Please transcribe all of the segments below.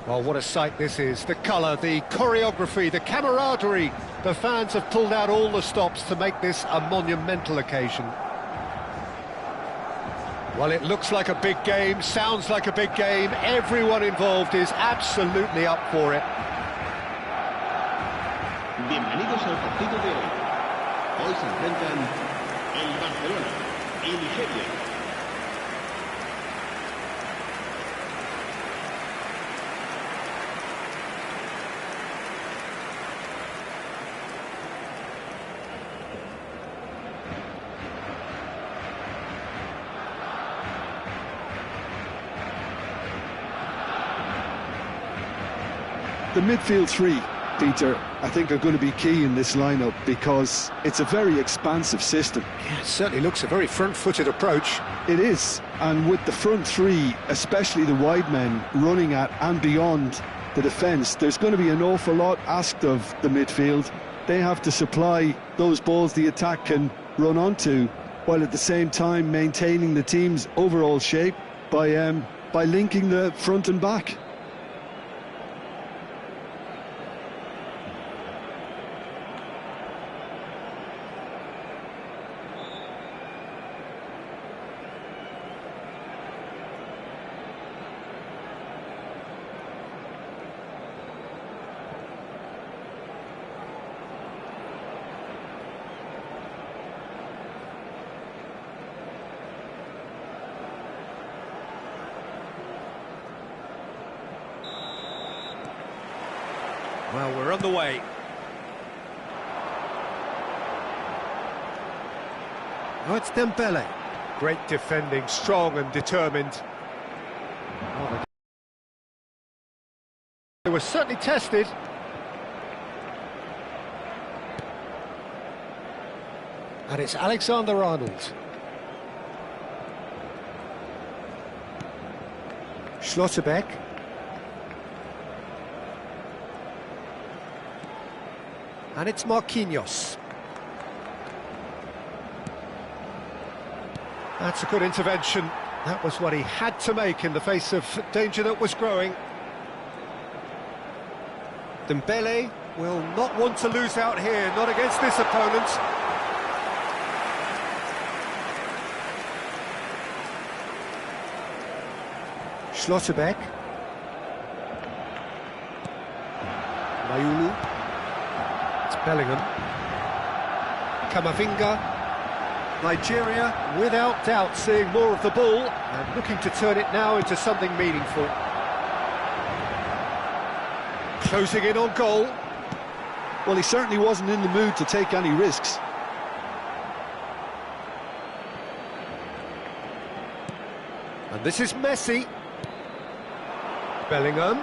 Well, what a sight this is. The colour, the choreography, the camaraderie. The fans have pulled out all the stops to make this a monumental occasion. Well, it looks like a big game, sounds like a big game. Everyone involved is absolutely up for it. Bienvenidos al partido de hoy. Hoy se enfrentan el Barcelona y Nigeria. The midfield three, Peter, I think are going to be key in this lineup because it's a very expansive system. Yeah, it certainly looks a very front-footed approach. It is, and with the front three, especially the wide men, running at and beyond the defence, there's going to be an awful lot asked of the midfield. They have to supply those balls the attack can run onto, while at the same time maintaining the team's overall shape by linking the front and back. Well, we're on the way. Oh, it's Dembele. Great defending, strong and determined. Oh, they were certainly tested. And it's Alexander-Arnold. Schlotterbeck. And it's Marquinhos. That's a good intervention. That was what he had to make in the face of danger that was growing. Dembele will not want to lose out here, not against this opponent. Schlotterbeck. Mayulu. Bellingham. Camavinga. Nigeria, without doubt, seeing more of the ball and looking to turn it now into something meaningful. Closing in on goal. Well, he certainly wasn't in the mood to take any risks. And this is Messi. Bellingham.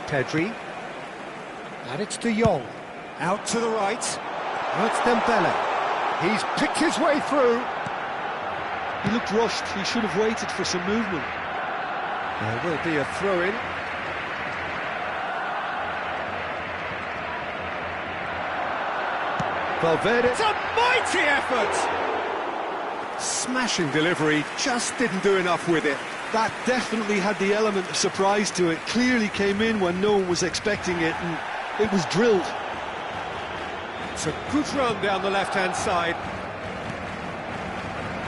Pedri, and it's De Jong, out to the right, now it's Dembele, he's picked his way through. He looked rushed, he should have waited for some movement. There will be a throw-in. Valverde, it's a mighty effort! Smashing delivery, just didn't do enough with it. That definitely had the element of surprise to it. Clearly came in when no one was expecting it, and it was drilled. It's a good run down the left-hand side.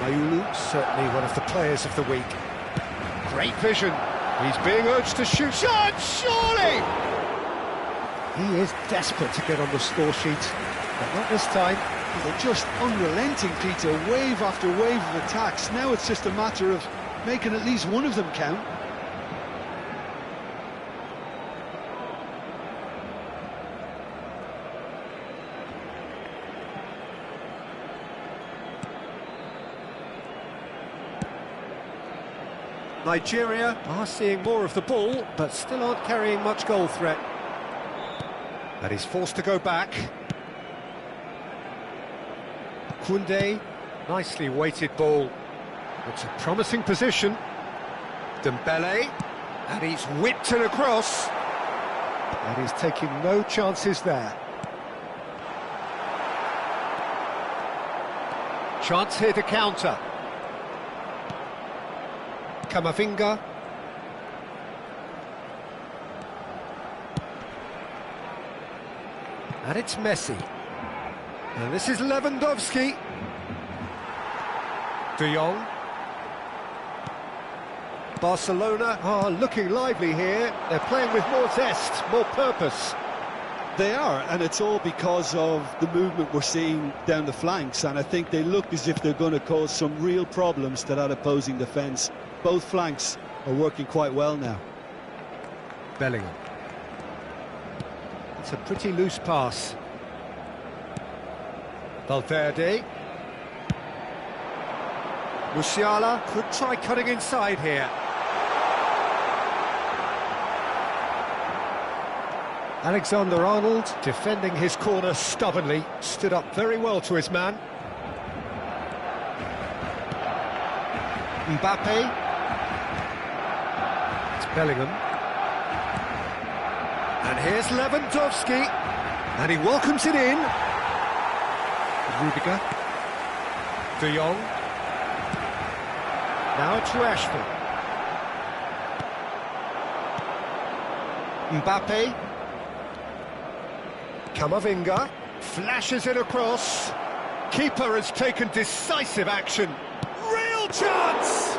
Mayulu, certainly one of the players of the week. Great vision. He's being urged to shoot. Shot, surely! He is desperate to get on the score sheet, but not this time. They're just unrelenting, Peter. Wave after wave of attacks. Now it's just a matter of making at least one of them count. Nigeria are seeing more of the ball, but still aren't carrying much goal threat. And he's forced to go back. Koundé, nicely weighted ball. It's a promising position. Dembele, and he's whipped it across. And he's taking no chances there. Chance here to counter. Camavinga. And it's Messi. And this is Lewandowski. De Jong. Barcelona are looking lively here. They're playing with more zest, more purpose. They are, and it's all because of the movement we're seeing down the flanks, and I think they look as if they're going to cause some real problems to that opposing defence. Both flanks are working quite well now. Bellingham. It's a pretty loose pass. Valverde. Musiala could try cutting inside here. Alexander-Arnold defending his corner stubbornly, stood up very well to his man. Mbappe. It's Bellingham. And here's Lewandowski, and he welcomes it in. Rudiger. De Jong. Now it's Rashford. Mbappe. Camavinga. Flashes it across. Keeper has taken decisive action. Real chance!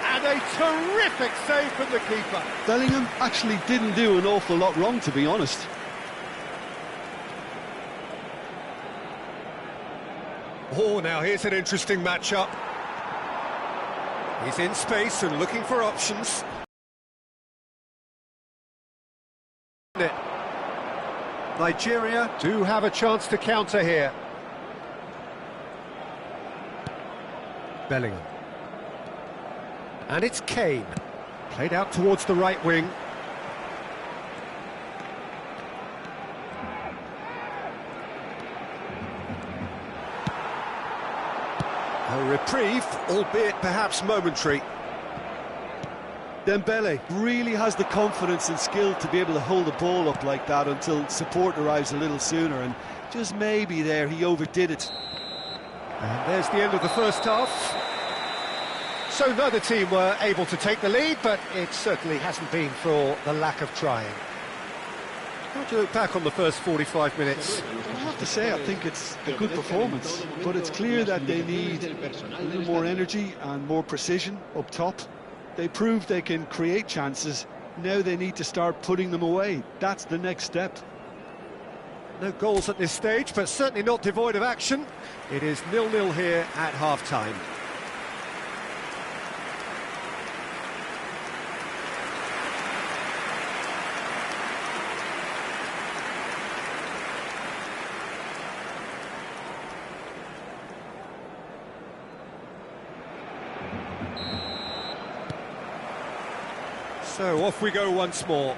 And a terrific save from the keeper. Bellingham actually didn't do an awful lot wrong, to be honest. Oh, now here's an interesting matchup. He's in space and looking for options. Nigeria do have a chance to counter here. Bellingham. And it's Kane. Played out towards the right wing. A reprieve, albeit perhaps momentary. Dembele really has the confidence and skill to be able to hold the ball up like that until support arrives a little sooner, and just maybe there he overdid it. And there's the end of the first half. So neither team were able to take the lead, but it certainly hasn't been for the lack of trying. How do you look back on the first 45 minutes? I have to say, I think it's a good performance, but it's clear that they need a little more energy and more precision up top. They proved they can create chances. Now they need to start putting them away. That's the next step. No goals at this stage, but certainly not devoid of action. It is 0-0 here at half-time. So off we go once more.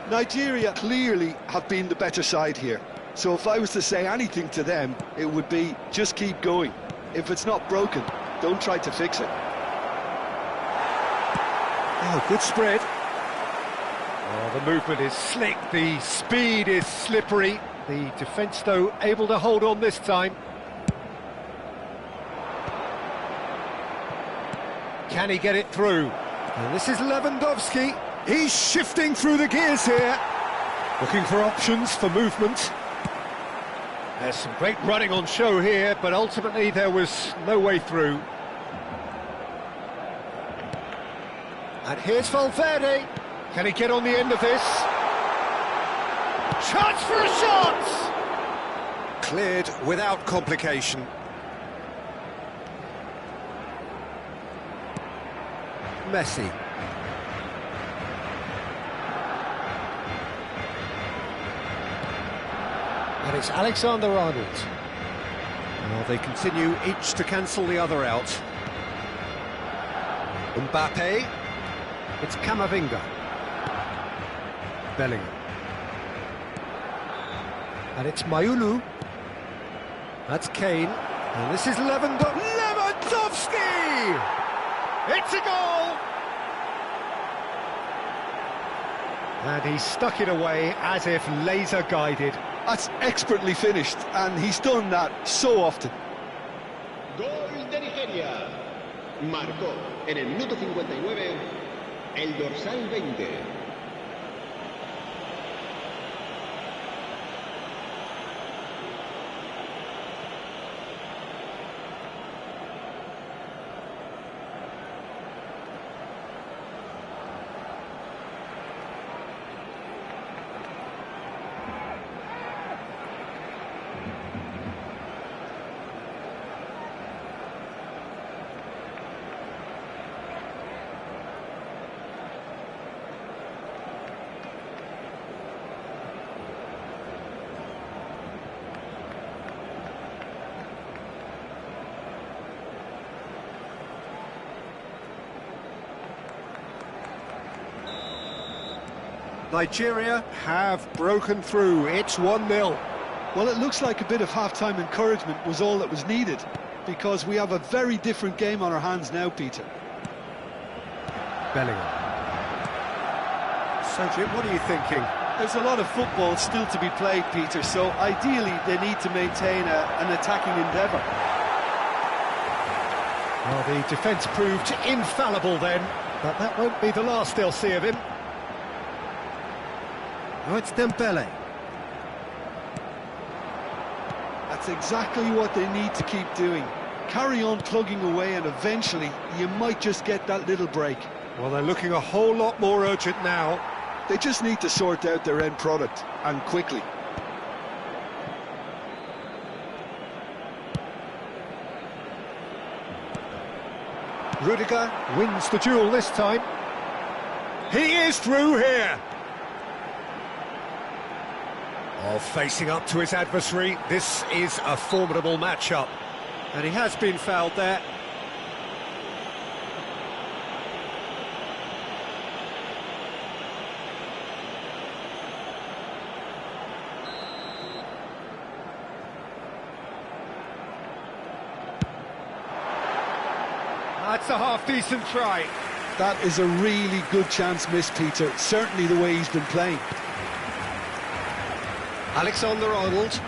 Nigeria clearly have been the better side here. So if I was to say anything to them, it would be just keep going. If it's not broken, don't try to fix it. Oh, good spread. Oh, the movement is slick, the speed is slippery. The defence, though, able to hold on this time. Can he get it through? And this is Lewandowski. He's shifting through the gears here. Looking for options for movement. There's some great running on show here, but ultimately there was no way through. And here's Valverde. Can he get on the end of this? Chance for a shot! Cleared without complication. Messi. And it's Alexander-Arnold. Well, they continue each to cancel the other out. Mbappe. It's Camavinga. Bellingham. And it's Mayulu. That's Kane. And this is Lewandowski! It's a goal! And he stuck it away as if laser guided. That's expertly finished, and he's done that so often. Gol de Nigeria. Marcó en el minuto 59 el dorsal 20. Nigeria have broken through. It's 1-0. Well, it looks like a bit of half-time encouragement was all that was needed, because we have a very different game on our hands now, Peter. Bellingham. So, Jim, what are you thinking? There's a lot of football still to be played, Peter, so ideally they need to maintain an attacking endeavour. Well, the defence proved infallible then, but that won't be the last they'll see of him. Oh, it's Dembele. That's exactly what they need to keep doing. Carry on plugging away, and eventually you might just get that little break. Well, they're looking a whole lot more urgent now. They just need to sort out their end product, and quickly. Rudiger wins the duel this time. He is through here. Oh, facing up to his adversary, this is a formidable matchup. And he has been fouled there. That's a half-decent try. That is a really good chance missed, Peter. Certainly the way he's been playing. Alexander-Arnold.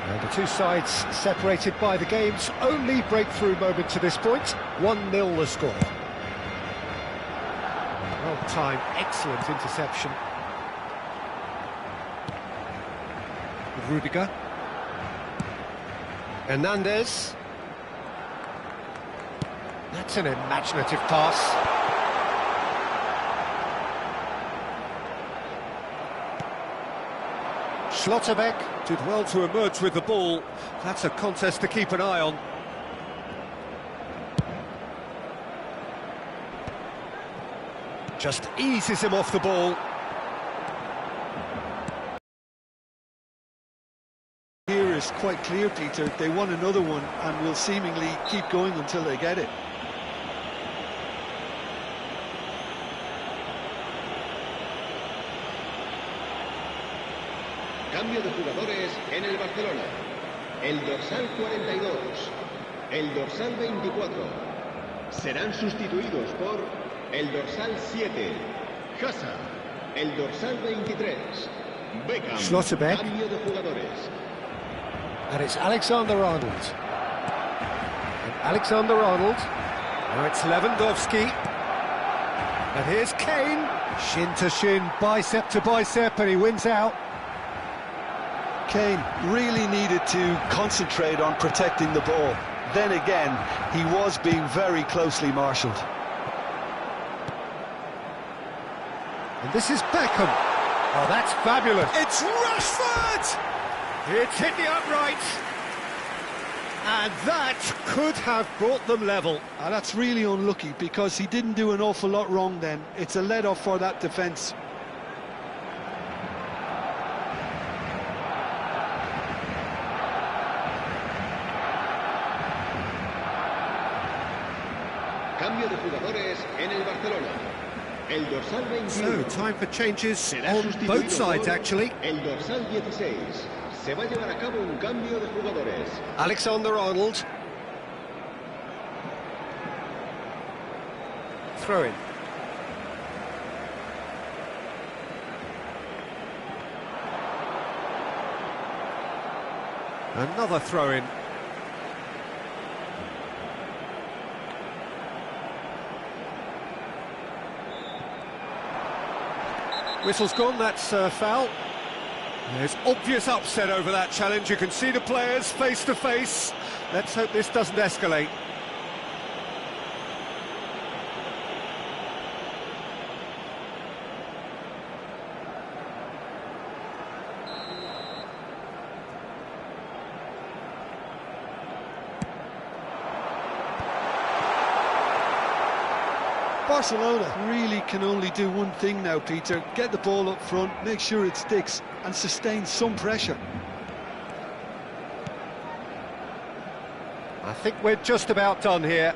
And the two sides separated by the game's only breakthrough moment to this point. 1-0 the score. Well timed, excellent interception. Rudiger. Hernandez. That's an imaginative pass. Schlotterbeck did well to emerge with the ball. That's a contest to keep an eye on. Just eases him off the ball. Here is quite clear, Peter. They want another one and will seemingly keep going until they get it. Cambio de jugadores en el Barcelona. El dorsal 42, el dorsal 24. Serán sustituidos por el dorsal 7, Hazard, el dorsal 23, Beckham. Schlotterbeck. Cambio de jugadores. And it's Alexander-Arnold. And Alexander-Arnold. Now it's Lewandowski. And here's Kane. Shin to shin, bicep to bicep, and he wins out. Kane really needed to concentrate on protecting the ball. Then again, he was being very closely marshalled. And this is Beckham. Oh, that's fabulous. It's Rashford! It's hit the upright. And that could have brought them level. That's really unlucky, because he didn't do an awful lot wrong then. It's a let-off for that defence. Cambio de jugadores en el Barcelona. El dorsal 21. So, time for changes será on sustituido both sides, por actually. El dorsal 16. Se va a llevar a cabo un cambio de jugadores. Alexander-Arnold. Throw in. Another throw-in. Whistle's gone, that's foul. There's obvious upset over that challenge. You can see the players face to face. Let's hope this doesn't escalate. Barcelona really can only do one thing now, Peter. Get the ball up front, make sure it sticks, and sustain some pressure. I think we're just about done here.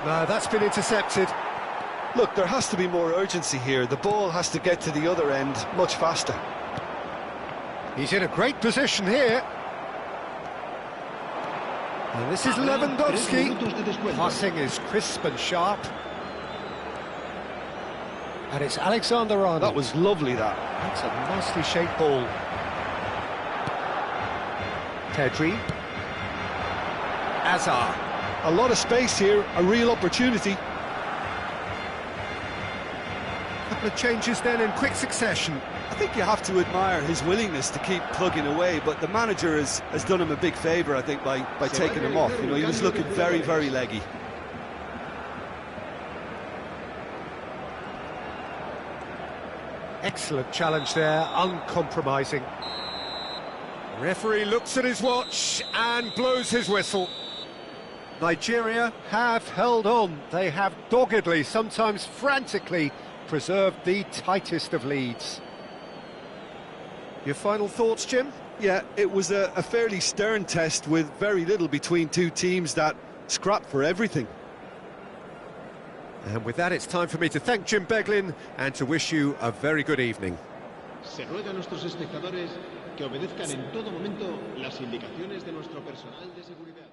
No, that's been intercepted. Look, there has to be more urgency here. The ball has to get to the other end much faster. He's in a great position here. And this is Lewandowski. Passing is crisp and sharp. And it's Alexander-Arnold. That was lovely, that. That's a nicely shaped ball. Pedri. Hazard. A lot of space here, a real opportunity. Couple of changes then in quick succession. I think you have to admire his willingness to keep plugging away, but the manager has done him a big favour, I think, by taking him off. You know, he was looking very, very leggy. Excellent challenge there, uncompromising. Referee looks at his watch and blows his whistle. Nigeria have held on. They have doggedly, sometimes frantically, preserved the tightest of leads. Your final thoughts, Jim? Yeah, it was a fairly stern test with very little between two teams that scrapped for everything. And with that, it's time for me to thank Jim Beglin and to wish you a very good evening. Se ruega a nuestros espectadores que obedezcan en todo momento las indicaciones de nuestro personal de seguridad.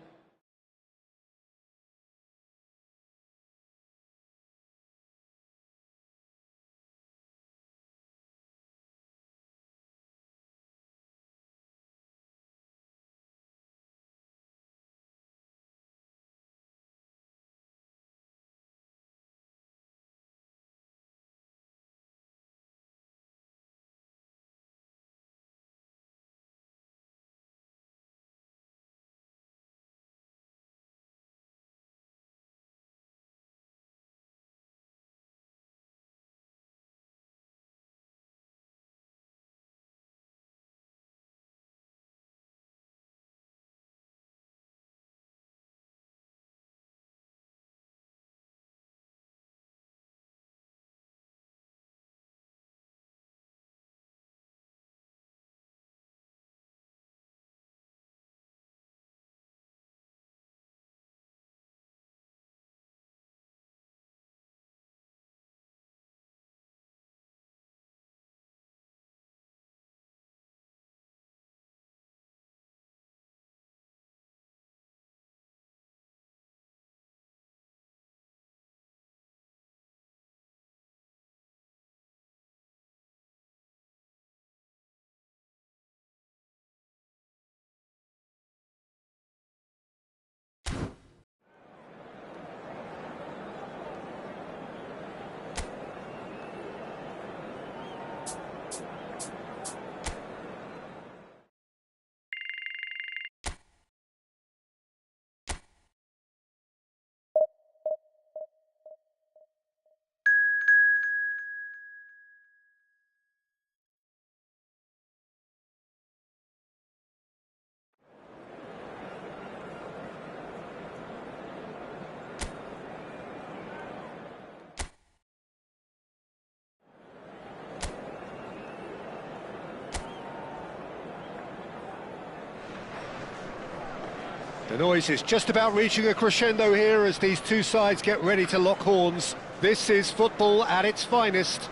The noise is just about reaching a crescendo here as these two sides get ready to lock horns. This is football at its finest.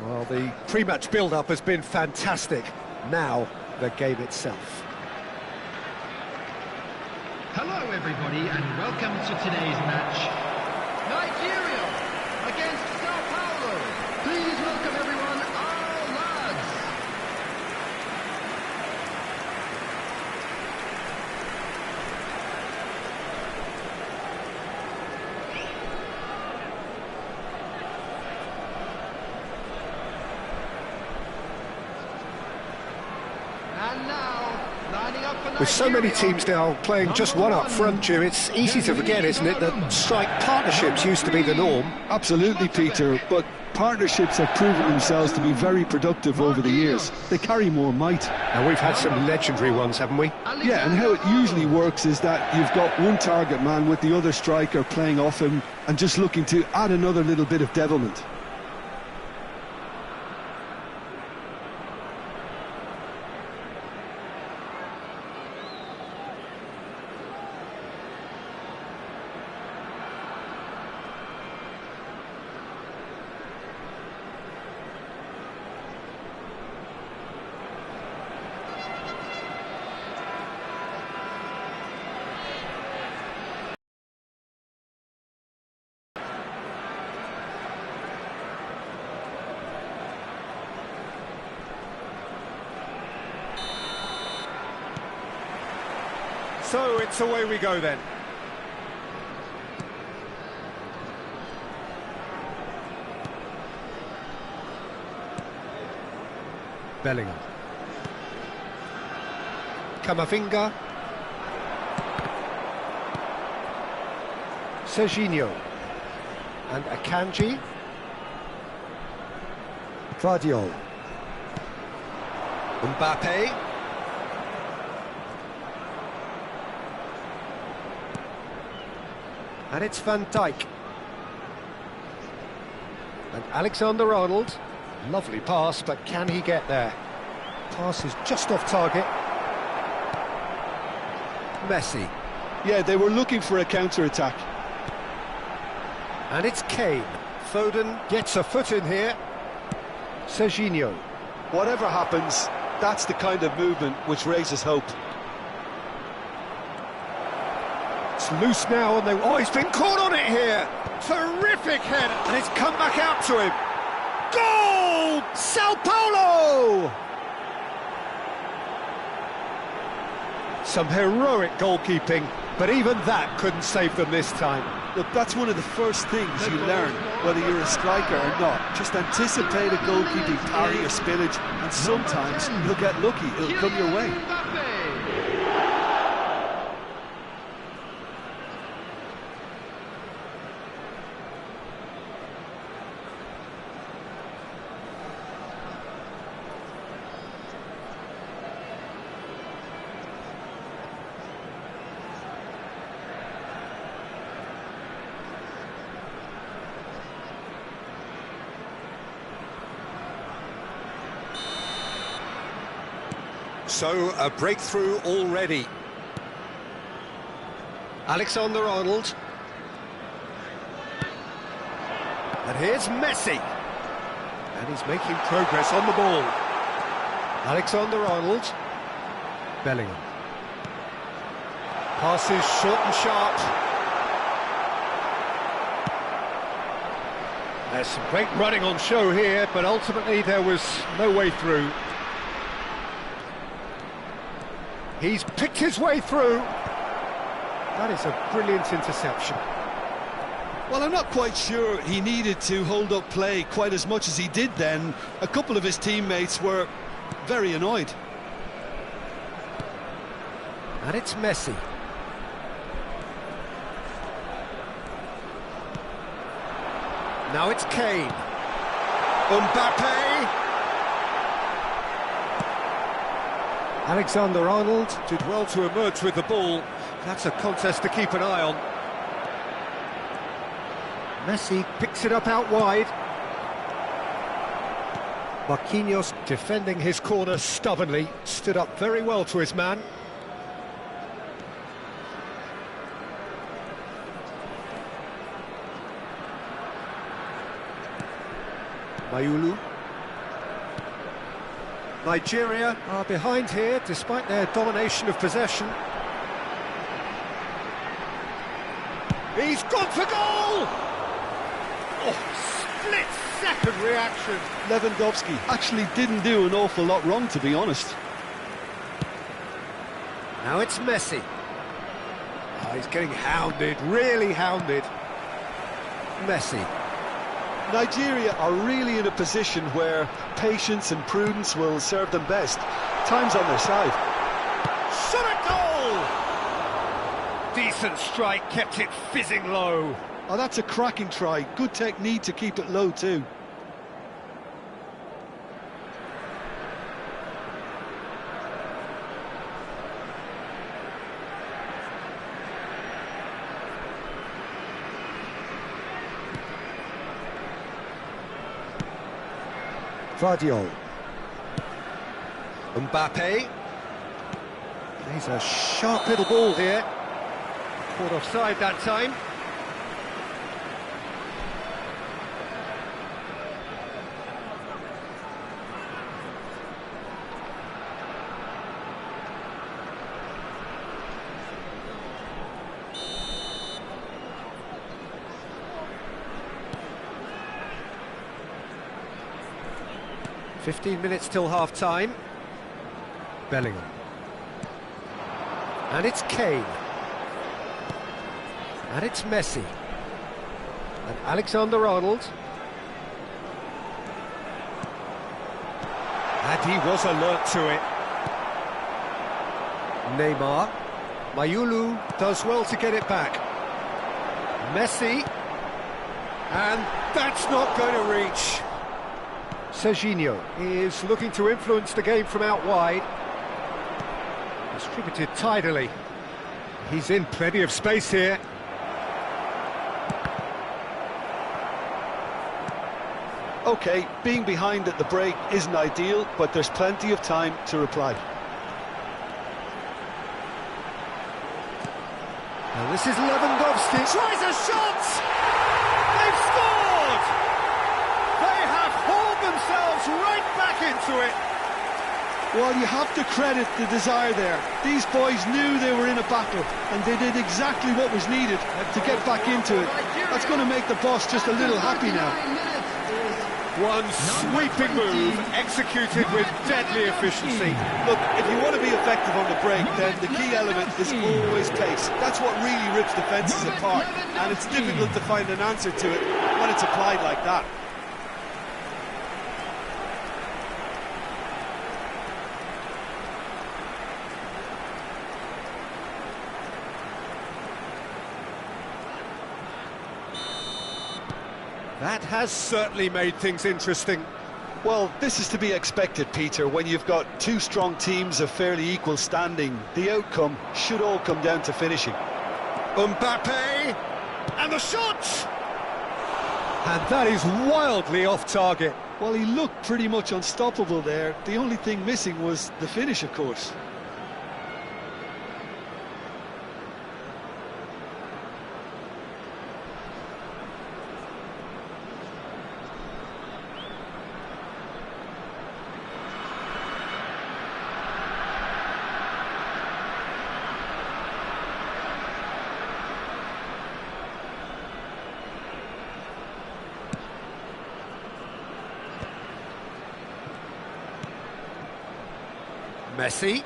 Well, the pre-match build-up has been fantastic. Now, the game itself. Hello everybody and welcome to today's match. Nigeria against Sao Paulo. Please welcome everyone, our lads. With so many teams now playing just one up front, Jim, it's easy to forget, isn't it, that strike partnerships used to be the norm. Absolutely, Peter, but partnerships have proven themselves to be very productive over the years. They carry more might. And we've had some legendary ones, haven't we? Yeah, and how it usually works is that you've got one target man with the other striker playing off him and just looking to add another little bit of devilment. So it's away we go then. Bellingham. Camavinga. Serginho. And Akanji. Vardiol. Mbappe. And it's Van Dijk. And Alexander-Arnold. Lovely pass, but can he get there? Pass is just off target. Messi. Yeah, they were looking for a counter-attack. And it's Kane. Foden gets a foot in here. Serginho. Whatever happens, that's the kind of movement which raises hope. It's loose now, and he's been caught on it here. Terrific head, and it's come back out to him. Goal! Sao Paulo! Some heroic goalkeeping, but even that couldn't save them this time. Look, that's one of the first things you learn, whether you're a striker or not. Just anticipate a goalkeeping parry or spillage, and sometimes you'll get lucky, it'll come your way. So, a breakthrough already. Alexander-Arnold. And here's Messi. And he's making progress on the ball. Alexander-Arnold. Bellingham. Passes short and sharp. There's some great running on show here, but ultimately there was no way through. He's picked his way through. That is a brilliant interception. Well, I'm not quite sure he needed to hold up play quite as much as he did then. A couple of his teammates were very annoyed. And it's Messi. Now it's Kane. Mbappe. Alexander-Arnold did well to emerge with the ball. That's a contest to keep an eye on. Messi picks it up out wide. Marquinhos defending his corner stubbornly, stood up very well to his man. Mayulu. Nigeria are behind here despite their domination of possession. He's gone for goal! Oh, split-second reaction. Lewandowski actually didn't do an awful lot wrong, to be honest. Now it's Messi. Oh, he's getting hounded, really hounded. Messi. Nigeria are really in a position where patience and prudence will serve them best. Time's on their side. Shot it Decent strike, kept it fizzing low. Oh, that's a cracking try. Good technique to keep it low too. Vardiol. Mbappe. He's a sharp little ball here. Caught offside that time. "15 minutes till half-time." Bellingham. And it's Kane. And it's Messi. And Alexander-Arnold. And he was alert to it. Neymar. Mayulu does well to get it back. Messi. And that's not going to reach. Serginho is looking to influence the game from out wide. Distributed tidily. He's in plenty of space here. Okay, being behind at the break isn't ideal, but there's plenty of time to reply. Now this is Lewandowski. Tries a shot! They've scored! They have hauled themselves right back into it. Well, you have to credit the desire there. These boys knew they were in a battle, and they did exactly what was needed to get back into it. That's going to make the boss just a little happy now. One sweeping move, executed with deadly efficiency. Look, if you want to be effective on the break, then the key element is always pace. That's what really rips defences apart, and it's difficult to find an answer to it when it's applied like that. That has certainly made things interesting. Well, this is to be expected, Peter. When you've got two strong teams of fairly equal standing, the outcome should all come down to finishing. Mbappe! And the shot! And that is wildly off target. Well, he looked pretty much unstoppable there. The only thing missing was the finish, of course. Messi.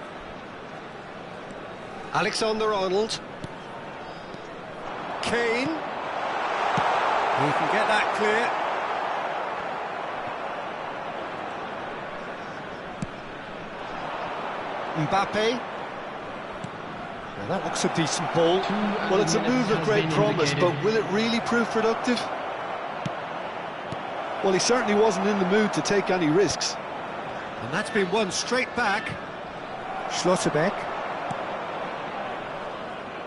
Alexander-Arnold. Kane. He can get that clear. Mbappe. Now that looks a decent ball. Well, it's a move of great promise, but will it really prove productive? Well, he certainly wasn't in the mood to take any risks. And that's been won straight back. Schlotterbeck.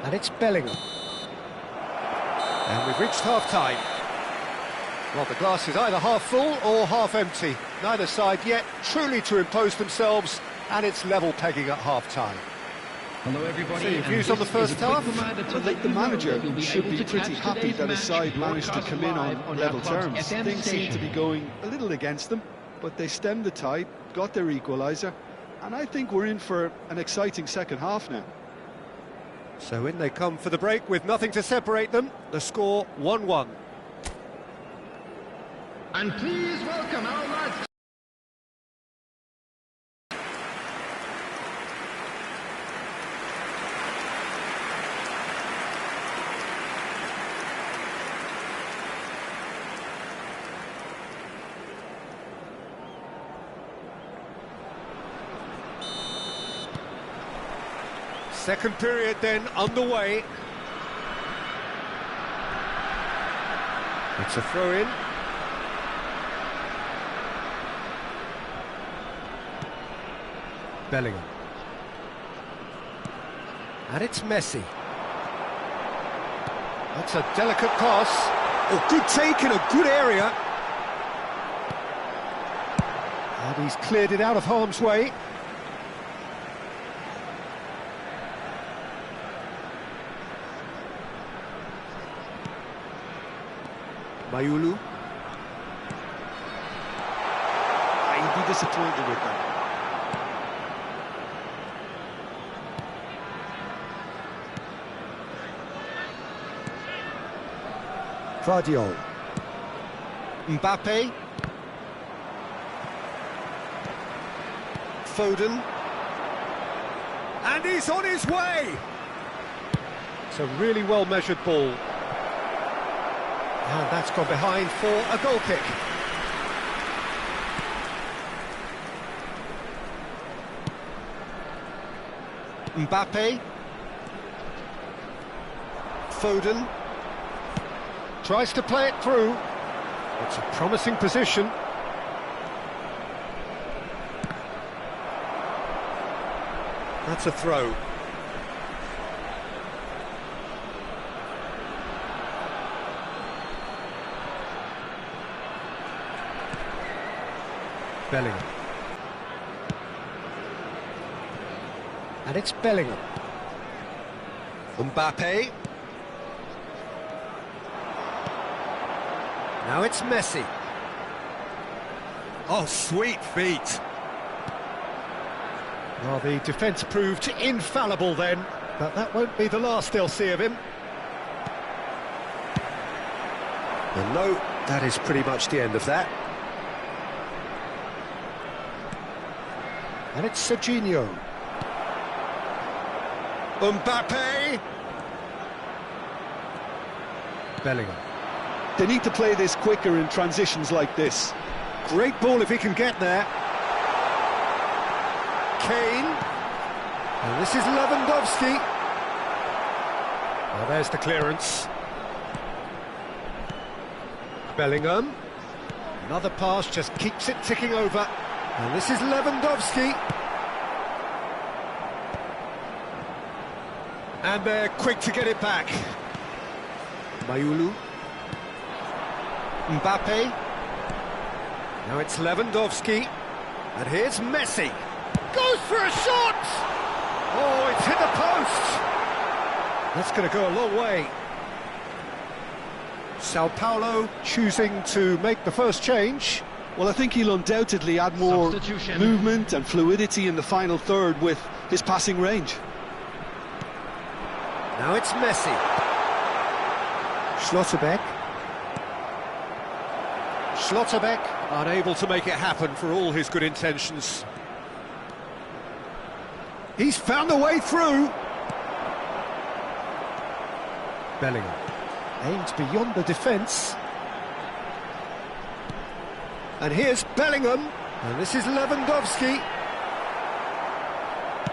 And it's Bellingham. And we've reached half-time. Well, the glass is either half full or half empty. Neither side yet truly to impose themselves, and it's level pegging at half-time. Hello everybody. So your views on the first half? I think the manager should be pretty happy that his side managed to come in on level terms. Things seem to be going a little against them, but they stemmed the tide, got their equaliser, and I think we're in for an exciting second half now. So in they come for the break with nothing to separate them. The score 1-1. And please welcome our lads. Second period then underway. It's a throw-in. Bellingham. And it's Messi. That's a delicate pass. Oh, good take in a good area. And he's cleared it out of harm's way. Mayulu. He'd be disappointed with that. Guardiola. Mbappe. Foden. And he's on his way! It's a really well-measured ball. And that's gone behind for a goal kick. Mbappe. Foden. Tries to play it through. It's a promising position. That's a throw. Bellingham. And it's Bellingham. Mbappe. Now it's Messi. Oh, sweet feet. Well, the defence proved infallible then, but that won't be the last they'll see of him. And no, that is pretty much the end of that. And it's Serginho. Mbappe. Bellingham. They need to play this quicker in transitions like this. Great ball if he can get there. Kane. And this is Lewandowski. Well, there's the clearance. Bellingham. Another pass, just keeps it ticking over. And this is Lewandowski. And they're quick to get it back. Mayulu. Mbappe. Now it's Lewandowski. And here's Messi. Goes for a shot! Oh, it's hit the post! That's going to go a long way. Sao Paulo choosing to make the first change. Well, I think he'll undoubtedly add more movement and fluidity in the final third with his passing range. Now it's Messi. Schlotterbeck. Schlotterbeck unable to make it happen for all his good intentions. He's found a way through. Bellingham aims beyond the defence. And here's Bellingham. And this is Lewandowski.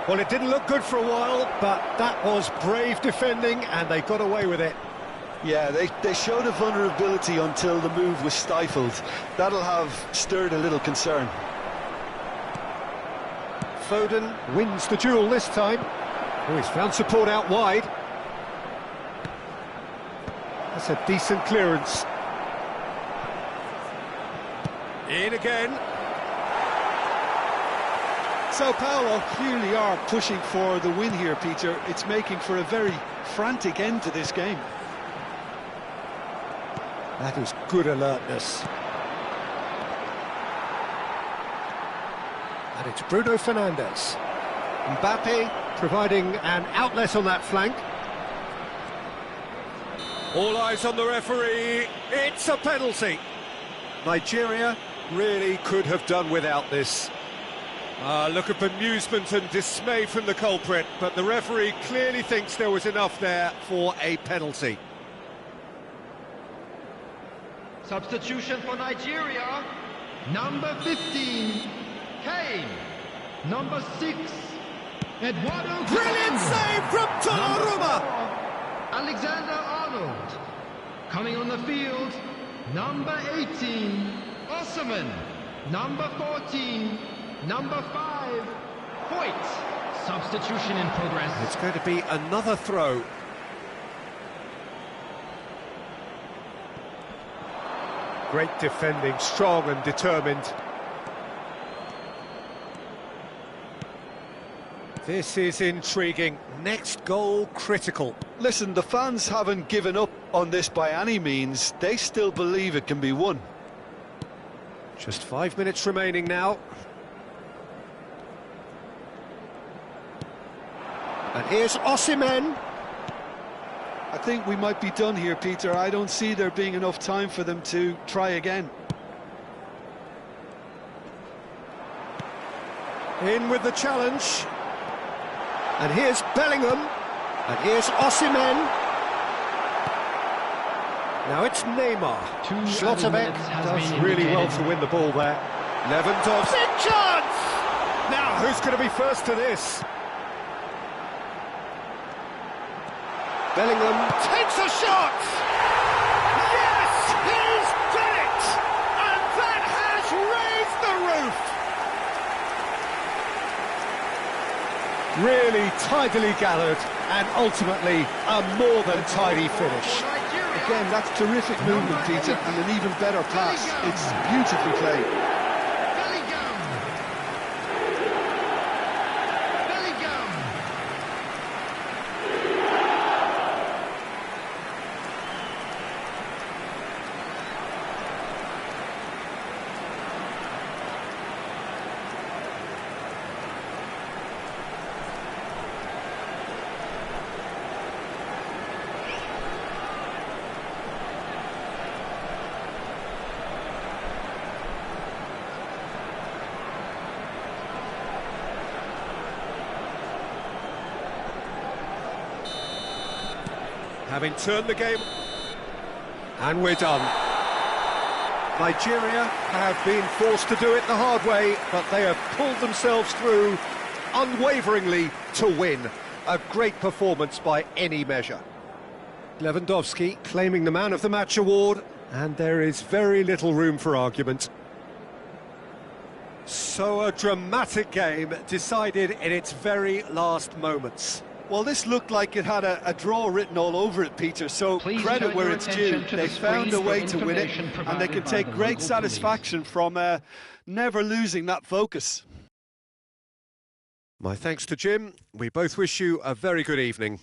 Well, it didn't look good for a while, but that was brave defending, and they got away with it. Yeah, they showed a vulnerability until the move was stifled. That'll have stirred a little concern. Foden wins the duel this time. Oh, he's found support out wide. That's a decent clearance. In again. Sao Paulo clearly are pushing for the win here, Peter. It's making for a very frantic end to this game. That is good alertness. And it's Bruno Fernandes. Mbappe providing an outlet on that flank. All eyes on the referee. It's a penalty. Nigeria really could have done without this. Look at bemusement and dismay from the culprit, but the referee clearly thinks there was enough there for a penalty. Substitution for Nigeria. Number 15, Kane. Number 6, Eduardo. Brilliant save from Donnarumma! Alexander-Arnold. Coming on the field, Number 18, Osserman. Number 14, number 5, Hoyt. Substitution in progress. It's going to be another throw. Great defending, strong and determined. This is intriguing. Next goal critical. Listen, the fans haven't given up on this by any means. They still believe it can be won. Just 5 minutes remaining now. And here's Osimhen. I think we might be done here, Peter. I don't see there being enough time for them to try again. In with the challenge. And here's Bellingham. And here's Osimhen. Now it's Neymar. Schlotterbeck does really well to win the ball there. Lewandowski chance! Now who's going to be first to this? Bellingham takes a shot! Yes, he's done it! And that has raised the roof! Really tidily gathered, and ultimately a more than tidy finish. Again, that's terrific movement, Peter, and an even better pass. It's beautifully played. Bellingham. Bellingham. Having turned the game, and we're done. Nigeria have been forced to do it the hard way, but they have pulled themselves through unwaveringly to win. A great performance by any measure. Lewandowski claiming the Man of the Match award, and there is very little room for argument. So a dramatic game decided in its very last moments. Well, this looked like it had a draw written all over it, Peter, so Please credit turn where your it's attention due. to They the found a screen way for to win it, information and they provided can by take the great local satisfaction from never losing that focus. My thanks to Jim. We both wish you a very good evening.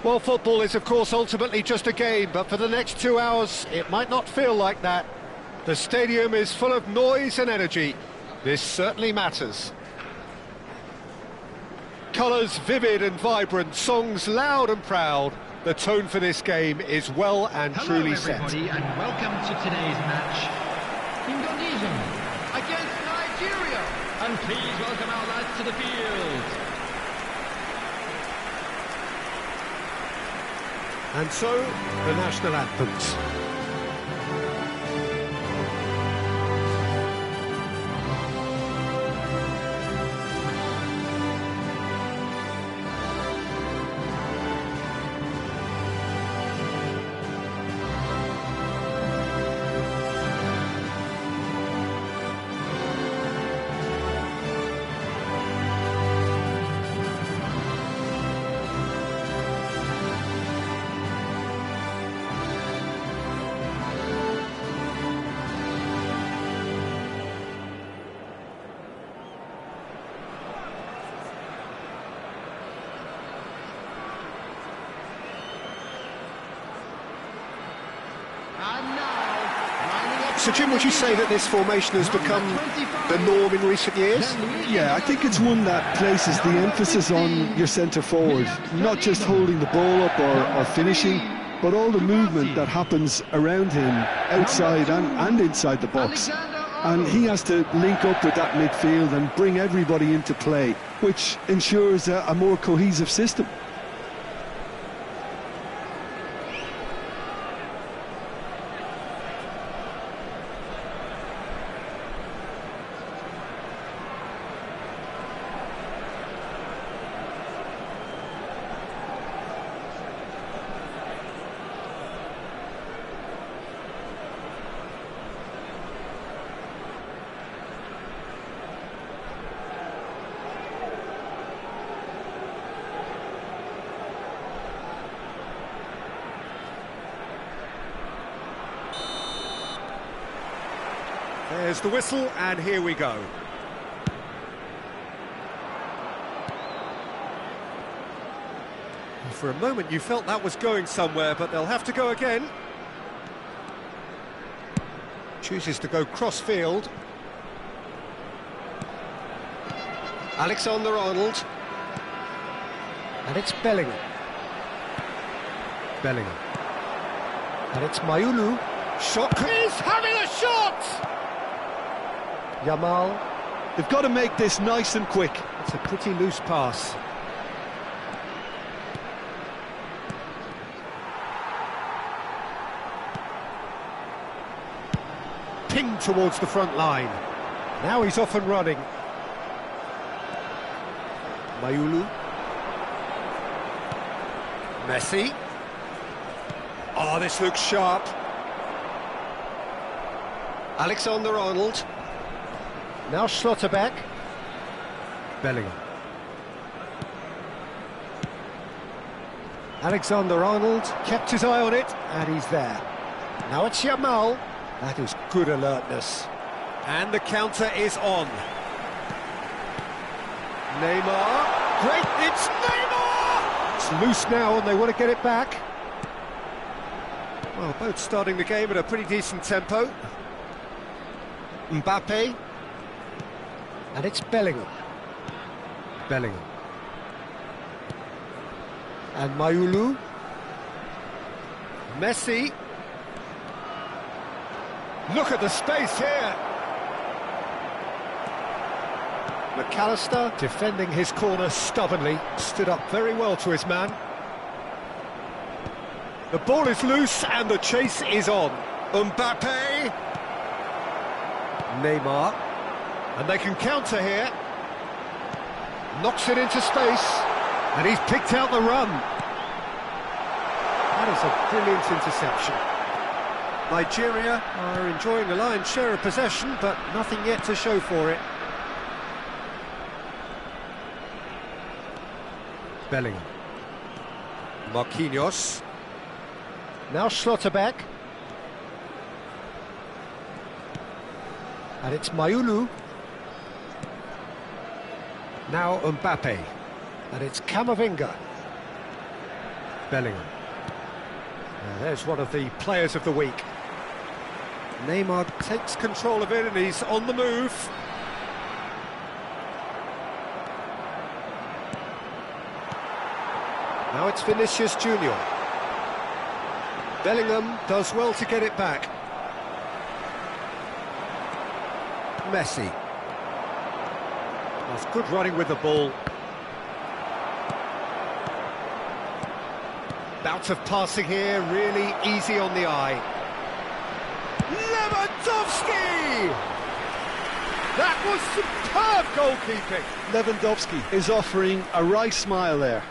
Well, football is, of course, ultimately just a game, but for the next 2 hours, it might not feel like that. The stadium is full of noise and energy. This certainly matters. Colours vivid and vibrant, songs loud and proud. The tone for this game is well and truly set. Hello everybody, and welcome to today's match. Indonesia against Nigeria. And please welcome our lads to the field. And so, the national anthems. So, Jim, would you say that this formation has become the norm in recent years? Yeah, I think it's one that places the emphasis on your centre forward, not just holding the ball up or finishing, but all the movement that happens around him, outside and inside the box. And he has to link up with that midfield and bring everybody into play, which ensures a more cohesive system. There's the whistle, and here we go. For a moment you felt that was going somewhere, but they'll have to go again. Chooses to go cross-field. Alexander-Arnold. And it's Bellingham. Bellingham. And it's Mayulu. Shot. He's having a shot! Yamal. They've got to make this nice and quick. It's a pretty loose pass. Pinged towards the front line. Now he's off and running. Mayulu. Messi. Oh, this looks sharp. Alexander-Arnold. Now Schlotterbeck. Bellingham. Alexander-Arnold kept his eye on it, and he's there. Now it's Yamal. That is good alertness. And the counter is on. Neymar. Great, it's Neymar! It's loose now, and they want to get it back. Well, both starting the game at a pretty decent tempo. Mbappe. And it's Bellingham. Bellingham. And Mayulu. Messi. Look at the space here. McAllister defending his corner stubbornly. Stood up very well to his man. The ball is loose and the chase is on. Mbappe. Neymar. And they can counter here. Knocks it into space. And he's picked out the run. That is a brilliant interception. Nigeria are enjoying a lion's share of possession, but nothing yet to show for it. Bellingham. Marquinhos. Now Schlotterbeck. And it's Mayulu. Now Mbappe. And it's Camavinga. Bellingham. Now, there's one of the players of the week. Neymar takes control of it and he's on the move. Now it's Vinicius Junior. Bellingham does well to get it back. Messi. That's good running with the ball. Bout of passing here, really easy on the eye. Lewandowski! That was superb goalkeeping. Lewandowski is offering a right smile there.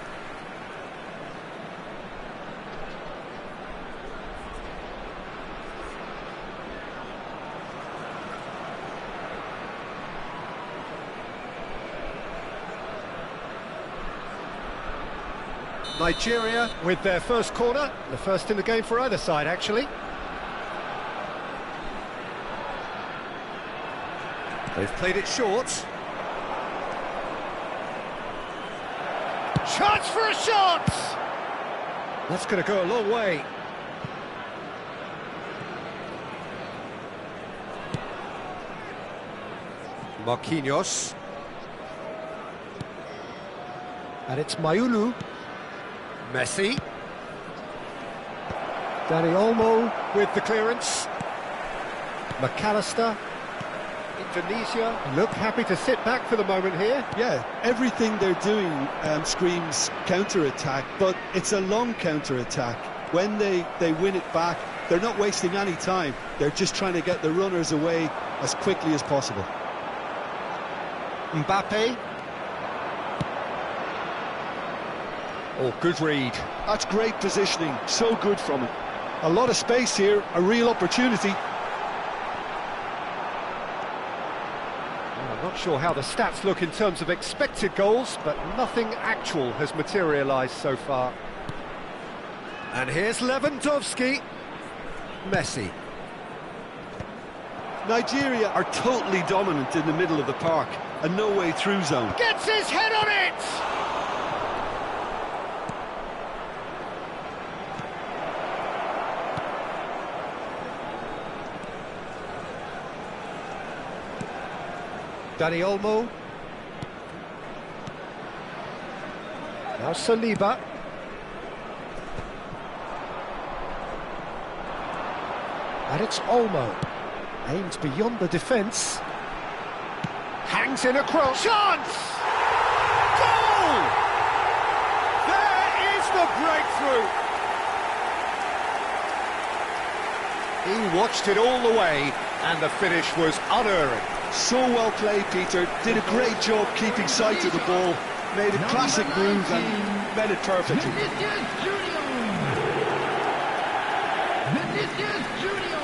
Nigeria with their first corner, the first in the game for either side, actually. They've played it short. Chance for a shot! That's going to go a long way. Marquinhos. And it's Mayulu. Messi. Dani Olmo with the clearance. McAllister. Indonesia look happy to sit back for the moment here. Yeah, everything they're doing screams counter-attack, but it's a long counter-attack. When they win it back, they're not wasting any time. They're just trying to get the runners away as quickly as possible. Mbappe. Oh, good read. That's great positioning, so good from him. A lot of space here, a real opportunity. Well, I'm not sure how the stats look in terms of expected goals, but nothing actual has materialised so far. And here's Lewandowski. Messi. Nigeria are totally dominant in the middle of the park, a no-way through zone. Gets his head on it! Dani Olmo. Now Saliba. And it's Olmo. Aims beyond the defence. Hangs in a cross. Chance! Goal! There is the breakthrough. He watched it all the way, and the finish was unerring. So well played, Peter. Did a great job keeping sight of the ball. Made a classic move and made it perfectly. Vinicius Junior. Vinicius Junior.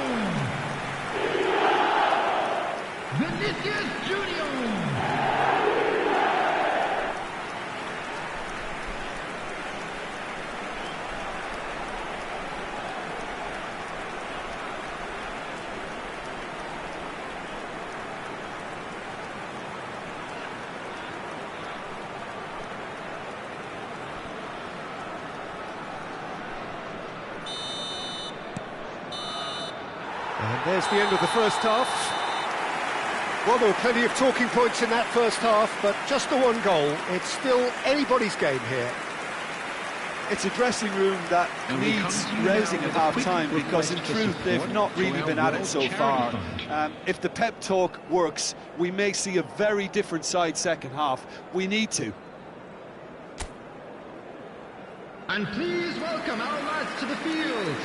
Vinicius Junior. And there's the end of the first half. Well, there were plenty of talking points in that first half, but just the one goal. It's still anybody's game here. It's a dressing room that needs rousing at half-time because, in truth, they've not really been at it so far. If the pep talk works, we may see a very different side second half. We need to. And please welcome our lads to the field.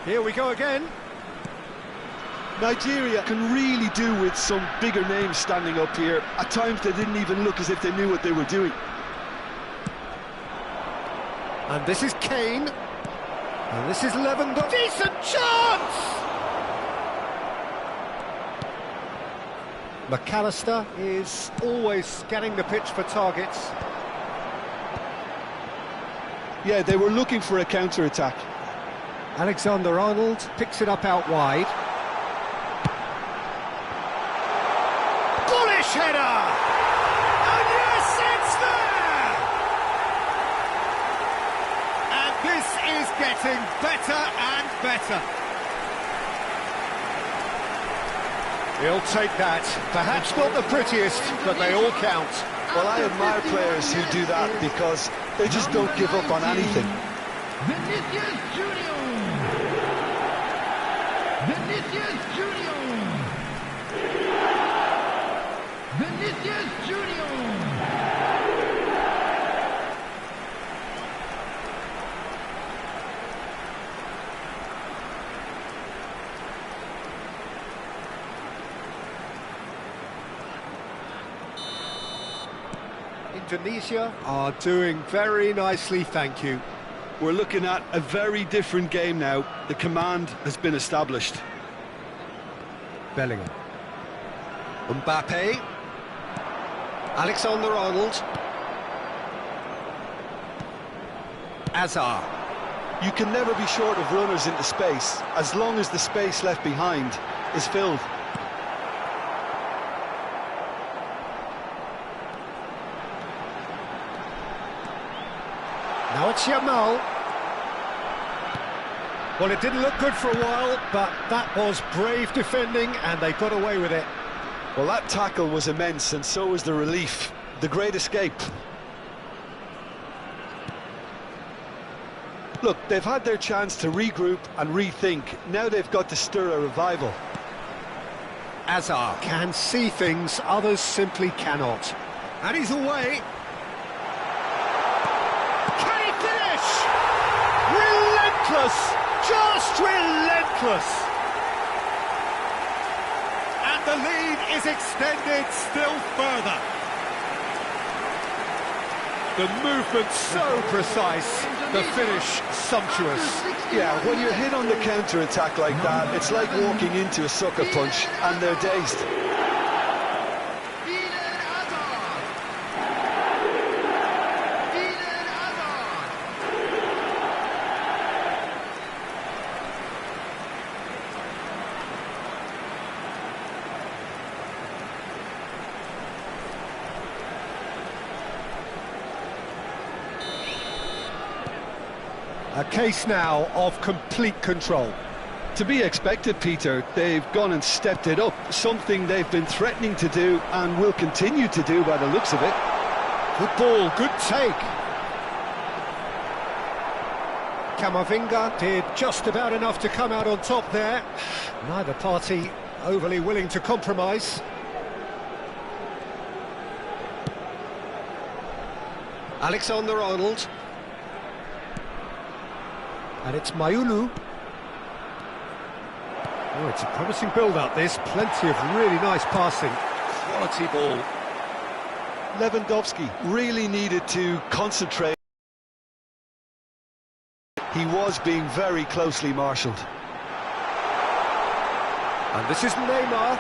Here we go again. Nigeria can really do with some bigger names standing up here. At times they didn't even look as if they knew what they were doing. And this is Kane. And this is Lewandowski. Decent chance! McAllister is always scanning the pitch for targets. Yeah, they were looking for a counter-attack. Alexander-Arnold picks it up out wide. Bullish header! And yes, it's there! And this is getting better and better. He'll take that. Perhaps not the prettiest, but they all count. Well, I admire players who do that because they just don't give up on anything. Vinicius Junior. Vinicius Junior. Vinicius Junior. Indonesia are doing very nicely, thank you. We're looking at a very different game now. The command has been established. Bellingham. Mbappe. Alexander-Arnold. Azar. You can never be short of runners into space, as long as the space left behind is filled. Now it's Yamal. Well, it didn't look good for a while, but that was brave defending, and they got away with it. Well, that tackle was immense, and so was the relief. The great escape. Look, they've had their chance to regroup and rethink. Now they've got to stir a revival. Azar can see things others simply cannot. And he's away. Can he finish? Relentless! Just relentless! And the lead is extended still further. The movement so precise, the finish sumptuous. Yeah, when you're hit on the counter-attack like that, it's like walking into a sucker punch and they're dazed. A case now of complete control. To be expected, Peter. They've gone and stepped it up, something they've been threatening to do and will continue to do by the looks of it. Good ball, good take. Camavinga did just about enough to come out on top there. Neither party overly willing to compromise. Alexander-Arnold. And it's Mayulu. Oh, it's a promising build-up, this. Plenty of really nice passing. Quality ball. Lewandowski really needed to concentrate. He was being very closely marshalled. And this is Neymar.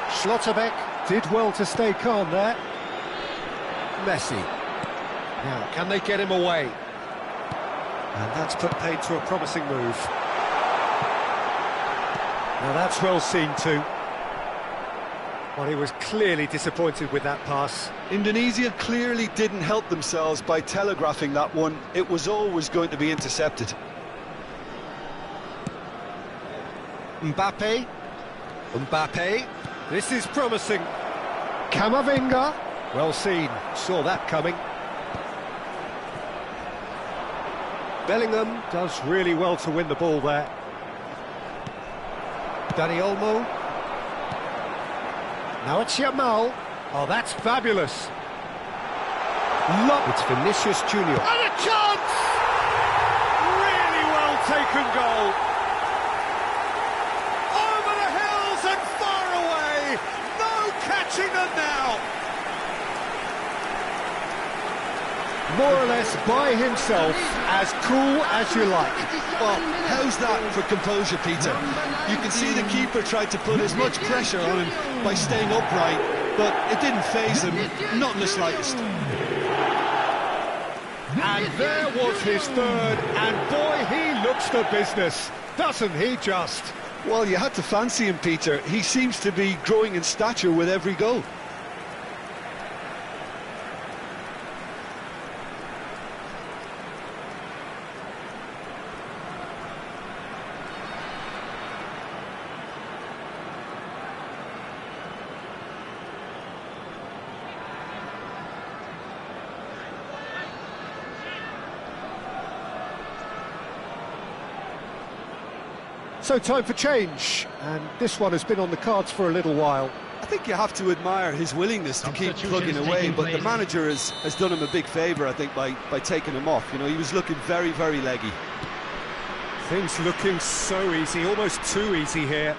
Schlotterbeck did well to stay calm there. Messi. Now, can they get him away? And that's put paid to a promising move. Now that's well seen too. Well, he was clearly disappointed with that pass. Indonesia clearly didn't help themselves by telegraphing that one. It was always going to be intercepted. Mbappe. Mbappe. This is promising. Camavinga. Well seen. Saw that coming. Bellingham does really well to win the ball there. Dani Olmo. Now it's Yamal. Oh, that's fabulous. Look, it's Vinicius Junior. And a chance! Really well taken goal. Over the hills and far away. No catching them now. more or less by himself, as cool as you like. Well, how's that for composure, Peter? You can see the keeper tried to put as much pressure on him by staying upright, but it didn't faze him, not in the slightest. And there was his third, and boy, he looks the business, doesn't he just? Well, you had to fancy him, Peter. He seems to be growing in stature with every goal. So time for change, and this one has been on the cards for a little while. I think you have to admire his willingness to keep plugging away, but the manager has done him a big favour, I think, by taking him off. You know, he was looking very, very leggy. Things looking so easy, almost too easy here.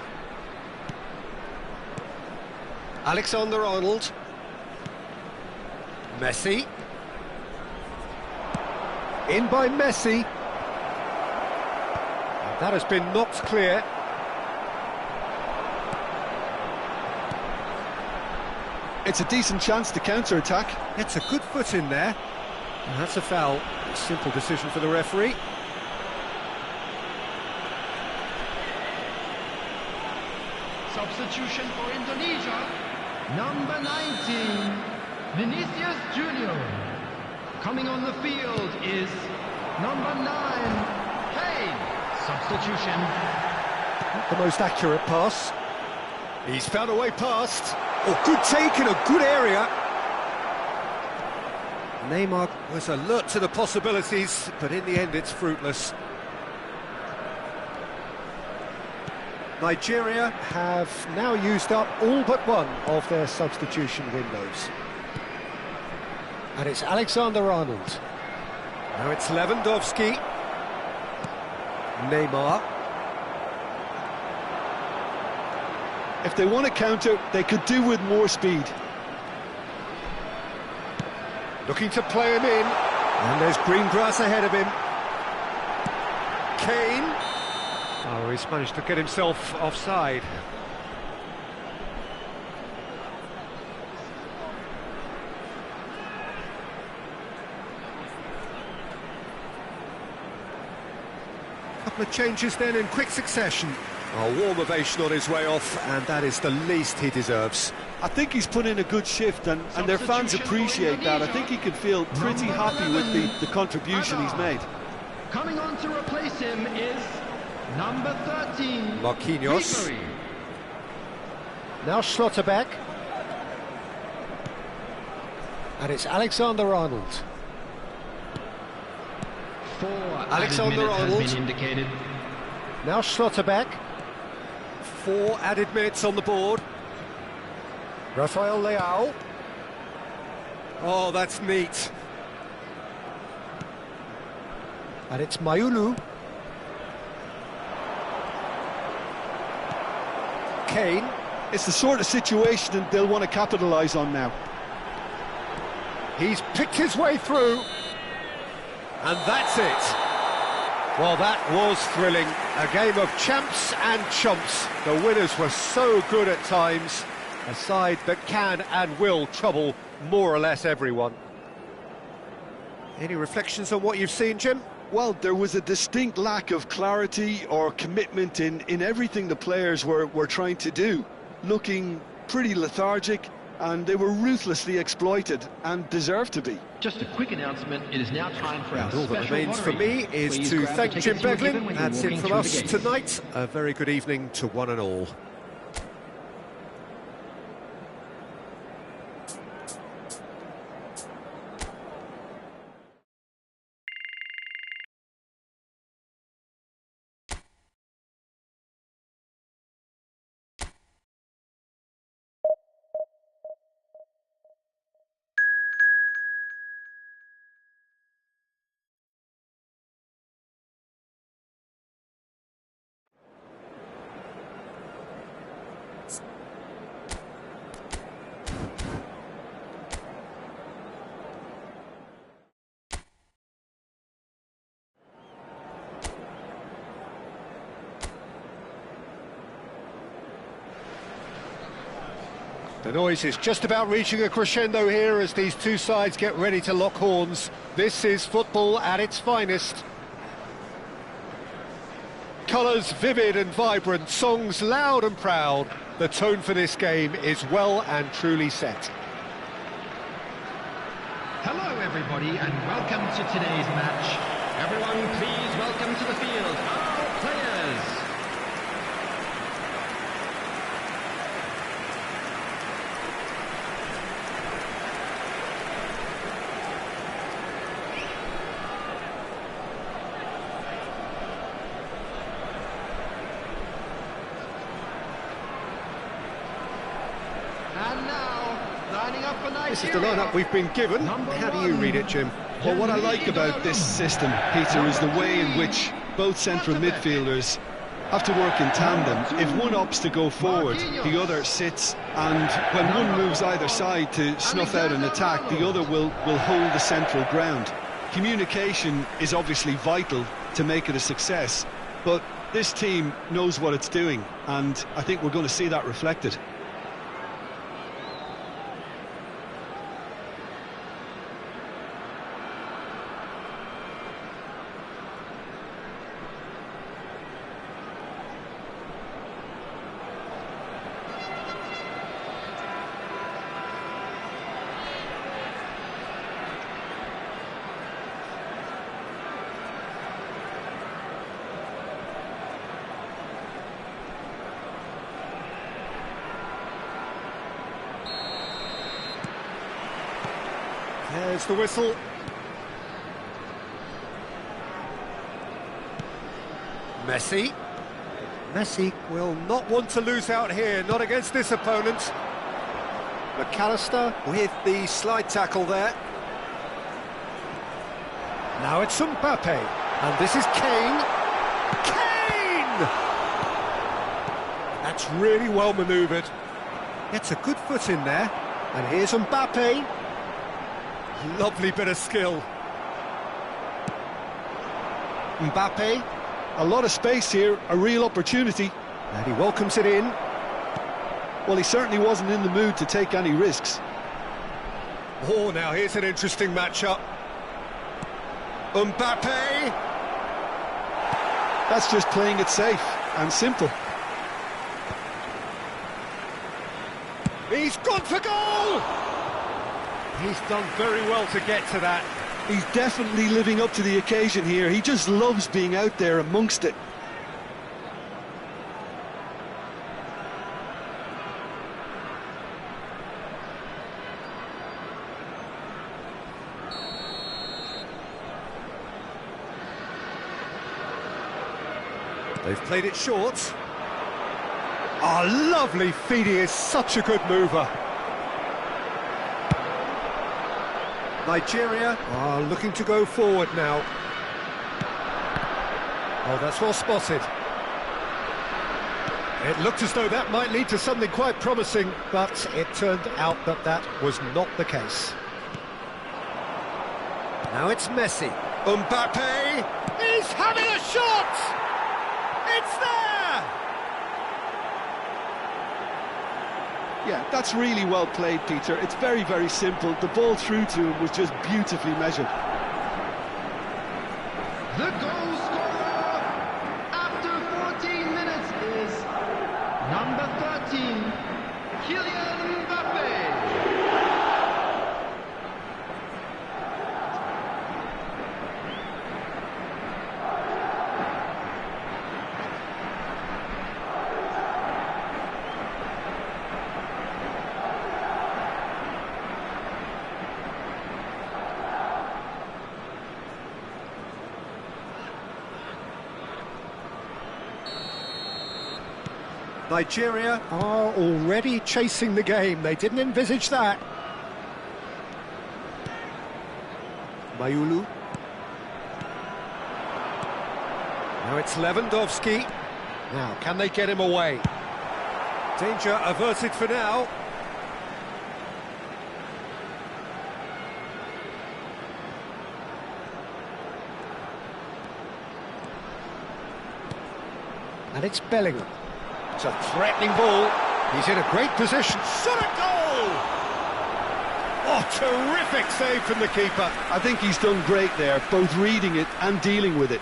Alexander-Arnold. Messi. In by Messi. That has been knocked clear. It's a decent chance to counter-attack. It's a good foot in there. And that's a foul. A simple decision for the referee. Substitution for Indonesia. Number 19, Vinicius Junior. Coming on the field is number 9, Kane. Substitution. Not the most accurate pass. He's found a way past. Oh, good take in a good area. Neymar was alert to the possibilities, but in the end it's fruitless. Nigeria have now used up all but one of their substitution windows. And it's Alexander-Arnold. Now it's Lewandowski. Neymar. If they want to counter, they could do with more speed. Looking to play him in. And there's green grass ahead of him. Kane. Oh, he's managed to get himself offside. Couple of changes then in quick succession. A warm ovation on his way off, and that is the least he deserves. I think he's put in a good shift, and their fans appreciate that. I think he can feel pretty happy with the contribution he's made. Coming on to replace him is number 13, Marquinhos. Ribery. Now Schlotterbeck. And it's Alexander-Arnold. 4 Alexander-Arnold. has been indicated. Now Schlotterbeck. 4 added minutes on the board. Rafael Leao. Oh, that's neat. And it's Mayulu. Kane. It's the sort of situation that they'll want to capitalise on now. He's picked his way through. And that's it. Well, that was thrilling. A game of champs and chumps. The winners were so good at times. A side that can and will trouble more or less everyone. Any reflections on what you've seen, Jim? Well, there was a distinct lack of clarity or commitment in everything the players were trying to do. Looking pretty lethargic, and they were ruthlessly exploited and deserved to be. Just a quick announcement, it is now time for our All that special remains for lottery. me is Please to grab the thank tickets Jim you were given Beglin. when you were That's it walking from through us the gates. tonight. A very good evening to one and all. The noise is just about reaching a crescendo here as these two sides get ready to lock horns. This is football at its finest. Colours vivid and vibrant, songs loud and proud. The tone for this game is well and truly set. Hello everybody and welcome to today's match. Everyone please welcome to the field our players. And now, lining up for Nigeria. This is the lineup we've been given. How do you read it, Jim? Well, what I like about this system, Peter, is the way in which both central midfielders have to work in tandem. If one opts to go forward, the other sits, and when one moves either side to snuff out an attack, the other will hold the central ground. Communication is obviously vital to make it a success, but this team knows what it's doing, and I think we're going to see that reflected. There's the whistle. Messi. Messi will not want to lose out here, not against this opponent. McAllister with the slide tackle there. Now it's Mbappe, and this is Kane. Kane! That's really well manoeuvred. Gets a good foot in there, and here's Mbappe. Lovely bit of skill. Mbappe. A lot of space here, a real opportunity. And he welcomes it in. Well, he certainly wasn't in the mood to take any risks. Oh, now here's an interesting matchup. Mbappe. That's just playing it safe and simple. He's gone for goal! He's done very well to get to that. He's definitely living up to the occasion here. He just loves being out there amongst it. They've played it short. Oh, lovely feed. He is such a good mover. Nigeria are looking to go forward now. Oh, that's well spotted. It looked as though that might lead to something quite promising, but it turned out that that was not the case. Now it's Messi. Mbappe is having a shot! It's there! Yeah, that's really well played, Peter. It's very, very simple. The ball through to him was just beautifully measured. The goal scorer after 14 minutes is number 13, Kylian Mbappe. Nigeria are already chasing the game. They didn't envisage that. Mayulu. Now it's Lewandowski. Now, can they get him away? Danger averted for now. And it's Bellingham. It's a threatening ball. He's in a great position. Shot a goal! Oh, terrific save from the keeper. I think he's done great there, both reading it and dealing with it.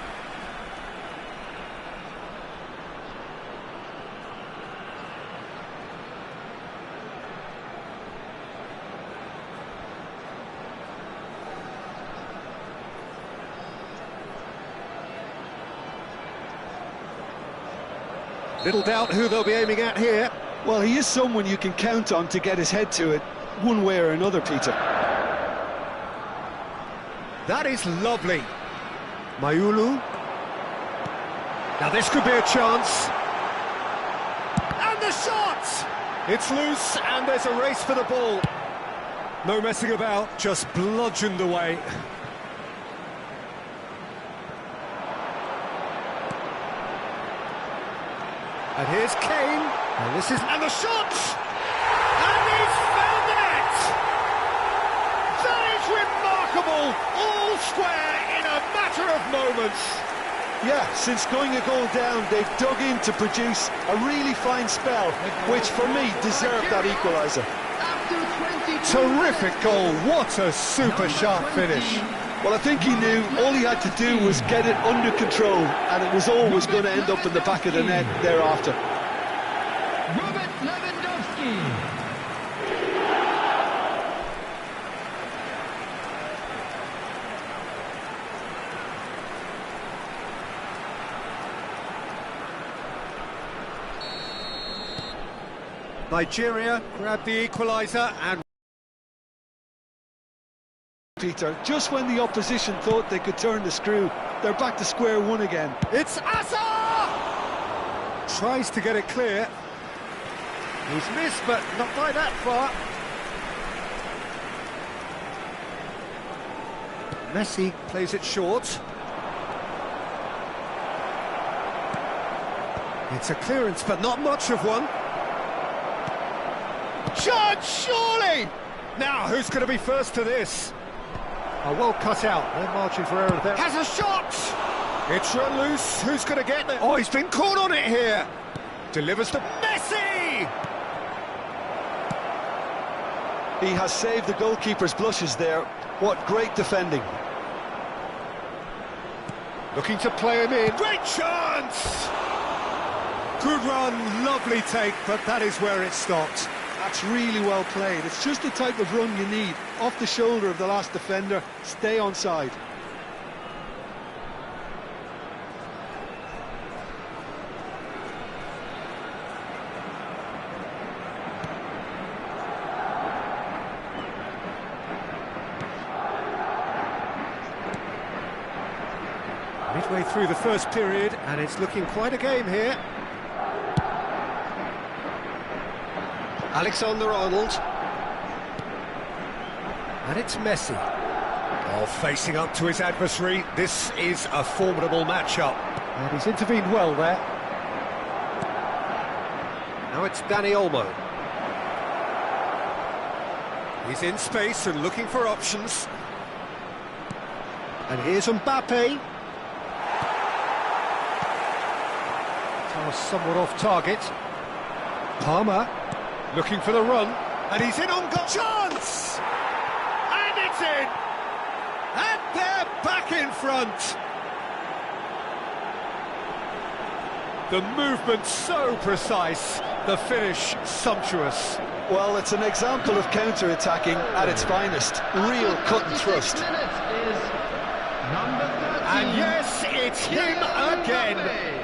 Little doubt who they'll be aiming at here. Well, he is someone you can count on to get his head to it, one way or another, Peter. That is lovely. Mayulu. Now this could be a chance. And the shot! It's loose and there's a race for the ball. No messing about, just bludgeoned away. And here's Kane, and this is... And the shot! And he's found the net! That is remarkable! All square in a matter of moments! Yeah, since going a goal down, they've dug in to produce a really fine spell, which for me deserved that equaliser. Terrific goal, what a super sharp finish. Well, I think he knew all he had to do was get it under control, and it was always going to end up in the back of the net thereafter. Robert Lewandowski. Nigeria grabbed the equaliser and... Peter, just when the opposition thought they could turn the screw, they're back to square one again. It's Asa! Tries to get it clear. He's missed, but not by that far. Messi plays it short. It's a clearance, but not much of one. Shot, surely! Now, who's going to be first to this? Oh, well cut out. No margin for error there. Has a shot! It's run loose. Who's going to get there? Oh, he's been caught on it here. Delivers to Messi! He has saved the goalkeeper's blushes there. What great defending. Looking to play him in. Great chance! Good run, lovely take, but that is where it stopped. That's really well played. It's just the type of run you need. Off the shoulder of the last defender, stay onside. Midway through the first period, and it's looking quite a game here. Alexander-Arnold. And it's Messi. Oh, facing up to his adversary. This is a formidable matchup. And he's intervened well there. Now it's Dani Olmo. He's in space and looking for options. And here's Mbappe. Pass somewhat off target. Palmer. Looking for the run, and he's in on goal. Chance! And it's in! And they're back in front! The movement so precise, the finish sumptuous. Well, it's an example of counter-attacking at its finest. Real cut and thrust. And yes, it's him again!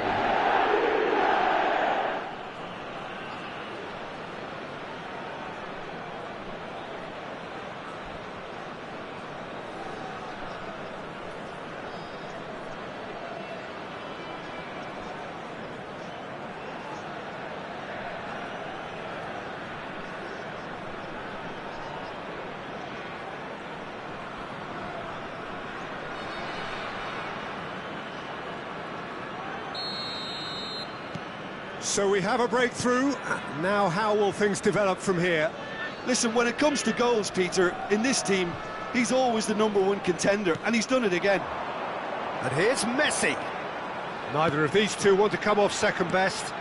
So we have a breakthrough. Now how will things develop from here? Listen, when it comes to goals, Peter, in this team, he's always the #1 contender, and he's done it again. And here's Messi. Neither of these two want to come off second best.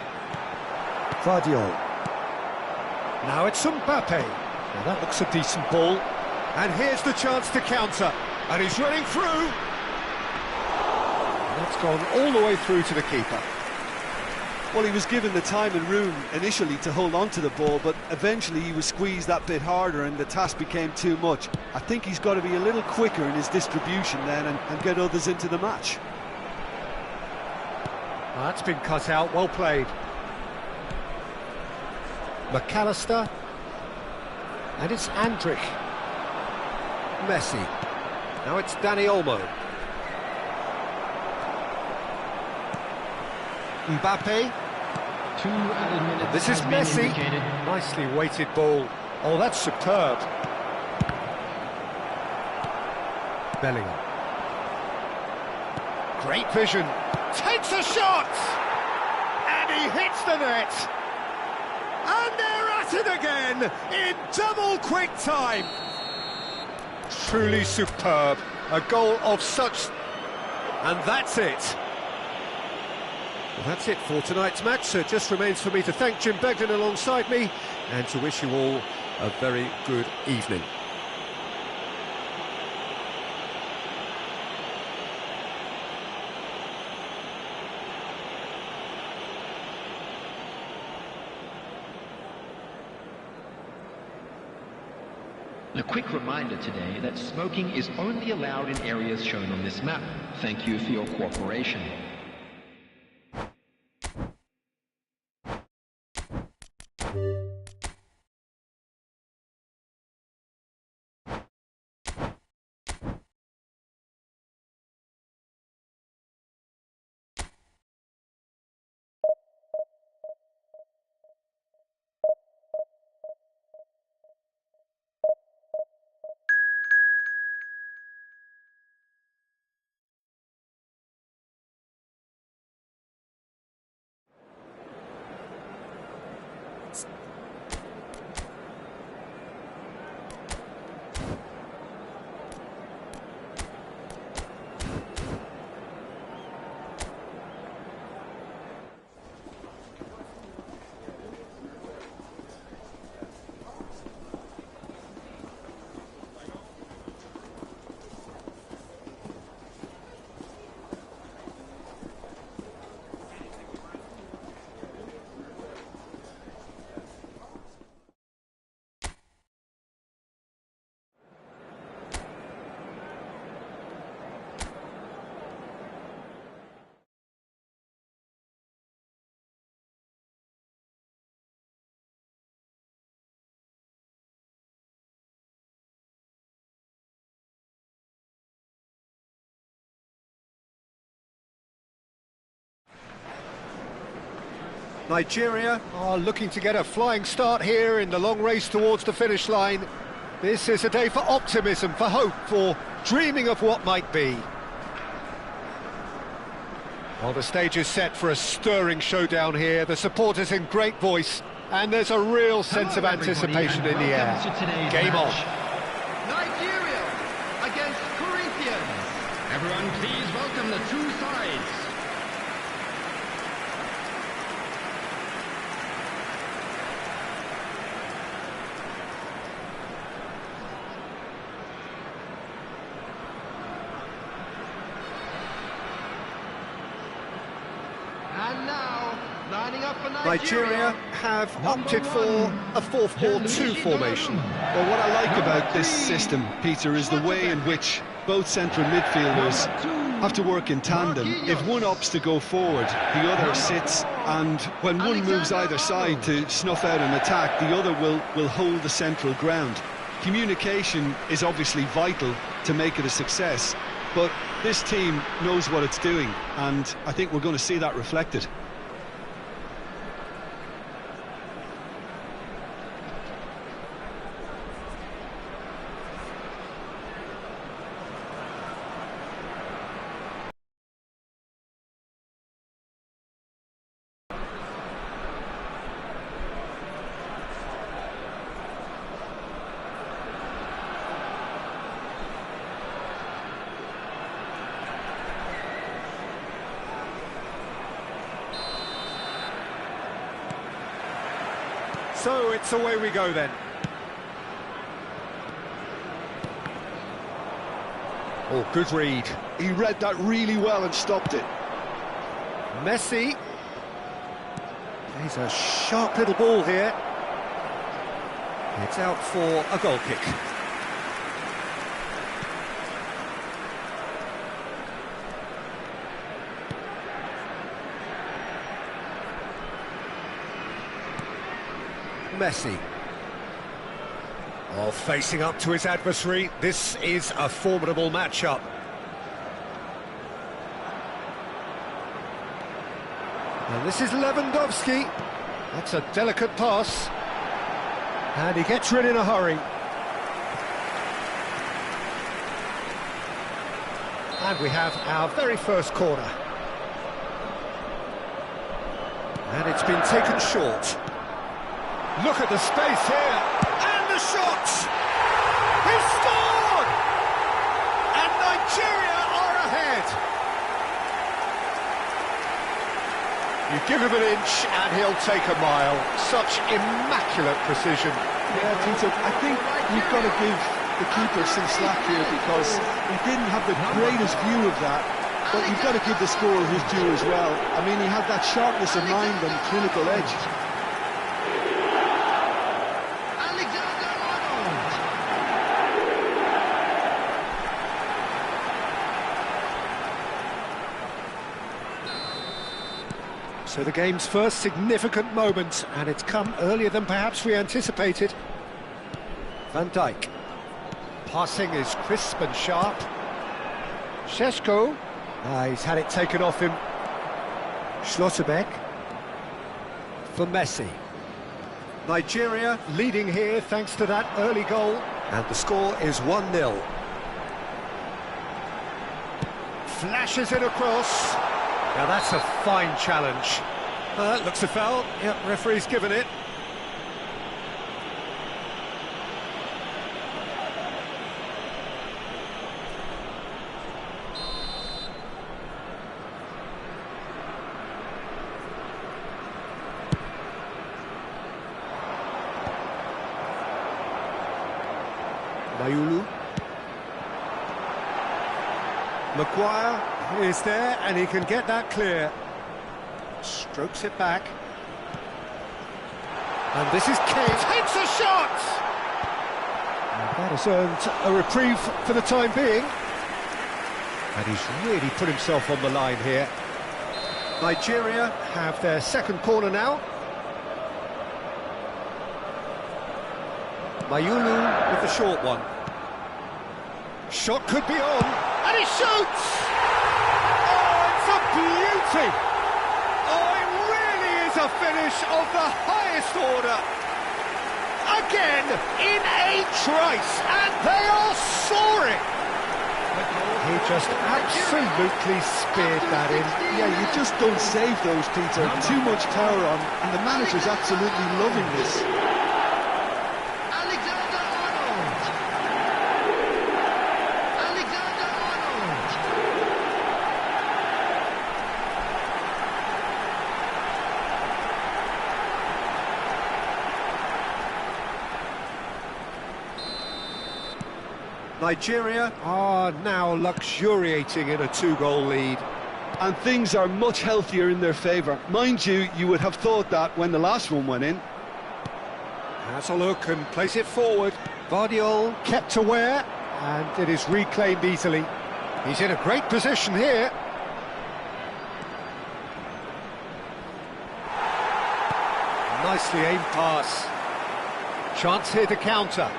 Vardiol. Now it's Mbappe. Now that looks a decent ball. And here's the chance to counter. And he's running through. And that's gone all the way through to the keeper. Well, he was given the time and room initially to hold on to the ball, but eventually he was squeezed that bit harder and the task became too much. I think he's got to be a little quicker in his distribution then and get others into the match. That's been cut out, well played. McAllister. And it's Andrich. Messi. Now it's Dani Olmo. Mbappe. 2 added minutes. This is have been Messi. indicated. Nicely weighted ball. Oh, that's superb. Bellingham. Great vision. Takes a shot! And he hits the net. And they're at it again in double quick time. Truly superb. A goal of such... And that's it. Well, that's it for tonight's match, so it just remains for me to thank Jim Begden alongside me and to wish you all a very good evening. A quick reminder today that smoking is only allowed in areas shown on this map. Thank you for your cooperation. Nigeria are looking to get a flying start here in the long race towards the finish line. This is a day for optimism, for hope, for dreaming of what might be. Well, the stage is set for a stirring showdown here. The supporters in great voice, and there's a real sense of anticipation in the air. Game on. Nigeria against Corinthians. Everyone, please welcome the two sides. And now, lining up for Nigeria have opted for a 4-4-2 formation. Well, what I like about this system, Peter, is the way in which both central midfielders have to work in tandem. If one opts to go forward, the other sits, and when one moves either side to snuff out an attack, the other will hold the central ground. Communication is obviously vital to make it a success, but this team knows what it's doing, and I think we're going to see that reflected. So it's away we go then. Oh, good read. He read that really well and stopped it. Messi. Plays a sharp little ball here. It's out for a goal kick. Messi. Oh, facing up to his adversary. This is a formidable matchup. And this is Lewandowski. That's a delicate pass. And he gets rid in a hurry. And we have our very first corner. And it's been taken short. Look at the space here. And the shot! He scored! And Nigeria are ahead. You give him an inch and he'll take a mile. Such immaculate precision. Yeah, Peter, I think you've got to give the keeper some slack here because he didn't have the greatest view of that, but you've got to give the scorer his due as well. I mean, he had that sharpness of mind and clinical edge. So the game's first significant moment, and it's come earlier than perhaps we anticipated. Van Dijk. Passing is crisp and sharp. Šeško. He's had it taken off him. Schlotterbeck. For Messi. Nigeria leading here thanks to that early goal. And the score is 1-0. Flashes it across. Now that's a fine challenge. Looks a foul. Yep, referee's given it. Mayulu. Maguire is there, and he can get that clear. Strokes it back. And this is Kane. Takes a shot! And that has earned a reprieve for the time being. And he's really put himself on the line here. Nigeria have their second corner now. Mayulu with the short one. Shot could be on, and he shoots! Oh, it's a beauty! Oh, it really is a finish of the highest order. Again, in a trice, and they are soaring! He just absolutely speared that in. Yeah, you just don't save those, Peter. Too much power on, and the manager's absolutely loving this. Nigeria are now luxuriating in a two-goal lead. And things are much healthier in their favour. Mind you, you would have thought that when the last one went in. Has a look and plays it forward. Vardiol kept aware, and it is reclaimed easily. He's in a great position here. Nicely aimed pass. Chance here to counter.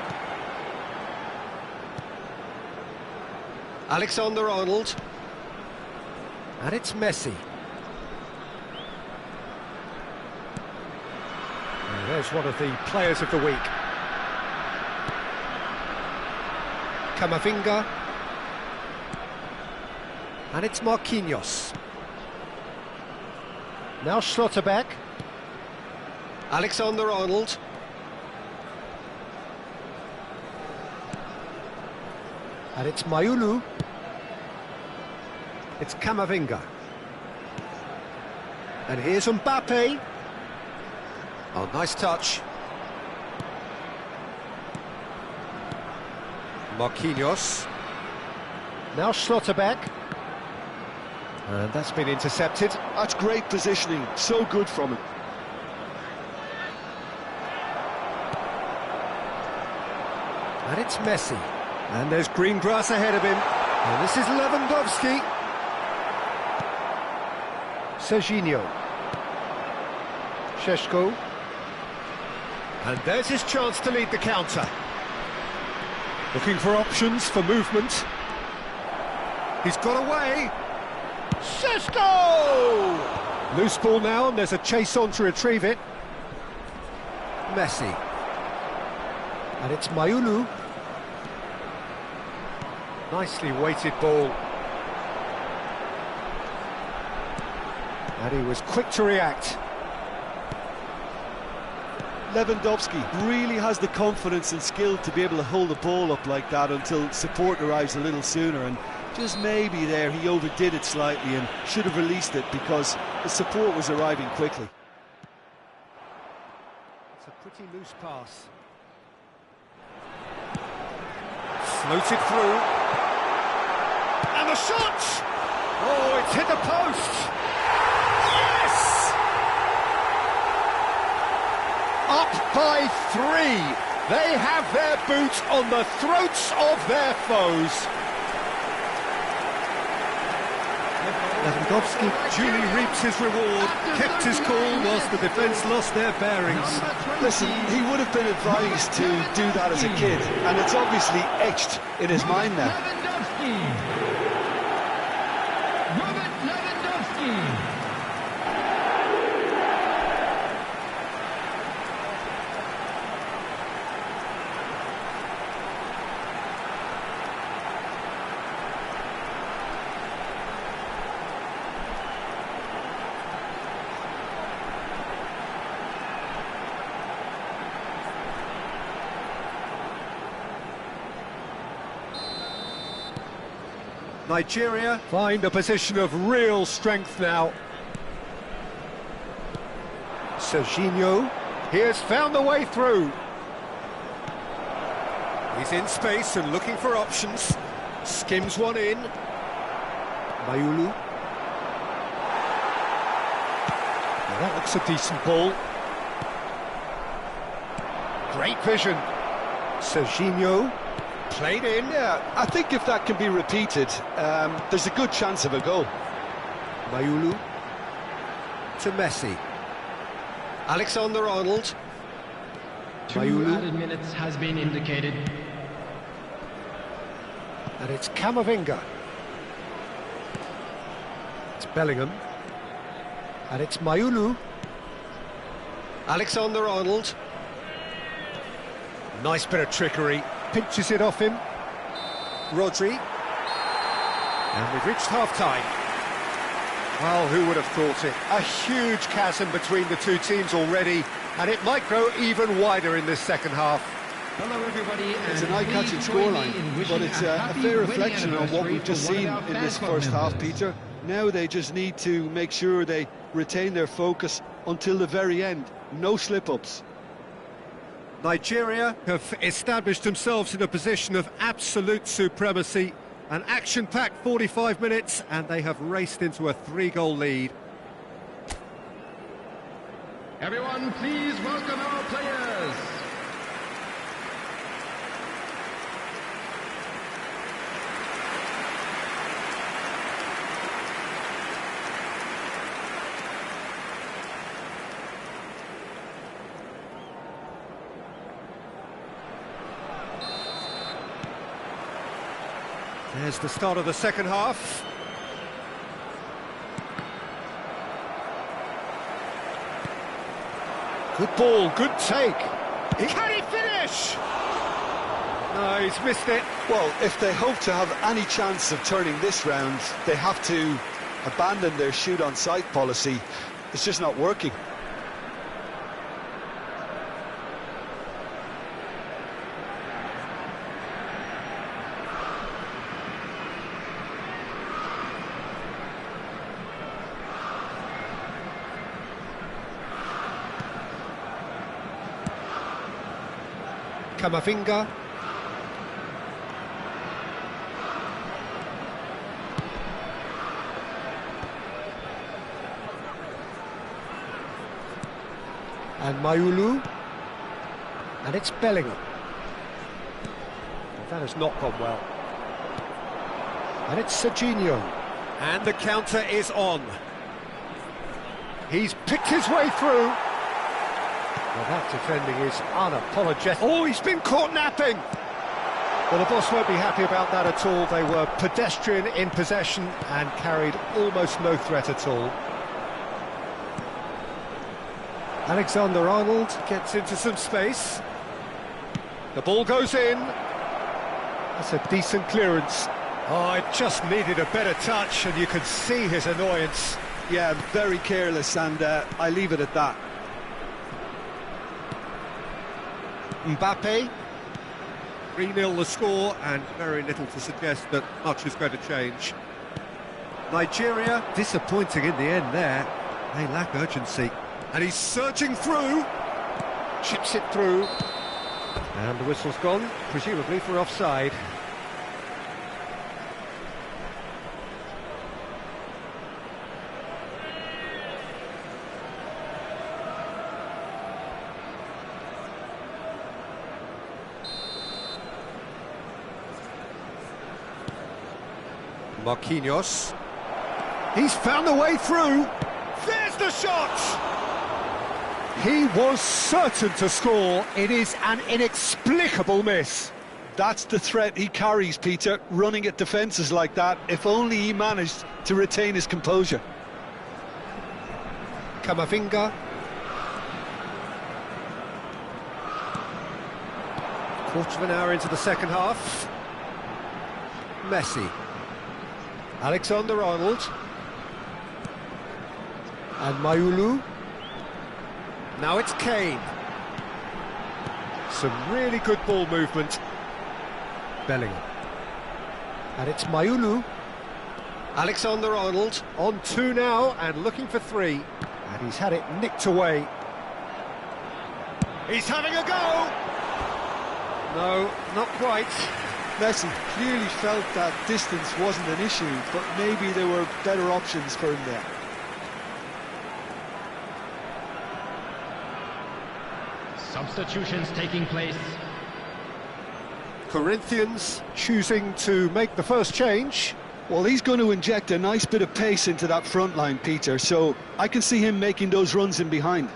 Alexander-Arnold. And it's Messi. And there's one of the players of the week. Camavinga. And it's Marquinhos. Now Schlotterbeck. Alexander-Arnold. And it's Mayulu. It's Camavinga. And here's Mbappe. Oh, nice touch. Marquinhos. Now Schlotterbeck. And that's been intercepted. That's great positioning, so good from him. And it's Messi. And there's green grass ahead of him. And this is Lewandowski. Serginho. Šeško. And there's his chance to lead the counter. Looking for options for movement. He's got away. Šeško! Loose ball now, and there's a chase on to retrieve it. Messi. And it's Mayulu. Nicely weighted ball. And he was quick to react. Lewandowski really has the confidence and skill to be able to hold the ball up like that until support arrives a little sooner, and just maybe there he overdid it slightly and should have released it because the support was arriving quickly. It's a pretty loose pass. Floated through. And the shot! Oh, it's hit the post! Yes! Up by 3. They have their boot on the throats of their foes. Lewandowski duly reaps his reward, kept his cool whilst the defence lost their bearings. Listen, he would have been advised to do that as a kid, and it's obviously etched in his mind now. Lewandowski. Nigeria find a position of real strength now. Serginho, he has found the way through. He's in space and looking for options. Skims one in. Mayulu. Now that looks a decent ball. Great vision. Serginho. Played in. Yeah, I think if that can be repeated, there's a good chance of a goal. Mayulu to Messi. Alexander-Arnold. 2 added minutes has been indicated. And it's Camavinga. It's Bellingham. And it's Mayulu. Alexander-Arnold. Nice bit of trickery. Pinches it off him. Rodri. And we've reached half-time. Well, who would have thought it? A huge chasm between the two teams already, and it might grow even wider in this second half. Hello, everybody. It's an eye-catching scoreline, but it's a fair reflection on what we've just seen in this first half, Peter. Now they just need to make sure they retain their focus until the very end. No slip-ups. Nigeria have established themselves in a position of absolute supremacy. An action-packed 45 minutes, and they have raced into a 3-goal lead. Everyone, please welcome our players. There's the start of the second half. Good ball, good take. Can he finish? No, he's missed it. Well, if they hope to have any chance of turning this round, they have to abandon their shoot-on-sight policy. It's just not working. Camavinga. And Mayulu. And it's Bellingham. That has not gone well. And it's Serginho. And the counter is on. He's picked his way through. Well, that defending is unapologetic. Oh, he's been caught napping. Well, the boss won't be happy about that at all. They were pedestrian in possession and carried almost no threat at all. Alexander-Arnold gets into some space. The ball goes in. That's a decent clearance. Oh, it just needed a better touch, and you could see his annoyance. Yeah, very careless, and I leave it at that. Mbappe. 3-0 the score, and very little to suggest that much is going to change. Nigeria, disappointing in the end there. They lack urgency. And he's surging through. Chips it through. And the whistle's gone, presumably for offside. Marquinhos. He's found a way through. There's the shot! He was certain to score. It is an inexplicable miss. That's the threat he carries, Peter, running at defences like that. If only he managed to retain his composure. Camavinga. Quarter of an hour into the second half. Messi. Alexander-Arnold. And Mayulu. Now it's Kane. Some really good ball movement. Bellingham. And it's Mayulu. Alexander-Arnold on 2 now and looking for 3. And he's had it nicked away. He's having a go! No, not quite. Messi clearly felt that distance wasn't an issue, but maybe there were better options for him there. Substitutions taking place. Corinthians choosing to make the first change. Well, he's going to inject a nice bit of pace into that front line, Peter, so I can see him making those runs in behind.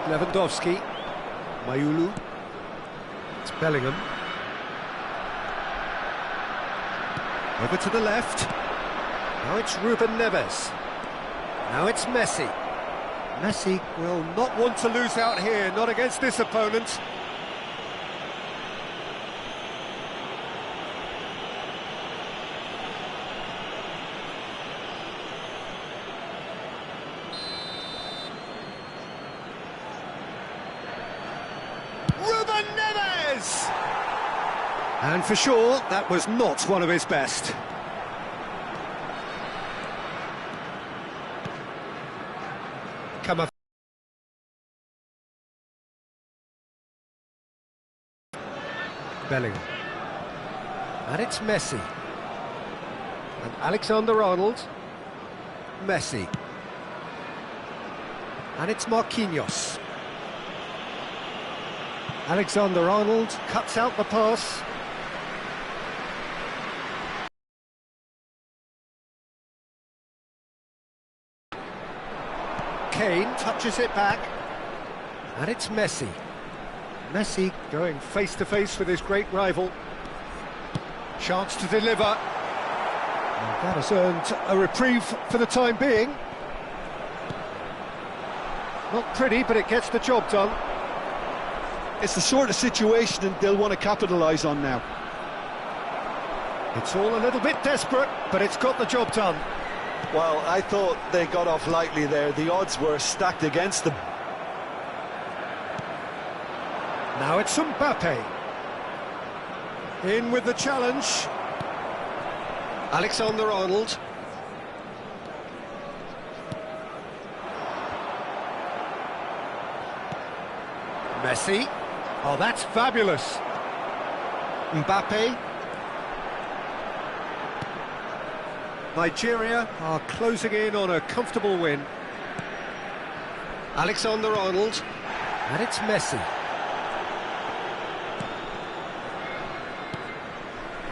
Lewandowski. Mayulu. It's Bellingham. Over to the left. Now it's Ruben Neves. Now it's Messi. Messi will not want to lose out here, not against this opponent. Ruben Neves! And for sure, that was not one of his best. Bellingham. And it's Messi. And Alexander-Arnold. Messi. And it's Marquinhos. Alexander-Arnold cuts out the pass. Kane touches it back. And it's Messi. Messi going face-to-face with his great rival. Chance to deliver. And that has earned a reprieve for the time being. Not pretty, but it gets the job done. It's the sort of situation that they'll want to capitalise on now. It's all a little bit desperate, but it's got the job done. Well, I thought they got off lightly there. The odds were stacked against them. Now it's Mbappe. In with the challenge. Alexander-Arnold. Messi. Oh, that's fabulous. Mbappe. Nigeria are closing in on a comfortable win. Alexander-Arnold, and it's Messi.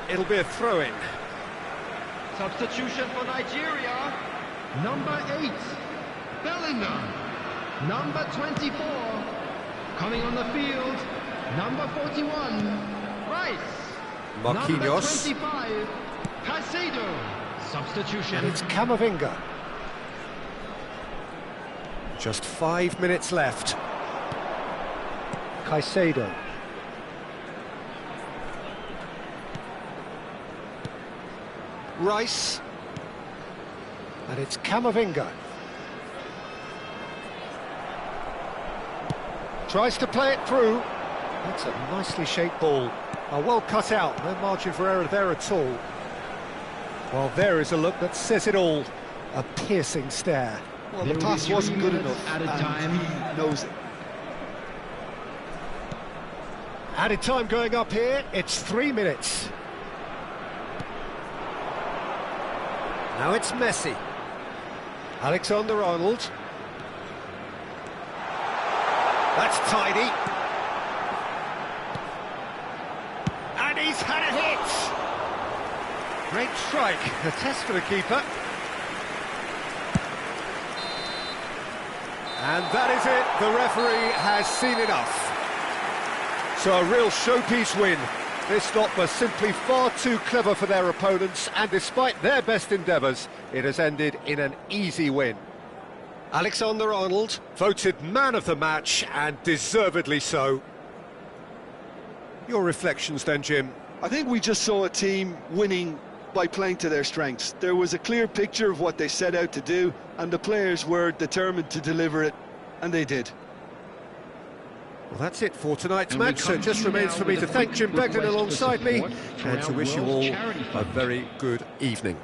It'll be a throw-in. Substitution for Nigeria. Number 8, Bellingham. Number 24, coming on the field. Number 41, Rice. Marquinhos. Number 25, Caicedo. Substitution. And it's Camavinga. Just 5 minutes left. Caicedo. Rice. And it's Camavinga. Tries to play it through. That's a nicely shaped ball. Well cut out, no margin for error there at all. Well, there is a look that says it all. A piercing stare. Well, the pass wasn't good enough, added and time. he knows it. Added time going up here, it's 3 minutes. Now it's Messi. Alexander-Arnold. That's tidy. And he's had a hit! Great strike, a test for the keeper. And that is it, the referee has seen enough. So a real showpiece win. This lot was simply far too clever for their opponents, and despite their best endeavours, it has ended in an easy win. Alexander-Arnold, voted man of the match, and deservedly so. Your reflections then, Jim? I think we just saw a team winning by playing to their strengths. There was a clear picture of what they set out to do, and the players were determined to deliver it, and they did. Well, that's it for tonight's match, so it just remains for me to thank Jim Begden alongside me, and to wish you all a very good evening.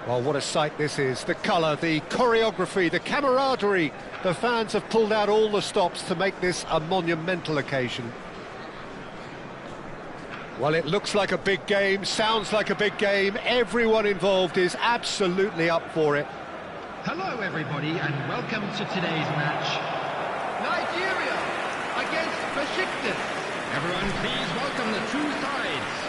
Well, what a sight this is. The colour, the choreography, the camaraderie. The fans have pulled out all the stops to make this a monumental occasion. Well, it looks like a big game, sounds like a big game. Everyone involved is absolutely up for it. Hello everybody and welcome to today's match. Nigeria against Jesuschrist. Everyone please welcome the two sides.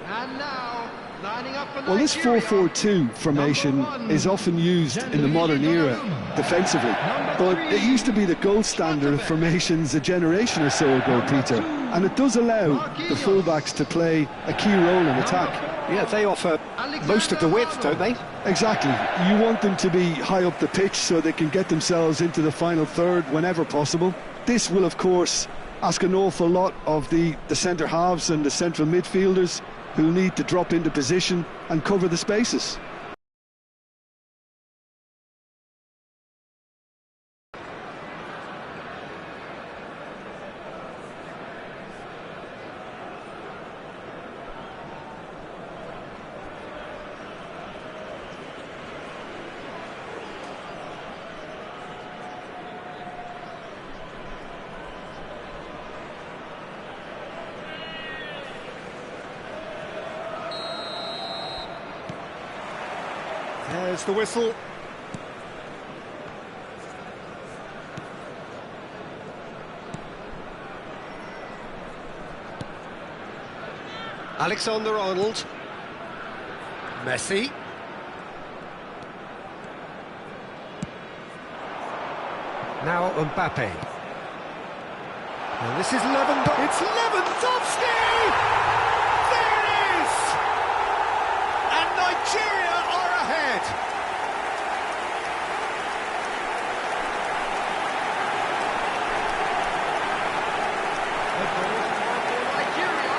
And now, lining up for Well, this Nigeria. 4-4-2 formation is often used in the modern era defensively, but it used to be the gold standard of formations a generation or so ago, Peter, and it does allow the fullbacks to play a key role in attack. Yeah, they offer most of the width, don't they? Exactly. You want them to be high up the pitch so they can get themselves into the final third whenever possible. This will, of course, ask an awful lot of the centre halves and the central midfielders, who need to drop into position and cover the spaces. There's the whistle. Alexander-Arnold. Messi. Now Mbappe. And this is Lewandowski. It's Lewandowski! There it is! And Nigeria are ahead. Nigeria,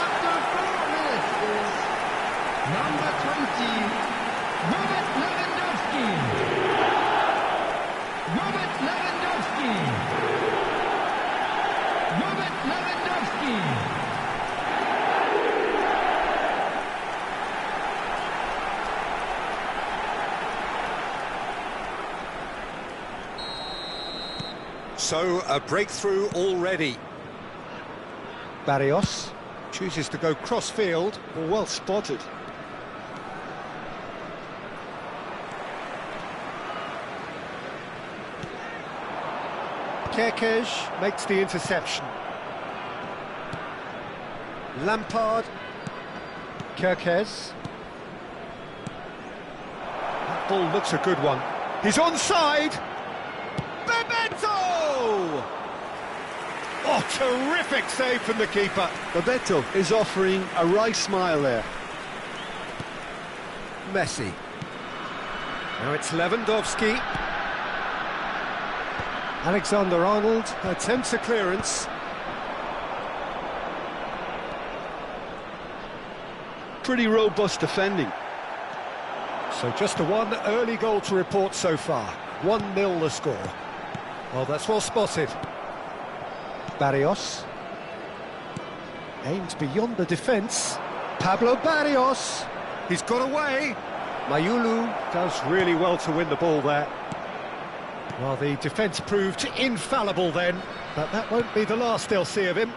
after 4 minutes, is number 20, Robert Lewandowski. Robert Lewandowski. Robert Lewandowski. So, a breakthrough already. Barrios chooses to go cross-field. Well spotted. Kerkez makes the interception. Lampard. Kerkez. That ball looks a good one. He's onside. Bebeto! Oh, terrific save from the keeper. Bebeto is offering a wry smile there. Messi. Now it's Lewandowski. Alexander-Arnold attempts a clearance. Pretty robust defending. So just the one early goal to report so far. 1-0 the score. Well, that's well spotted. Barrios. Aimed beyond the defence. Pablo Barrios. He's got away. Mayulu does really well to win the ball there. Well, the defence proved infallible then, but that won't be the last they'll see of him.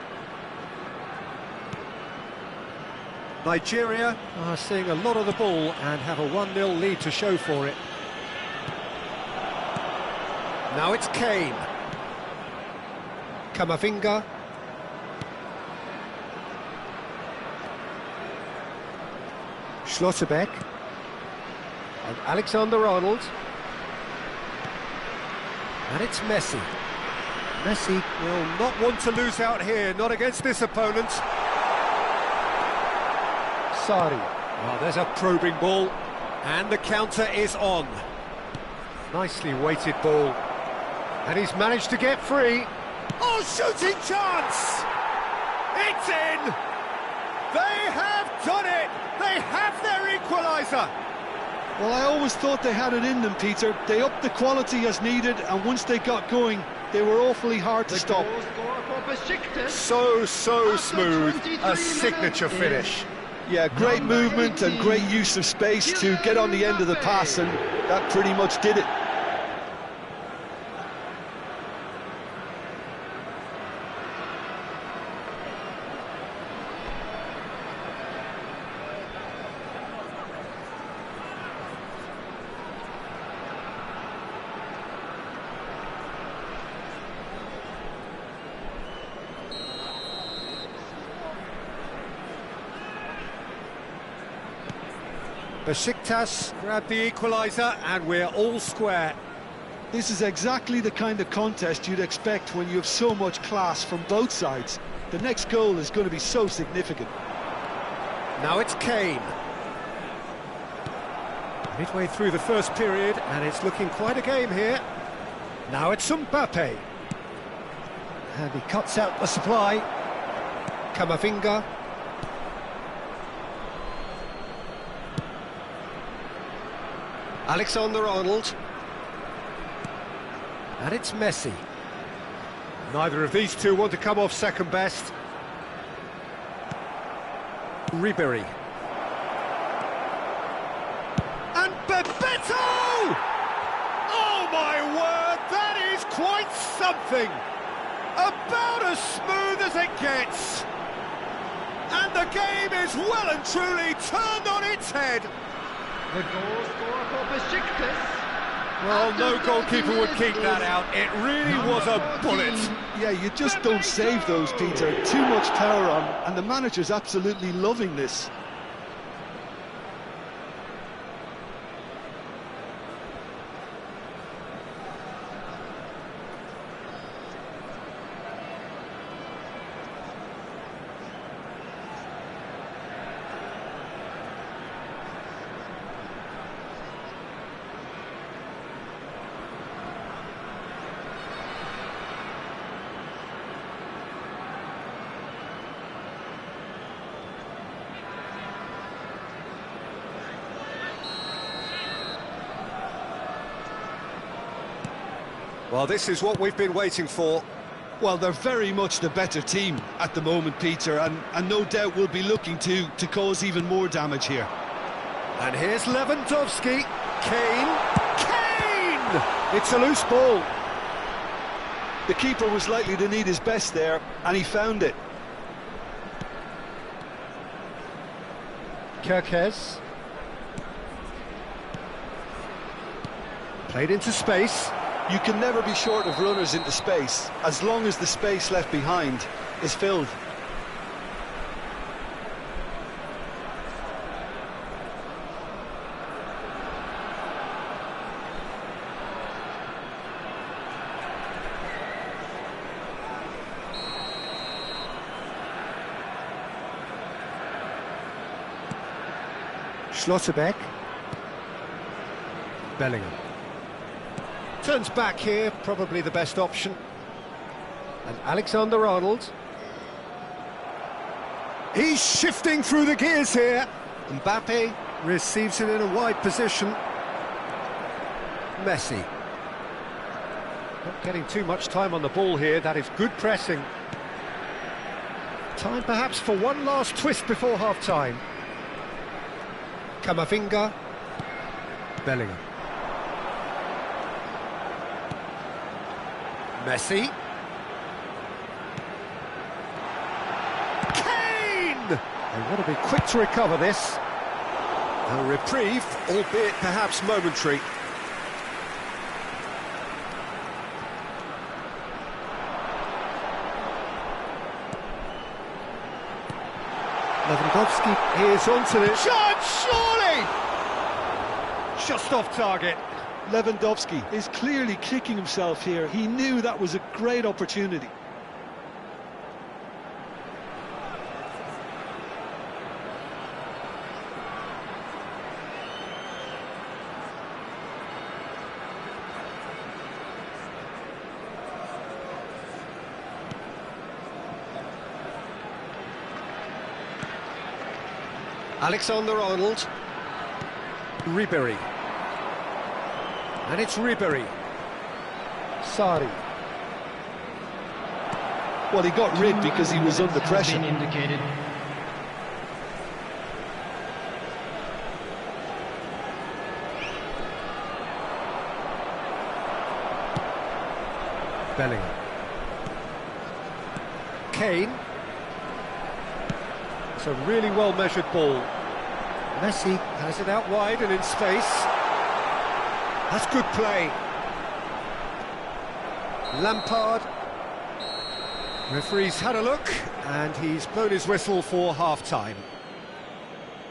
Nigeria are seeing a lot of the ball and have a 1-0 lead to show for it. Now it's Kane. Kamavinga. Schlotterbeck. And Alexander-Arnold. And it's Messi. Messi will not want to lose out here, not against this opponent. Sari. Oh, there's a probing ball. And the counter is on. Nicely weighted ball. And he's managed to get free. Oh, shooting chance! It's in! They have done it! They have their equaliser! Well, I always thought they had it in them, Peter. They upped the quality as needed, and once they got going, they were awfully hard to stop. So smooth, a signature finish. Yeah, great movement and great use of space to get on the end of the pass, and that pretty much did it. Besiktas grabbed the equaliser and we're all square. This is exactly the kind of contest you'd expect when you have so much class from both sides. The next goal is going to be so significant. Now it's Kane. Midway through the first period and it's looking quite a game here. Now it's Mbappe. And he cuts out the supply. Camavinga. Alexander-Arnold. And it's Messi. Neither of these two want to come off second best. Ribery. And Bebeto! Oh my word, that is quite something! About as smooth as it gets. And the game is well and truly turned on its head. The goal scorer for Besiktas. Well, no goalkeeper would keep that out. It really was a bullet. Yeah, you just don't save those, Peter. Too much power on, and the manager's absolutely loving this. Well, this is what we've been waiting for. Well, they're very much the better team at the moment, Peter, and no doubt will be looking to cause even more damage here. And here's Lewandowski. Kane! It's a loose ball. The keeper was likely to need his best there, and he found it. Kerkez. Played into space. You can never be short of runners into space, as long as the space left behind is filled. Schlotterbeck. Bellingham. Turns back here, probably the best option. And Alexander-Arnold. He's shifting through the gears here. Mbappe receives it in a wide position. Messi. Not getting too much time on the ball here, that is good pressing. Time perhaps for one last twist before half-time. Camavinga. Bellingham. Messi. Kane! They want to be quick to recover this. A reprieve, albeit perhaps momentary. Lewandowski is onto this. Shot, surely! Just off target. Lewandowski is clearly kicking himself here. He knew that was a great opportunity. Alexander-Arnold. Ribery. And it's Ribery. Sarri. Well, he got rid because he was under pressure. Indicated. Bellingham. Kane. It's a really well-measured ball. Messi has it out wide and in space. That's good play. Lampard. Referee's had a look, and he's blown his whistle for half-time.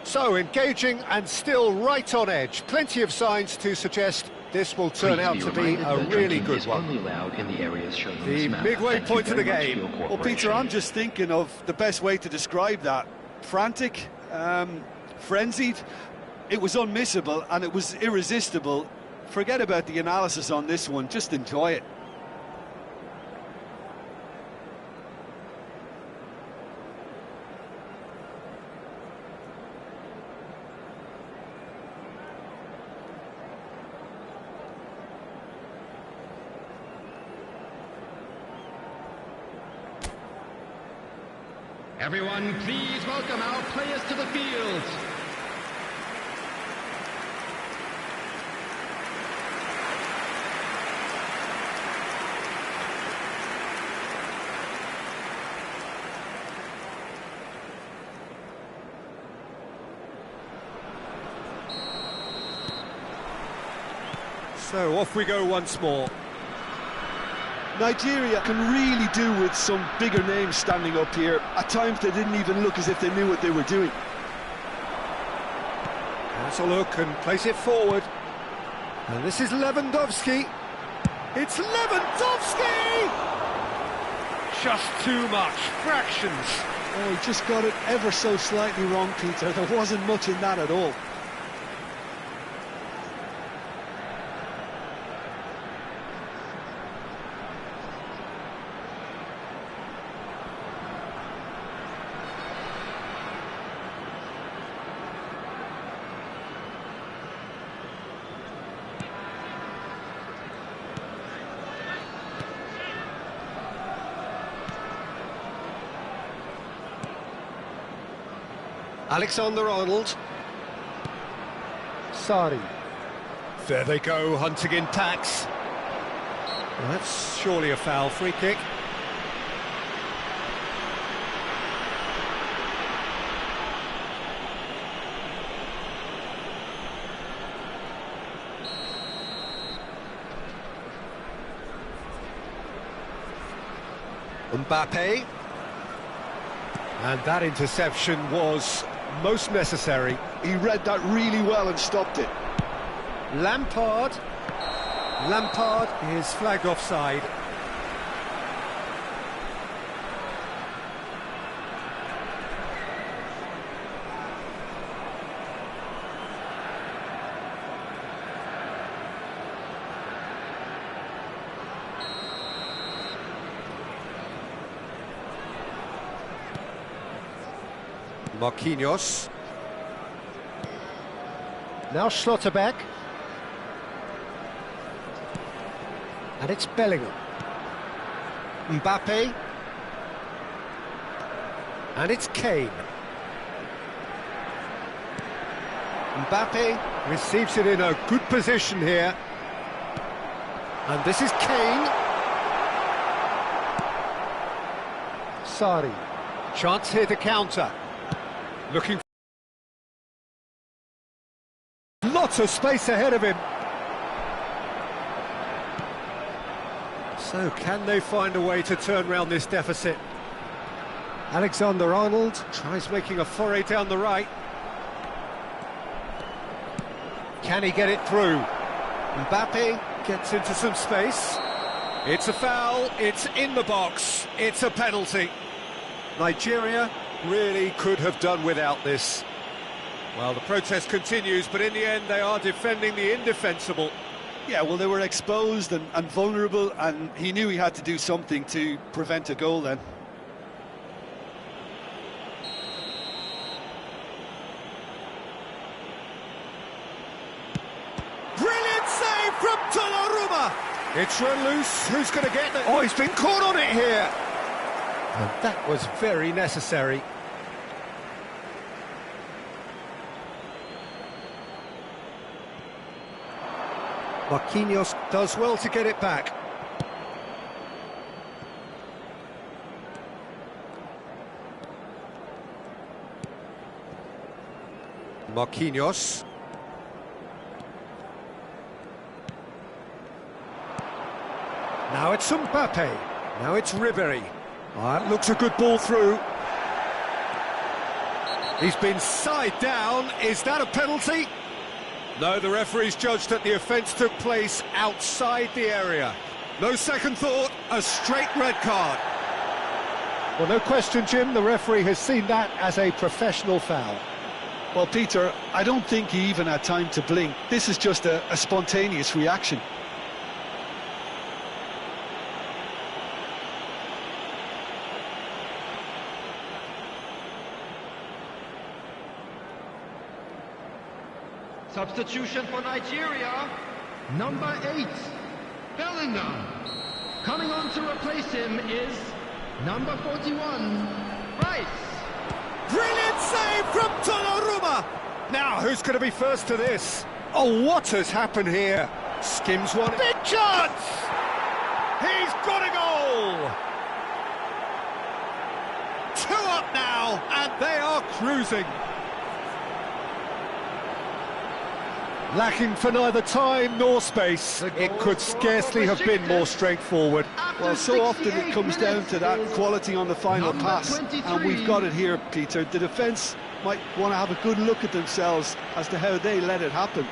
So, engaging and still right on edge. Plenty of signs to suggest this will turn out to be a really good one. The midway point of the game. Well, Peter, I'm just thinking of the best way to describe that. Frantic, frenzied. It was unmissable and it was irresistible. Forget about the analysis on this one, just enjoy it. Everyone, please welcome our players to the field. So off we go once more. Nigeria can really do with some bigger names standing up here. At times they didn't even look as if they knew what they were doing. Has a look and plays it forward. And this is Lewandowski. It's Lewandowski! Just too much. Fractions. Oh, he just got it ever so slightly wrong, Peter. There wasn't much in that at all. Alexander-Arnold. Sarri. There they go, hunting in packs. Well, that's surely a foul. Free kick. Mbappe. And that interception was most necessary. He read that really well and stopped it. Lampard. Lampard is flagged offside. Marquinhos. Now Schlotterbeck. And it's Bellingham. Mbappe. And it's Kane. Mbappe receives it in a good position here. And this is Kane. Sarri. Chance here to counter. Looking. Lots of space ahead of him. So, can they find a way to turn round this deficit? Alexander-Arnold tries making a foray down the right. Can he get it through? Mbappe gets into some space. It's a foul, it's in the box, it's a penalty. Nigeria really could have done without this. Well, the protest continues, but in the end they are defending the indefensible. Yeah, well, they were exposed and vulnerable, and he knew he had to do something to prevent a goal then. Donnarumma! It's run loose, who's going to get it? Oh, he's been caught on it here! And that was very necessary. Marquinhos does well to get it back. Marquinhos. Now it's Mbappe. Now it's Ribery. That looks a good ball through. He's been side down. Is that a penalty? No, the referee's judged that the offence took place outside the area. No second thought, a straight red card. Well, no question, Jim, the referee has seen that as a professional foul. Well, Peter, I don't think he even had time to blink. This is just a spontaneous reaction. Substitution for Nigeria, number 8, Bellingham. Coming on to replace him is number 41, Rice. Brilliant save from Donnarumma! Now, who's going to be first to this? Oh, what has happened here? Skims one. Big chance! He's got a goal! 2 up now, and they are cruising. Lacking for neither time nor space. It could scarcely have been more straightforward. Well, so often it comes down to that quality on the final pass, and we've got it here, Peter. The defence might want to have a good look at themselves as to how they let it happen.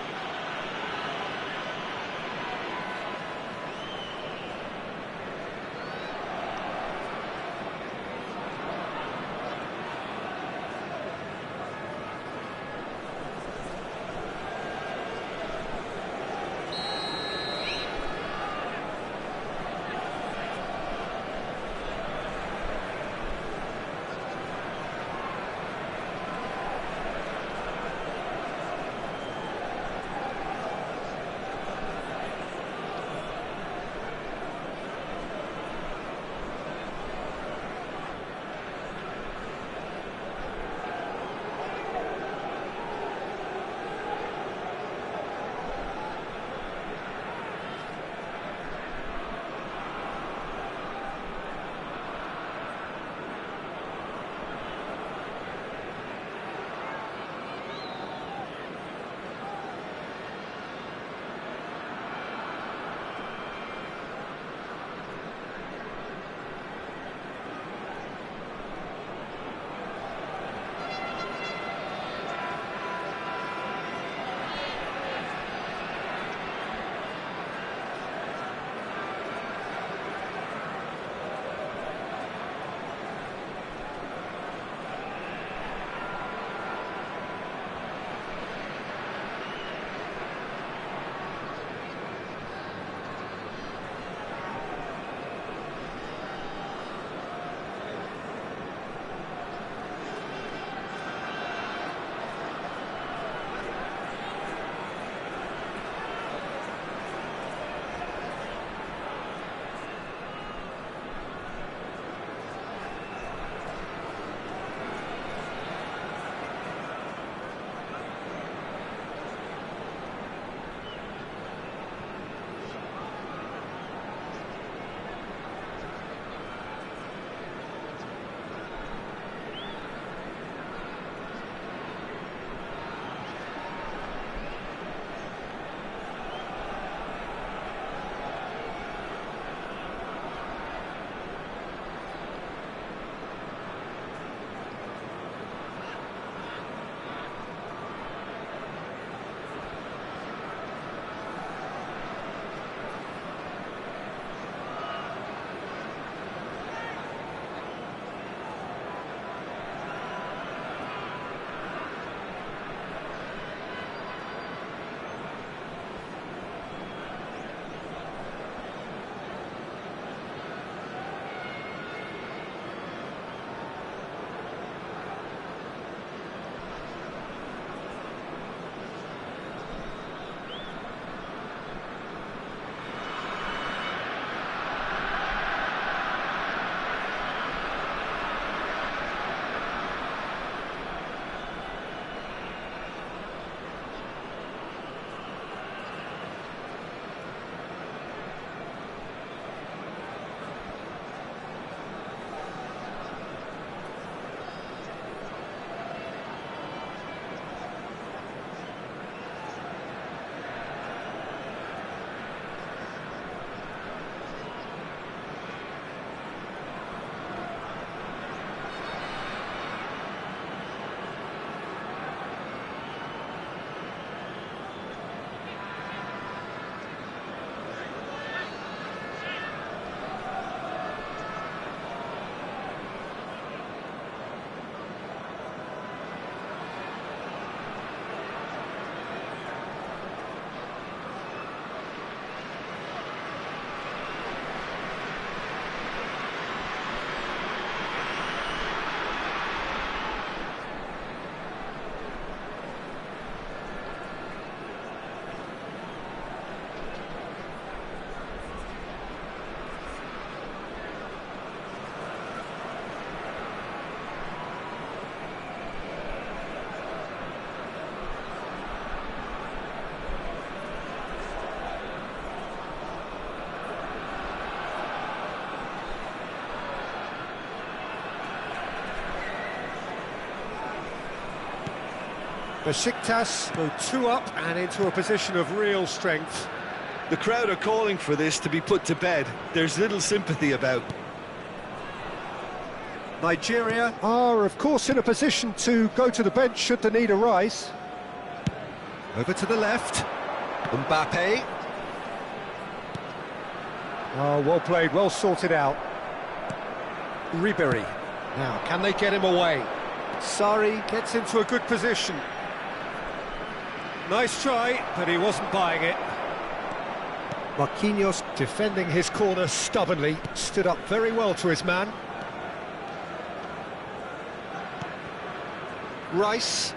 Besiktas go 2 up and into a position of real strength. The crowd are calling for this to be put to bed. There's little sympathy about. Nigeria are, of course, in a position to go to the bench should the need arise. Over to the left. Mbappe. Oh, well played, well sorted out. Ribery. Now, can they get him away? Sarri gets into a good position. Nice try, but he wasn't buying it. Marquinhos defending his corner stubbornly, stood up very well to his man. Rice.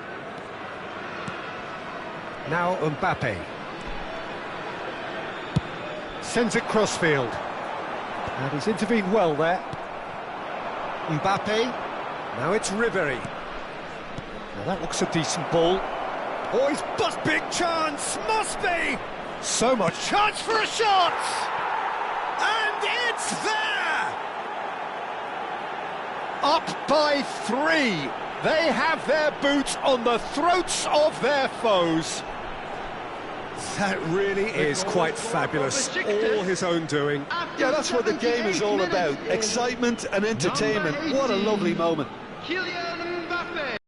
Now Mbappe. Sends it crossfield. And he's intervened well there. Mbappe. Now it's Ribery. Now that looks a decent ball. Oh, he's big chance! Must be! So much chance for a shot! And it's there! Up by 3. They have their boots on the throats of their foes. That really is quite fabulous. All his own doing. Yeah, that's what the game is all about. Excitement and entertainment. What a lovely moment. Kylian Mbappe.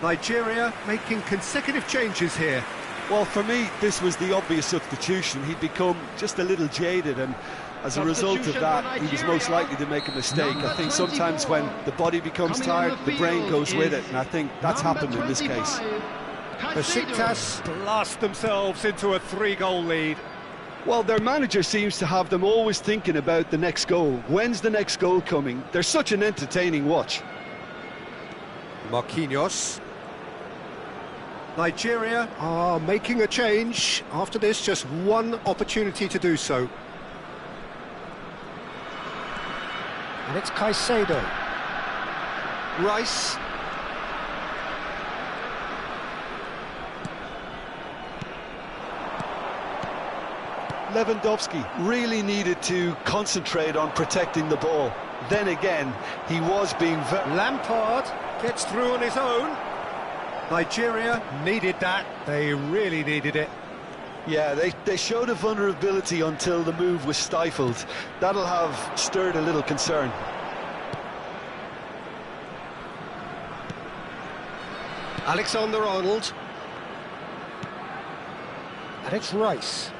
Nigeria making consecutive changes here. Well, for me, this was the obvious substitution. He'd become just a little jaded, and as a result of that, he was most likely to make a mistake. I think sometimes when the body becomes tired, the brain goes with it, and I think that's happened in this case. Besiktas blast themselves into a 3-goal lead. Well, their manager seems to have them always thinking about the next goal. When's the next goal coming? They're such an entertaining watch. Marquinhos. Nigeria are making a change. After this, just one opportunity to do so. And it's Caicedo. Rice. Lewandowski really needed to concentrate on protecting the ball. Then again, he was being very... Lampard gets through on his own. Nigeria needed that. They really needed it. Yeah, they showed a vulnerability until the move was stifled. That'll have stirred a little concern. Alexander-Arnold. And it's Rice.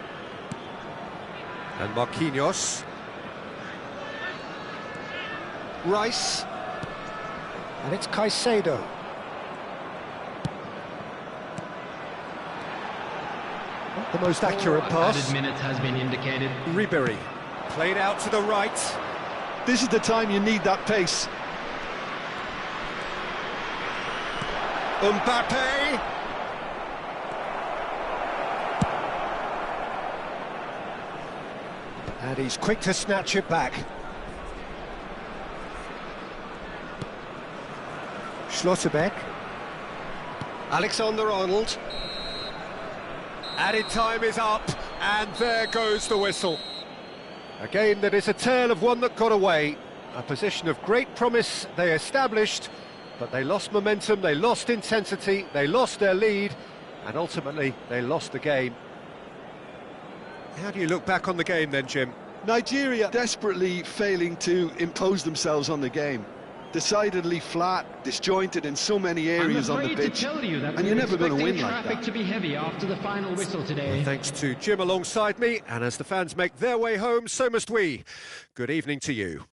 And Marquinhos. Rice. And it's Caicedo. Not the most accurate pass. Added minute has been indicated. Ribery. Played out to the right. This is the time you need that pace. Mbappe. And he's quick to snatch it back. Schlotterbeck. Alexander-Arnold. Added time is up, and there goes the whistle. A game that is a tale of one that got away. A position of great promise they established, but they lost momentum, they lost intensity, they lost their lead, and ultimately they lost the game. How do you look back on the game then, Jim? Nigeria desperately failing to impose themselves on the game. Decidedly flat, disjointed in so many areas on the pitch, and you're never going to win like that. To be heavy after the final whistle today. Thanks to Jim alongside me, and as the fans make their way home, so must we. Good evening to you.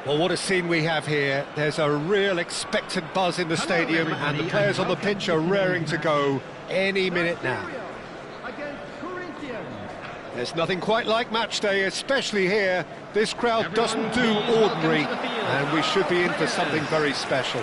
Well, what a scene we have here. There's a real expectant buzz in the stadium, and the players on the pitch are raring to go any minute now. There's nothing quite like match day, especially here. This crowd doesn't do ordinary, and we should be in for something very special.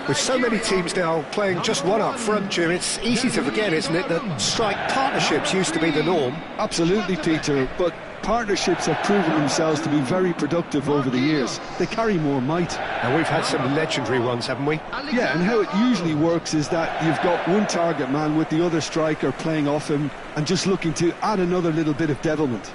With so many teams now playing just one up front, Jim, it's easy to forget, isn't it, that strike partnerships used to be the norm? Absolutely, Peter, but partnerships have proven themselves to be very productive over the years. They carry more might. And we've had some legendary ones, haven't we? Yeah, and how it usually works is that you've got one target man with the other striker playing off him and just looking to add another little bit of devilment.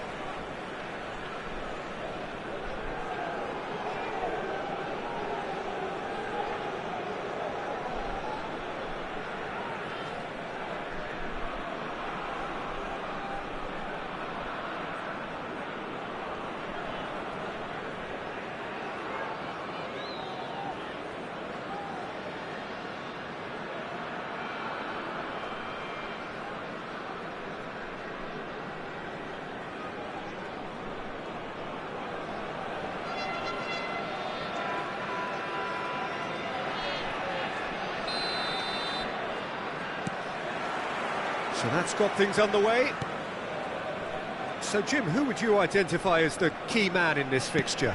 So that's got things underway. So, Jim, who would you identify as the key man in this fixture?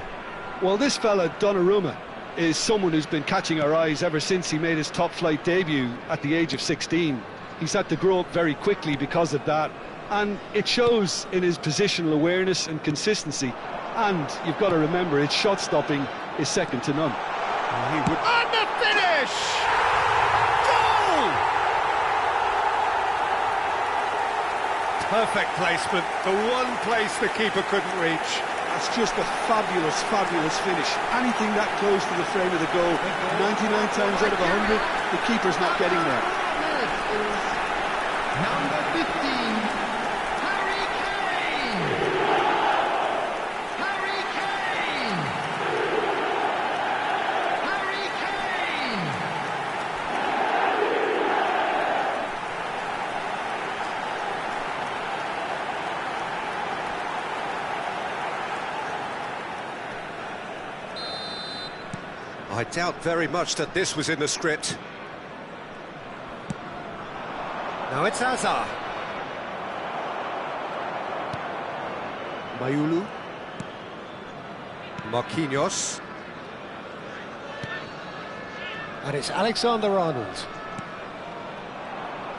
Well, this fella, Donnarumma, is someone who's been catching our eyes ever since he made his top-flight debut at the age of 16. He's had to grow up very quickly because of that, and it shows in his positional awareness and consistency. And you've got to remember, his shot-stopping is second to none. He would... And the finish! Goal! Perfect placement, the one place the keeper couldn't reach. That's just a fabulous, fabulous finish. Anything that close to the frame of the goal, 99 times out of 100, the keeper's not getting there. Number 15, Harry Kane! Harry Kane! Harry Kane! I doubt very much that this was in the script. Now it's Hazard. Mayulu. Marquinhos. And it's Alexander-Arnold.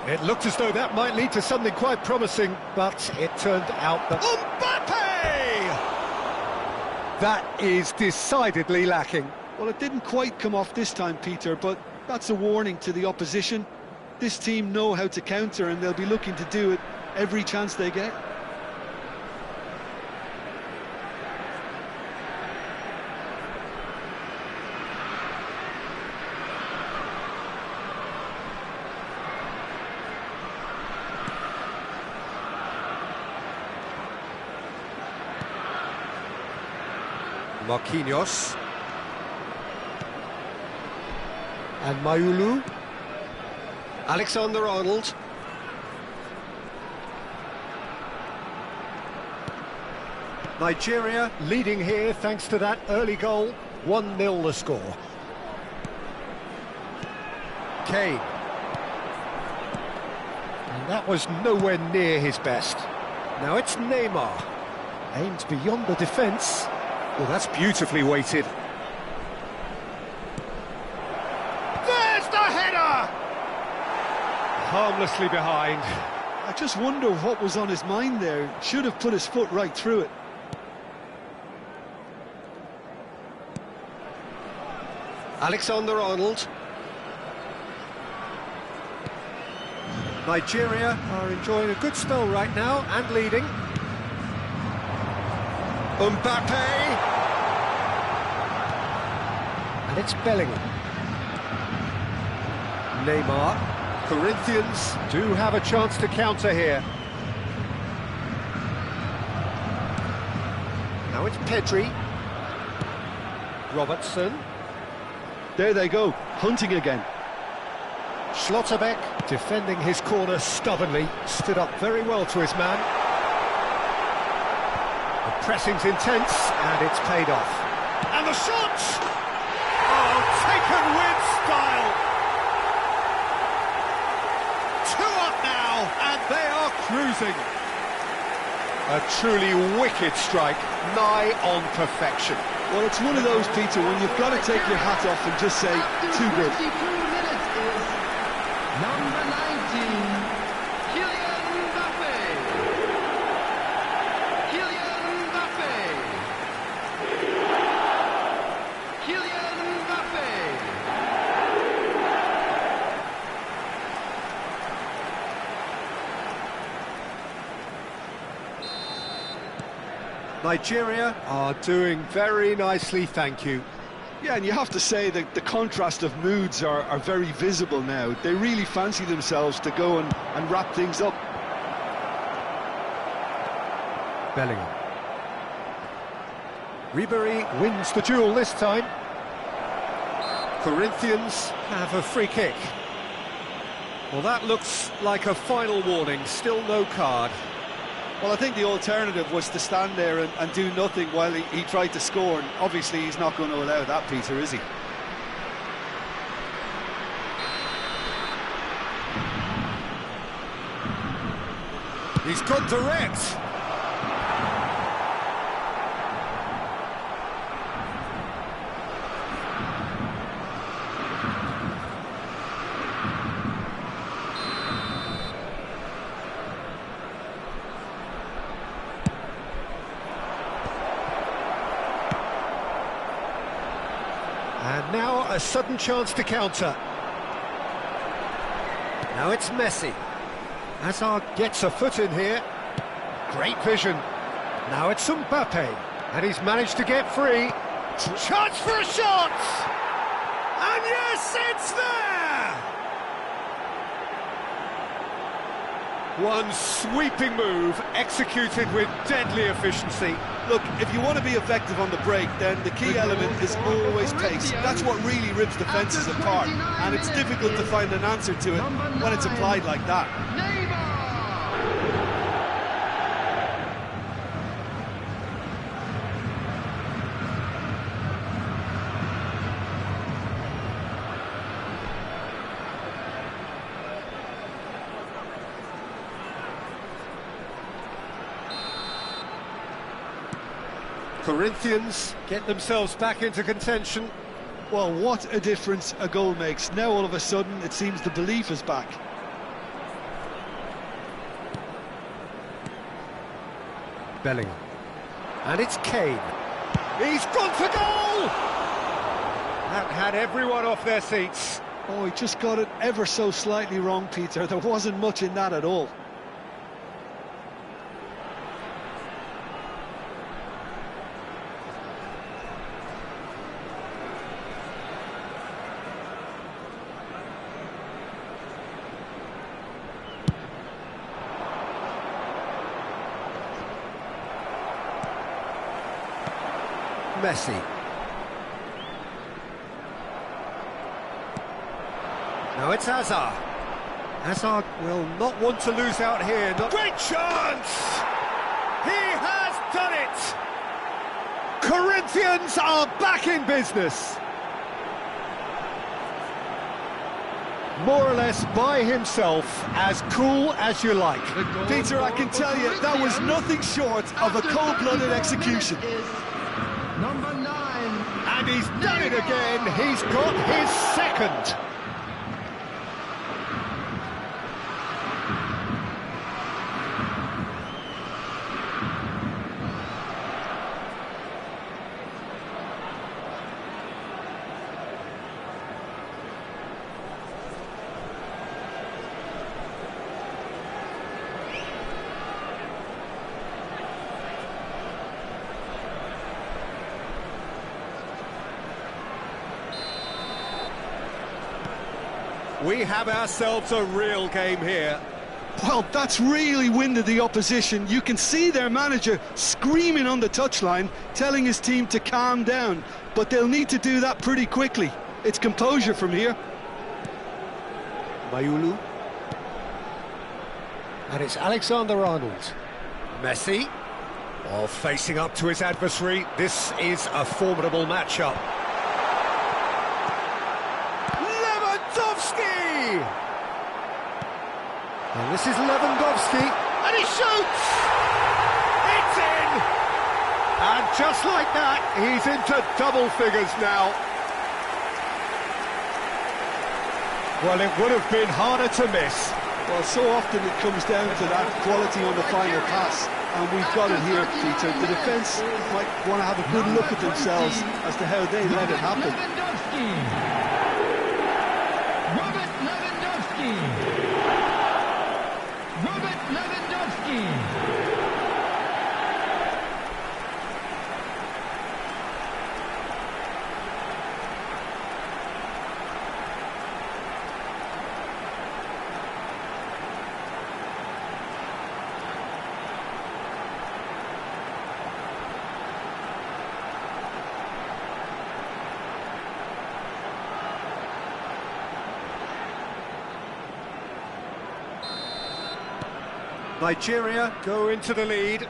It looked as though that might lead to something quite promising, but it turned out that... Mbappe! That is decidedly lacking. Well, it didn't quite come off this time, Peter, but that's a warning to the opposition. This team know how to counter, and they'll be looking to do it every chance they get. Marquinhos. And Mayulu. Alexander-Arnold. Nigeria leading here thanks to that early goal. 1-0 the score. Kane. And that was nowhere near his best. Now it's Neymar. Aimed beyond the defence. Well, that's beautifully weighted. Harmlessly behind. I just wonder what was on his mind there. Should have put his foot right through it. Alexander-Arnold. Nigeria are enjoying a good spell right now and leading. Mbappe. And it's Bellingham. Neymar. Corinthians do have a chance to counter here. Now it's Pedri. Robertson. There they go, hunting again. Schlotterbeck, defending his corner stubbornly, stood up very well to his man. The pressing's intense, and it's paid off. And the shot! Oh, taken with style! 2 up now, and they are cruising. A truly wicked strike, nigh on perfection. Well, it's one of those, Peter, when you've got to take your hat off and just say, too good. Number 19, Kylian Mbappe. Kylian Mbappe. Kylian Mbappe. Nigeria are doing very nicely, thank you. Yeah, and you have to say that the contrast of moods are very visible now. They really fancy themselves to go and wrap things up. Bellingham. Ribery wins the duel this time. Corinthians have a free kick. Well, that looks like a final warning, still no card. Well, I think the alternative was to stand there and do nothing while he tried to score, and obviously he's not going to allow that, Peter, is he? He's gone direct. And now a sudden chance to counter. Now it's Messi. Hazard gets a foot in here. Great vision. Now it's Mbappe. And he's managed to get free. Chance for a shot! And yes, it's there! One sweeping move, executed with deadly efficiency. Look, if you want to be effective on the break, then the key element is always pace. That's what really rips defences apart, and it's difficult to find an answer to it when it's applied like that. Corinthians get themselves back into contention. Well, what a difference a goal makes. Now all of a sudden it seems the belief is back. Bellingham. And it's Kane. He's gone for goal! That had everyone off their seats. Oh, he just got it ever so slightly wrong, Peter. There wasn't much in that at all. Messi. Now it's Hazard. Hazard will not want to lose out here. Great chance! He has done it! Corinthians are back in business. More or less by himself, as cool as you like. Peter, I can tell you, that was nothing short of a cold-blooded execution. Number 9. And he's done it again. He's got his second. We have ourselves a real game here. Well, that's really winded the opposition. You can see their manager screaming on the touchline, telling his team to calm down, but they'll need to do that pretty quickly. It's composure from here. Mayulu. And it's Alexander-Arnold. Messi. Oh, facing up to his adversary. This is a formidable matchup. Lewandowski! And this is Lewandowski, and he shoots! It's in! And just like that, he's into double figures now. Well, it would have been harder to miss. Well, so often it comes down to that quality on the final pass, and we've got it here, Peter. The defence might want to have a good look at themselves as to how they let it happen. Robert Lewandowski! Robert Lewandowski! Nigeria go into the lead.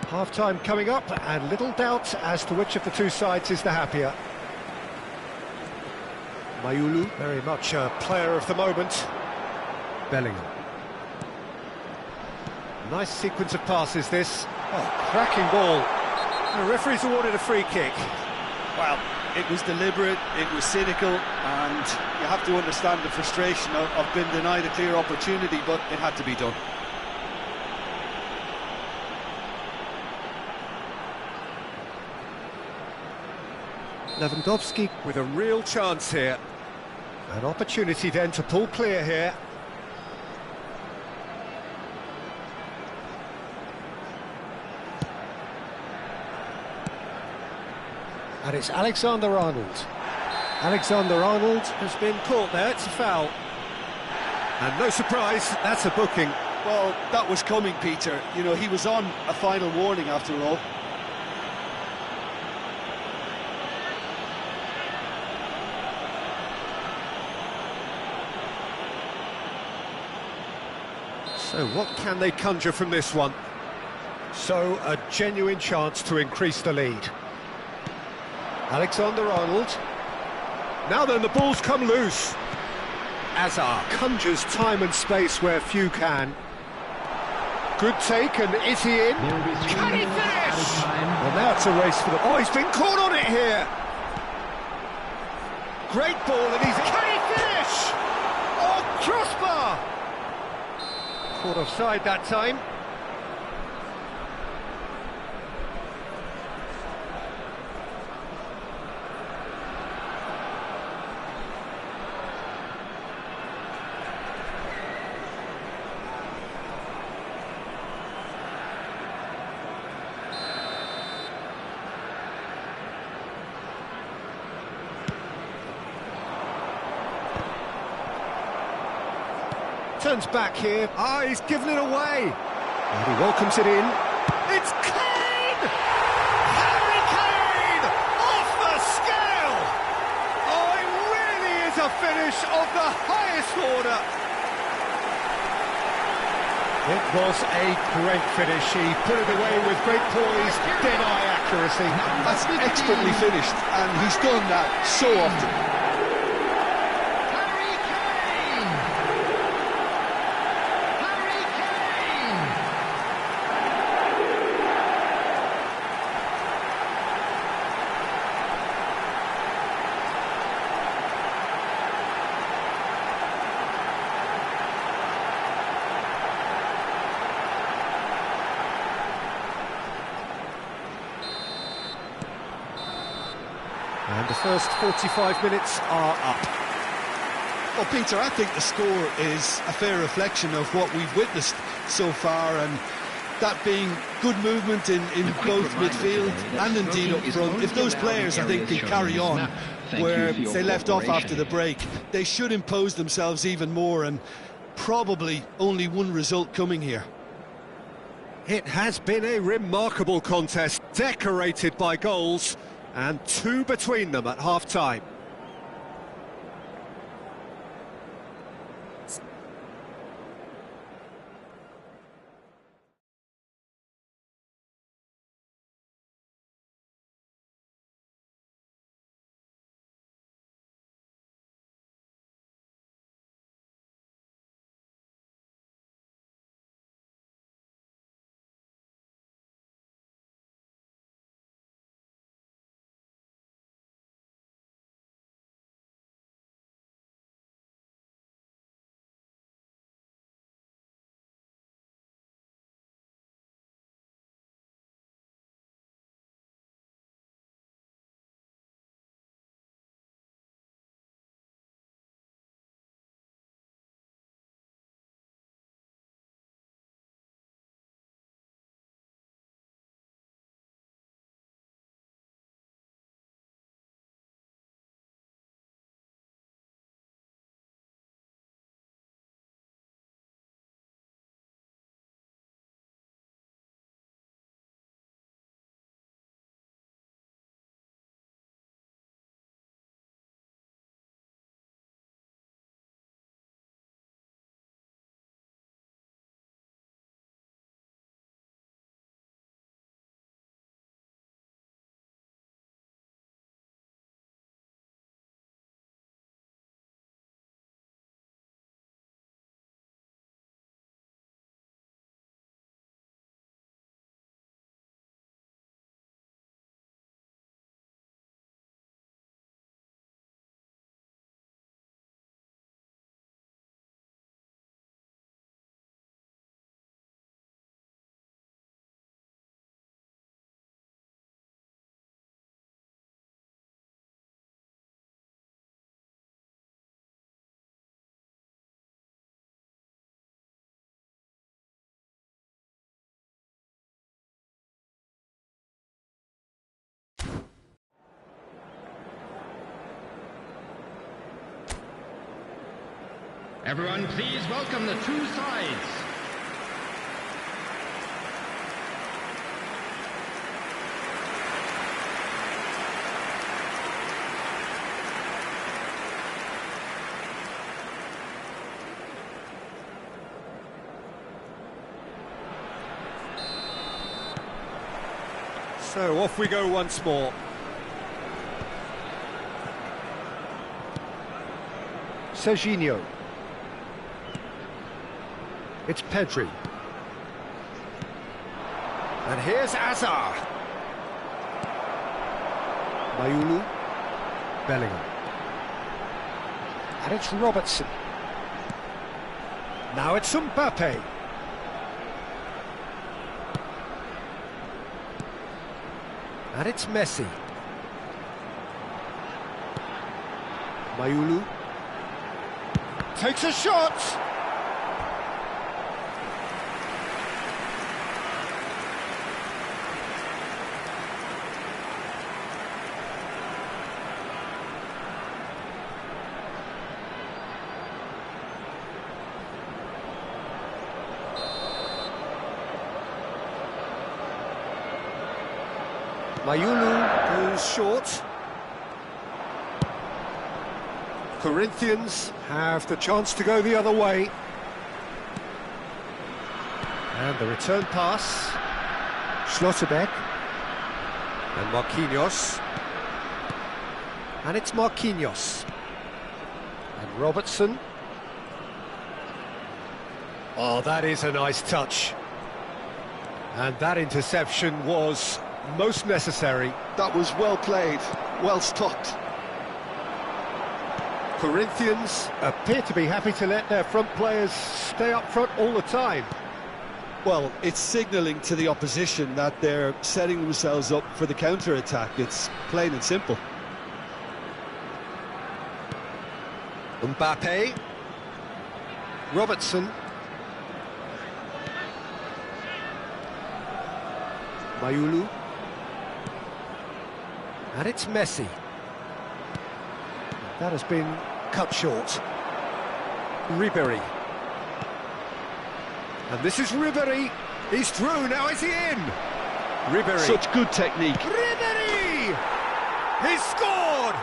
Half-time coming up, and little doubt as to which of the two sides is the happier. Mayulu, very much a player of the moment. Bellingham. Nice sequence of passes, this. Oh, cracking ball. The referee's awarded a free kick. Well, it was deliberate, it was cynical, and you have to understand the frustration of being denied a clear opportunity, but it had to be done. Lewandowski with a real chance here. An opportunity then to pull clear here. And it's Alexander-Arnold. Alexander-Arnold has been caught there, it's a foul. And no surprise, that's a booking. Well, that was coming, Peter. You know, he was on a final warning after all. So what can they conjure from this one? So a genuine chance to increase the lead. Alexander-Arnold. Now then, the ball's come loose. Azar conjures time and space where few can. Good take, and is he in? Can he finish? Well, now it's a race for the... Oh, he's been caught on it here. Great ball, and he's... Can he finish? Oh, crossbar! Caught offside that time. Turns back here. Ah, he's given it away. And he welcomes it in. It's Kane! Harry Kane! Off the scale! Oh, it really is a finish of the highest order. It was a great finish. He put it away with great poise, dead-eye accuracy. That's expertly finished, and he's done that so often. And the first 45 minutes are up. Well, Peter, I think the score is a fair reflection of what we've witnessed so far, and that being good movement in both midfield and indeed up front. If those players, I think, can carry on where they left off after the break, they should impose themselves even more and probably only one result coming here. It has been a remarkable contest, decorated by goals, and 2 between them at half-time. Everyone, please welcome the two sides. So off we go once more. Serginho. It's Pedri. And here's Azar. Mayulu. Bellingham. And it's Robertson. Now it's Mbappe. And it's Messi. Mayulu. Takes a shot! Mayulu goes short. Corinthians have the chance to go the other way. And the return pass. Schlotterbeck. And Marquinhos. And it's Marquinhos. And Robertson. Oh, that is a nice touch. And that interception was most necessary. That was well played, well stopped. Corinthians appear to be happy to let their front players stay up front all the time. Well, it's signalling to the opposition that they're setting themselves up for the counter-attack. It's plain and simple. Mbappe. Robertson. Mayulu. And it's Messi. That has been cut short. Ribery. And this is Ribéry. He's through, now is he in? Ribéry. Such good technique. Ribéry! He's scored!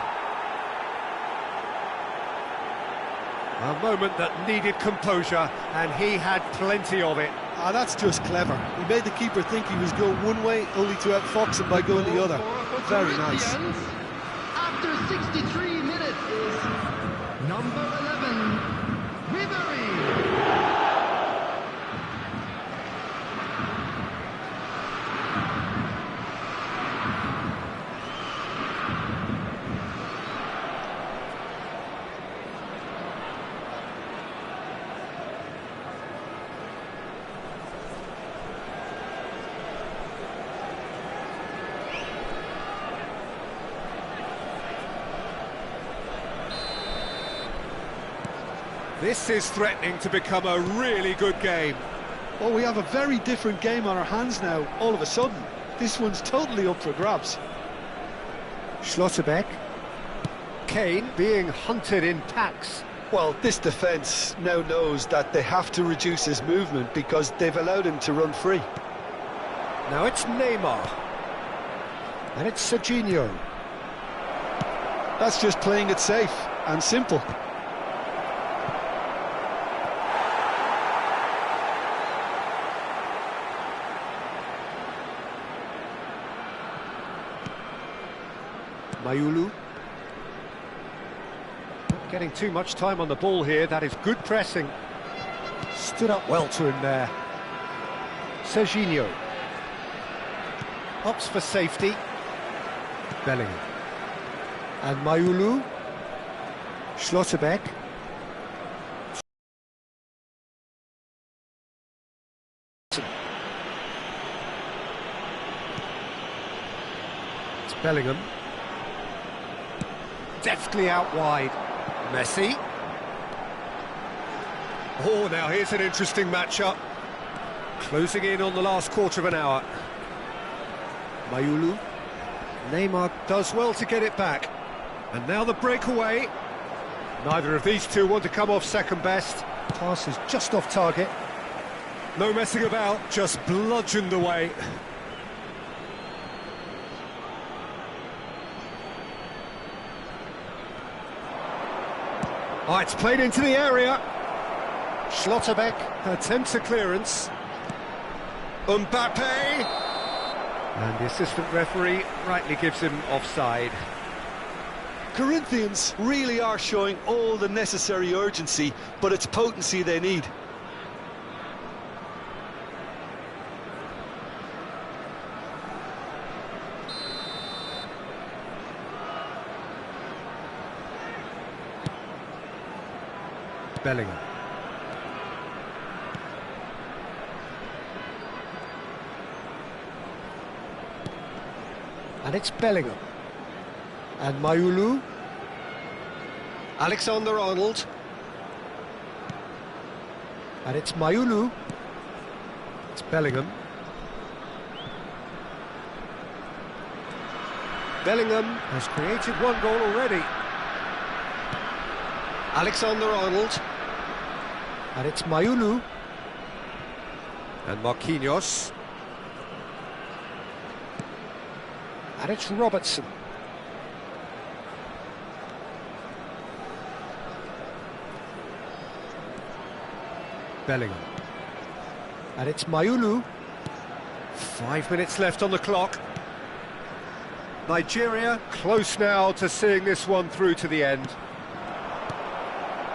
A moment that needed composure, and he had plenty of it. Ah, that's just clever. He made the keeper think he was going one way, only to outfox him by going the other. Very nice. After 63 minutes is number 11, Ribéry. This is threatening to become a really good game. Oh, we have a very different game on our hands now, all of a sudden. This one's totally up for grabs. Schlotterbeck. Kane being hunted in packs. Well, this defence now knows that they have to reduce his movement because they've allowed him to run free. Now it's Neymar. And it's Serginho. That's just playing it safe and simple. Mayulu. Not getting too much time on the ball here, that is good pressing. Stood up well to him there. Serginho. Opts for safety. Bellingham. And Mayulu. Schlotterbeck. It's Bellingham. Deftly out wide. Messi. Oh, now here's an interesting matchup. Closing in on the last quarter of an hour. Mayulu. Neymar does well to get it back. And now the breakaway. Neither of these two want to come off second best. Pass is just off target. No messing about, just bludgeoned away. Oh, it's played into the area. Schlotterbeck attempts a clearance. Mbappe. And the assistant referee rightly gives him offside. Corinthians really are showing all the necessary urgency, but it's potency they need. Bellingham. And it's Bellingham. And Mayulu. Alexander-Arnold. And it's Mayulu. It's Bellingham. Bellingham has created one goal already. Alexander-Arnold. And it's Mayulu. And Marquinhos. And it's Robertson. Bellingham. And it's Mayulu. 5 minutes left on the clock. Nigeria close now to seeing this one through to the end.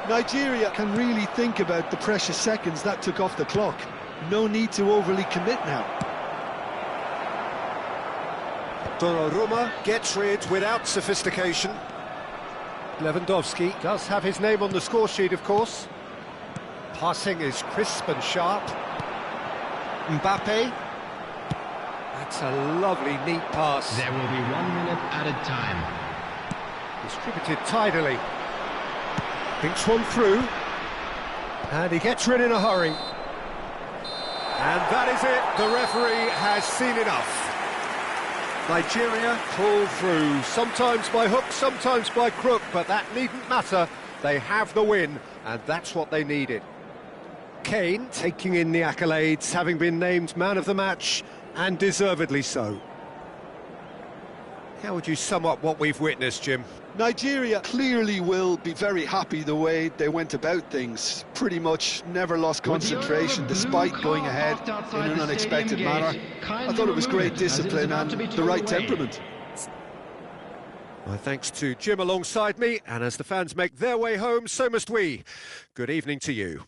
Nigeria can really think about the precious seconds that took off the clock. No need to overly commit now. Donnarumma gets rid without sophistication. Lewandowski does have his name on the score sheet, of course. Passing is crisp and sharp. Mbappe. That's a lovely, neat pass. There will be 1 minute added time. Distributed tidily. Thinks one through. And he gets rid in a hurry. And that is it. The referee has seen enough. Nigeria pull through, sometimes by hook, sometimes by crook, but that needn't matter. They have the win, and that's what they needed. Kane taking in the accolades, having been named man of the match, and deservedly so. How would you sum up what we've witnessed, Jim? Nigeria clearly will be very happy the way they went about things. Pretty much never lost concentration despite going ahead in an unexpected manner. I thought it was great discipline and the right temperament. My thanks to Jim alongside me, and as the fans make their way home, so must we. Good evening to you.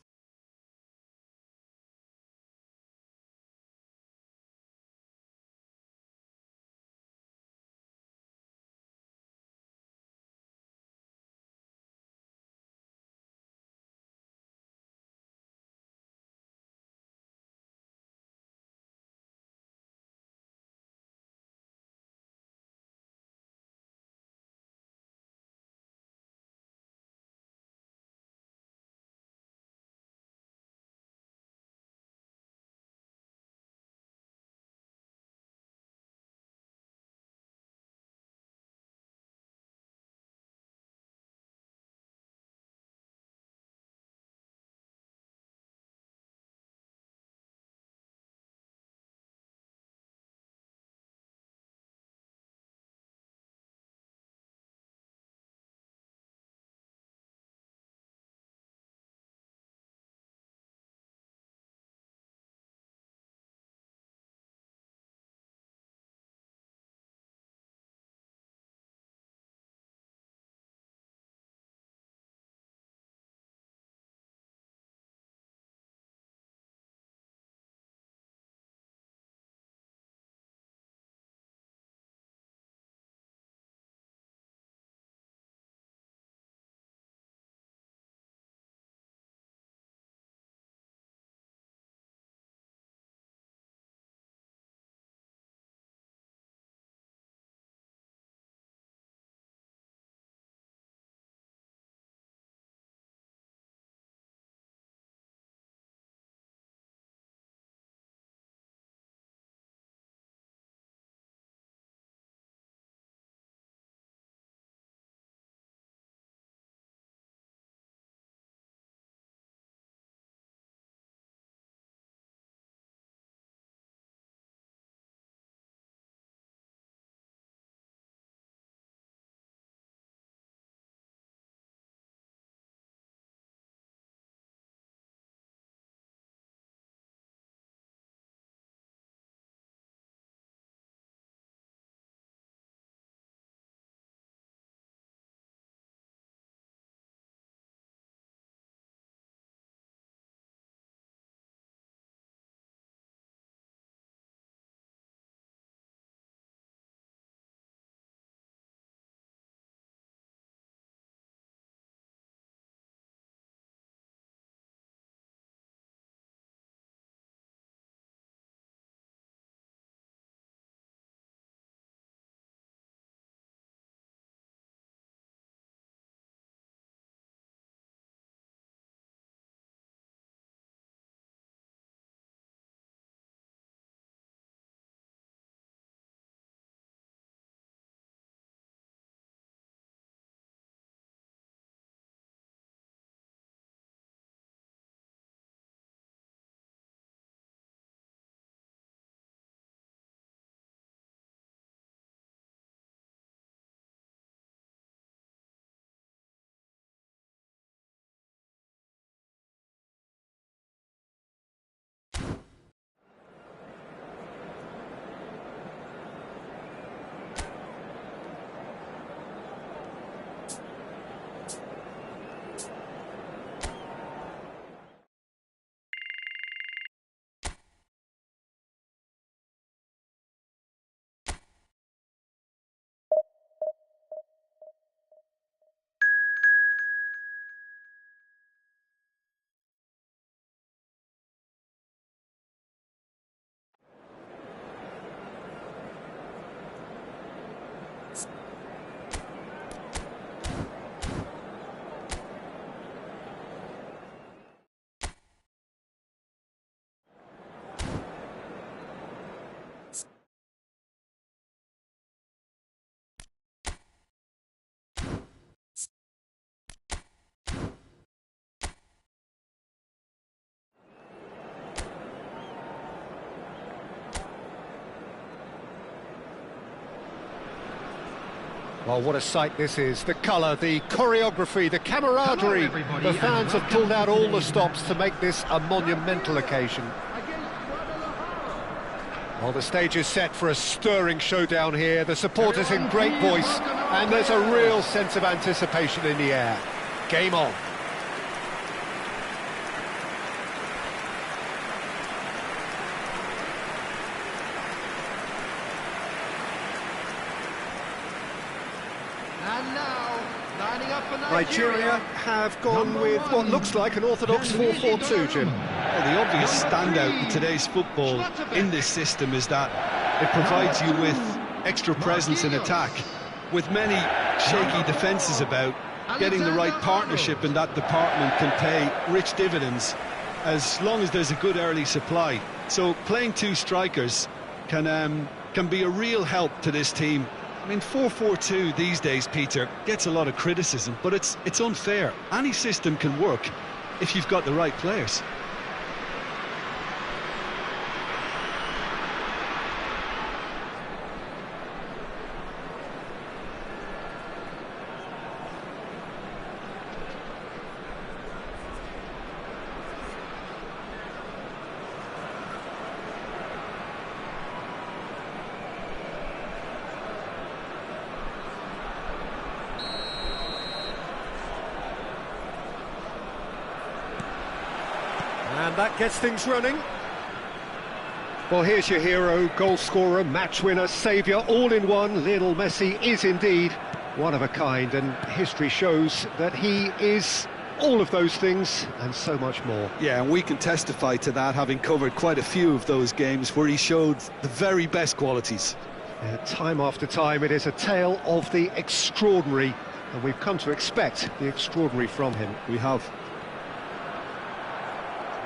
Well, what a sight this is. The colour, the choreography, the camaraderie. The fans have pulled out all the stops to make this a monumental occasion. Well, the stage is set for a stirring showdown here. The supporters in great voice, and there's a real sense of anticipation in the air. Game on. And now, lining up for Nigeria have gone with what looks like an orthodox 4-4-2, Jim. Well, the obvious standout in today's football in this system is that it provides you with extra presence in attack. With many shaky defences about, getting the right partnership in that department can pay rich dividends as long as there's a good early supply. So playing two strikers can be a real help to this team. I mean, 4-4-2 these days, Peter, gets a lot of criticism, but it's unfair. Any system can work if you've got the right players. And that gets things running. Well, here's your hero, goal scorer, match winner, saviour, all in one. Lionel Messi is indeed one of a kind, and history shows that he is all of those things and so much more. Yeah, and we can testify to that, having covered quite a few of those games where he showed the very best qualities. Time after time, it is a tale of the extraordinary, and we've come to expect the extraordinary from him. We have.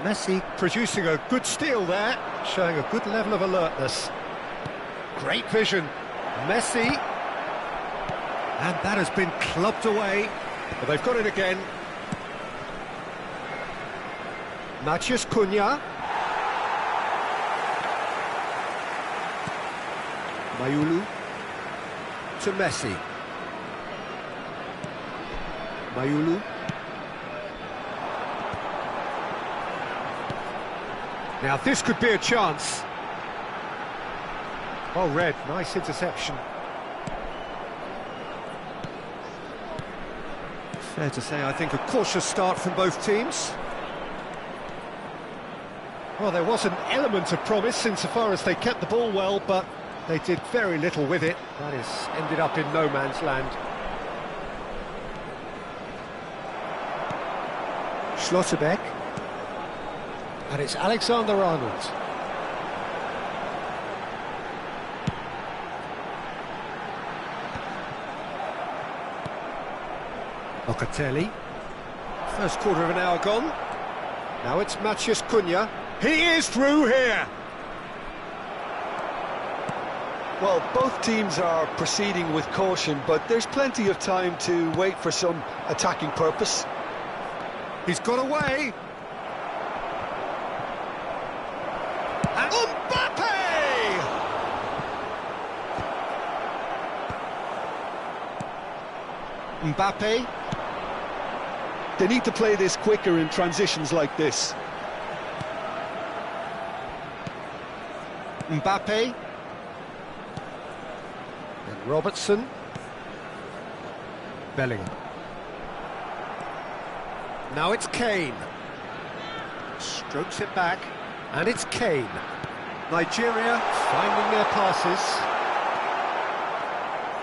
Messi producing a good steal there, showing a good level of alertness. Great vision. Messi. And that has been clubbed away. But they've got it again. Matheus Cunha. Mayulu to Messi. Mayulu. Now this could be a chance. Oh, Red, nice interception. Fair to say, I think, a cautious start from both teams. Well, there was an element of promise insofar as they kept the ball well, but they did very little with it. That is ended up in no man's land. Schlotterbeck. And it's Alexander-Arnold. Locatelli. First quarter of an hour gone. Now it's Matheus Cunha. He is through here. Well, both teams are proceeding with caution, but there's plenty of time to wait for some attacking purpose. He's got away. And Mbappe. They need to play this quicker in transitions like this. Mbappe. And Robertson. Bellingham. Now it's Kane. Strokes it back. And it's Kane. Nigeria finding their passes.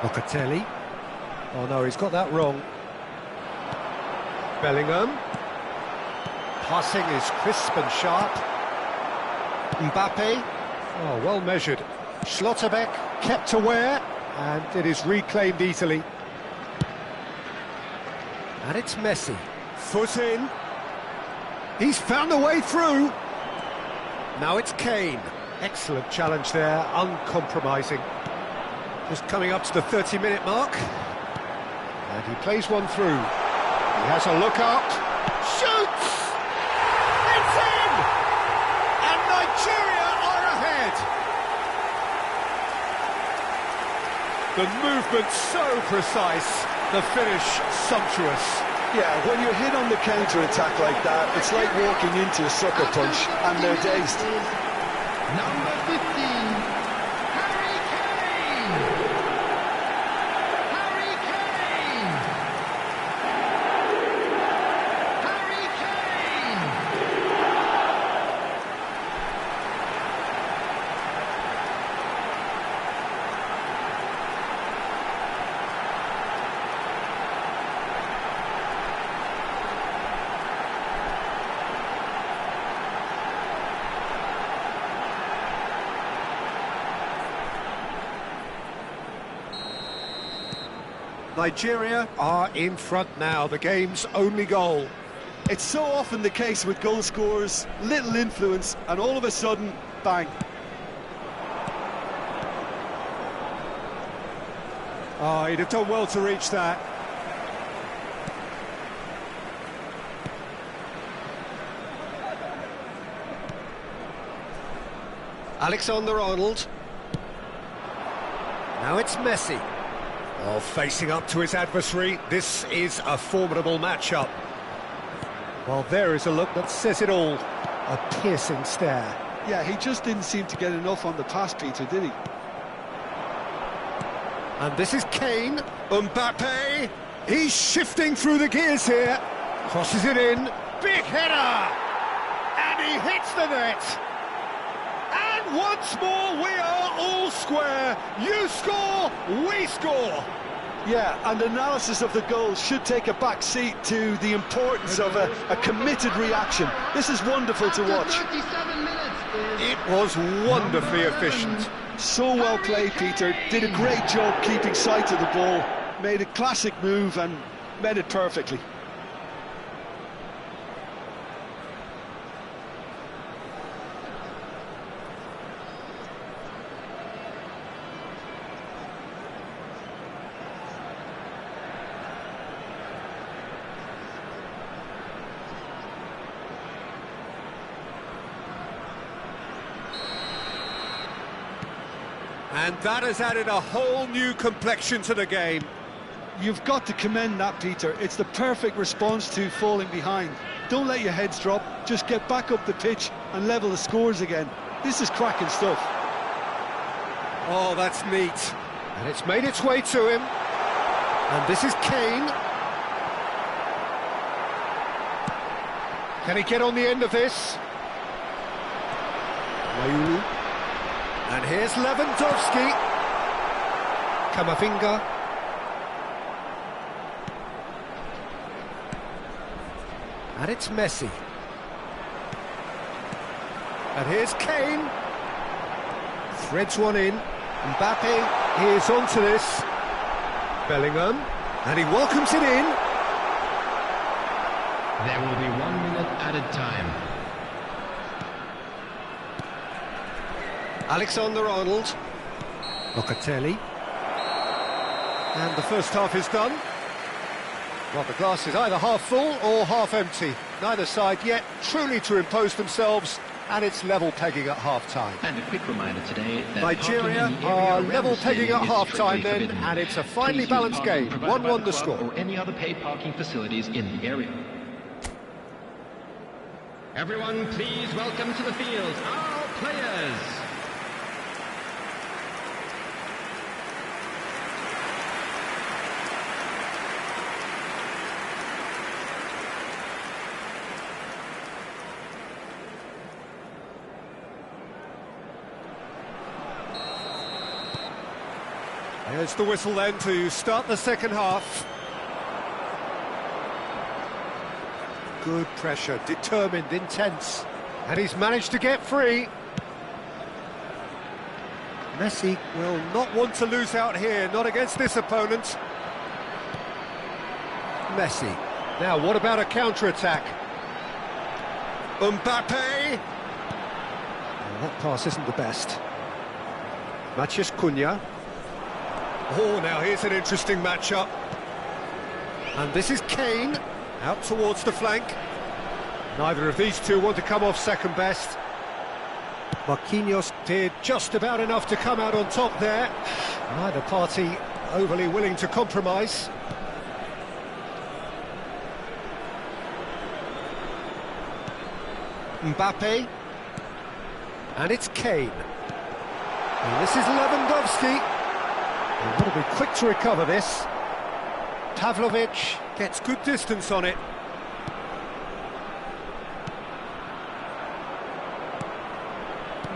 Locatelli. Oh no, he's got that wrong. Bellingham. Passing is crisp and sharp. Mbappe. Oh, well measured. Schlotterbeck kept aware, and it is reclaimed easily. And it's Messi. Foot in. He's found a way through. Now it's Kane. Excellent challenge there, uncompromising. Just coming up to the 30-minute mark. And he plays one through. He has a look up. Shoots! It's in! And Nigeria are ahead. The movement so precise, the finish sumptuous. Yeah, when you're hit on the counter-attack like that, it's like walking into a sucker punch, and they're dazed. Number 15, Harry Kane! Harry Kane! Harry Kane! Nigeria are in front now, the game's only goal. It's so often the case with goal scorers, little influence, and all of a sudden, bang. Oh, he'd have done well to reach that. Alexander-Arnold. Now it's Messi. Oh, facing up to his adversary, this is a formidable matchup. Well, there is a look that says it all. A piercing stare. Yeah, he just didn't seem to get enough on the pass, Peter, did he? And this is Kane. Mbappe. He's shifting through the gears here. Crosses it in. Big header! And he hits the net. And once more, we are all square. You score, we score. Yeah, and analysis of the goal should take a back seat to the importance of a committed reaction. This is wonderful to watch. 37 minutes It was wonderfully efficient. So well played, Peter. Did a great job keeping sight of the ball. Made a classic move and made it perfectly. And that has added a whole new complexion to the game. You've got to commend that, Peter. It's the perfect response to falling behind. Don't let your heads drop, just get back up the pitch and level the scores again. This is cracking stuff. Oh, that's neat. And it's made its way to him. And this is Kane. Can he get on the end of this? Mayulu. And here's Lewandowski. Kamavinga. And it's Messi. And here's Kane. Threads one in. Mbappe is onto this. Bellingham. And he welcomes it in. There will be 1 minute added time. Alexander-Arnold. Locatelli. And the first half is done. Well, the glass is either half full or half empty. Neither side yet truly to impose themselves, and it's level pegging at half-time. And a quick reminder today that Nigeria are level pegging at half-time then, and it's a finely balanced game. 1-1 the score. Or any other paid parking facilities in the area. Everyone, please welcome to the field our players. There's the whistle then to start the second half. Good pressure, determined, intense. And he's managed to get free. Messi will not want to lose out here, not against this opponent. Messi. Now, what about a counter-attack? Mbappe! Well, that pass isn't the best. Matheus Cunha. Oh, now here's an interesting matchup. And this is Kane, out towards the flank. Neither of these two want to come off second best. Marquinhos did just about enough to come out on top there. Neither party overly willing to compromise. Mbappe. And it's Kane. And this is Lewandowski. He's got to be quick to recover this. Pavlovic gets good distance on it.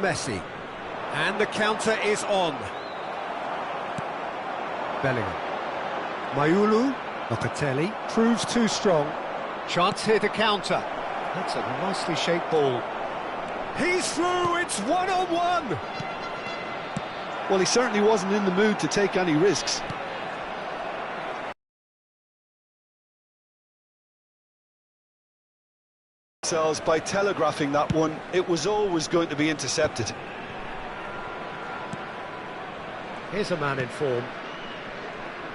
Messi. And the counter is on. Bellingham. Mayulu. Locatelli proves too strong. Chance here to counter. That's a nicely shaped ball. He's through, it's one-on-one! Well, he certainly wasn't in the mood to take any risks. By telegraphing that one, it was always going to be intercepted. Here's a man in form.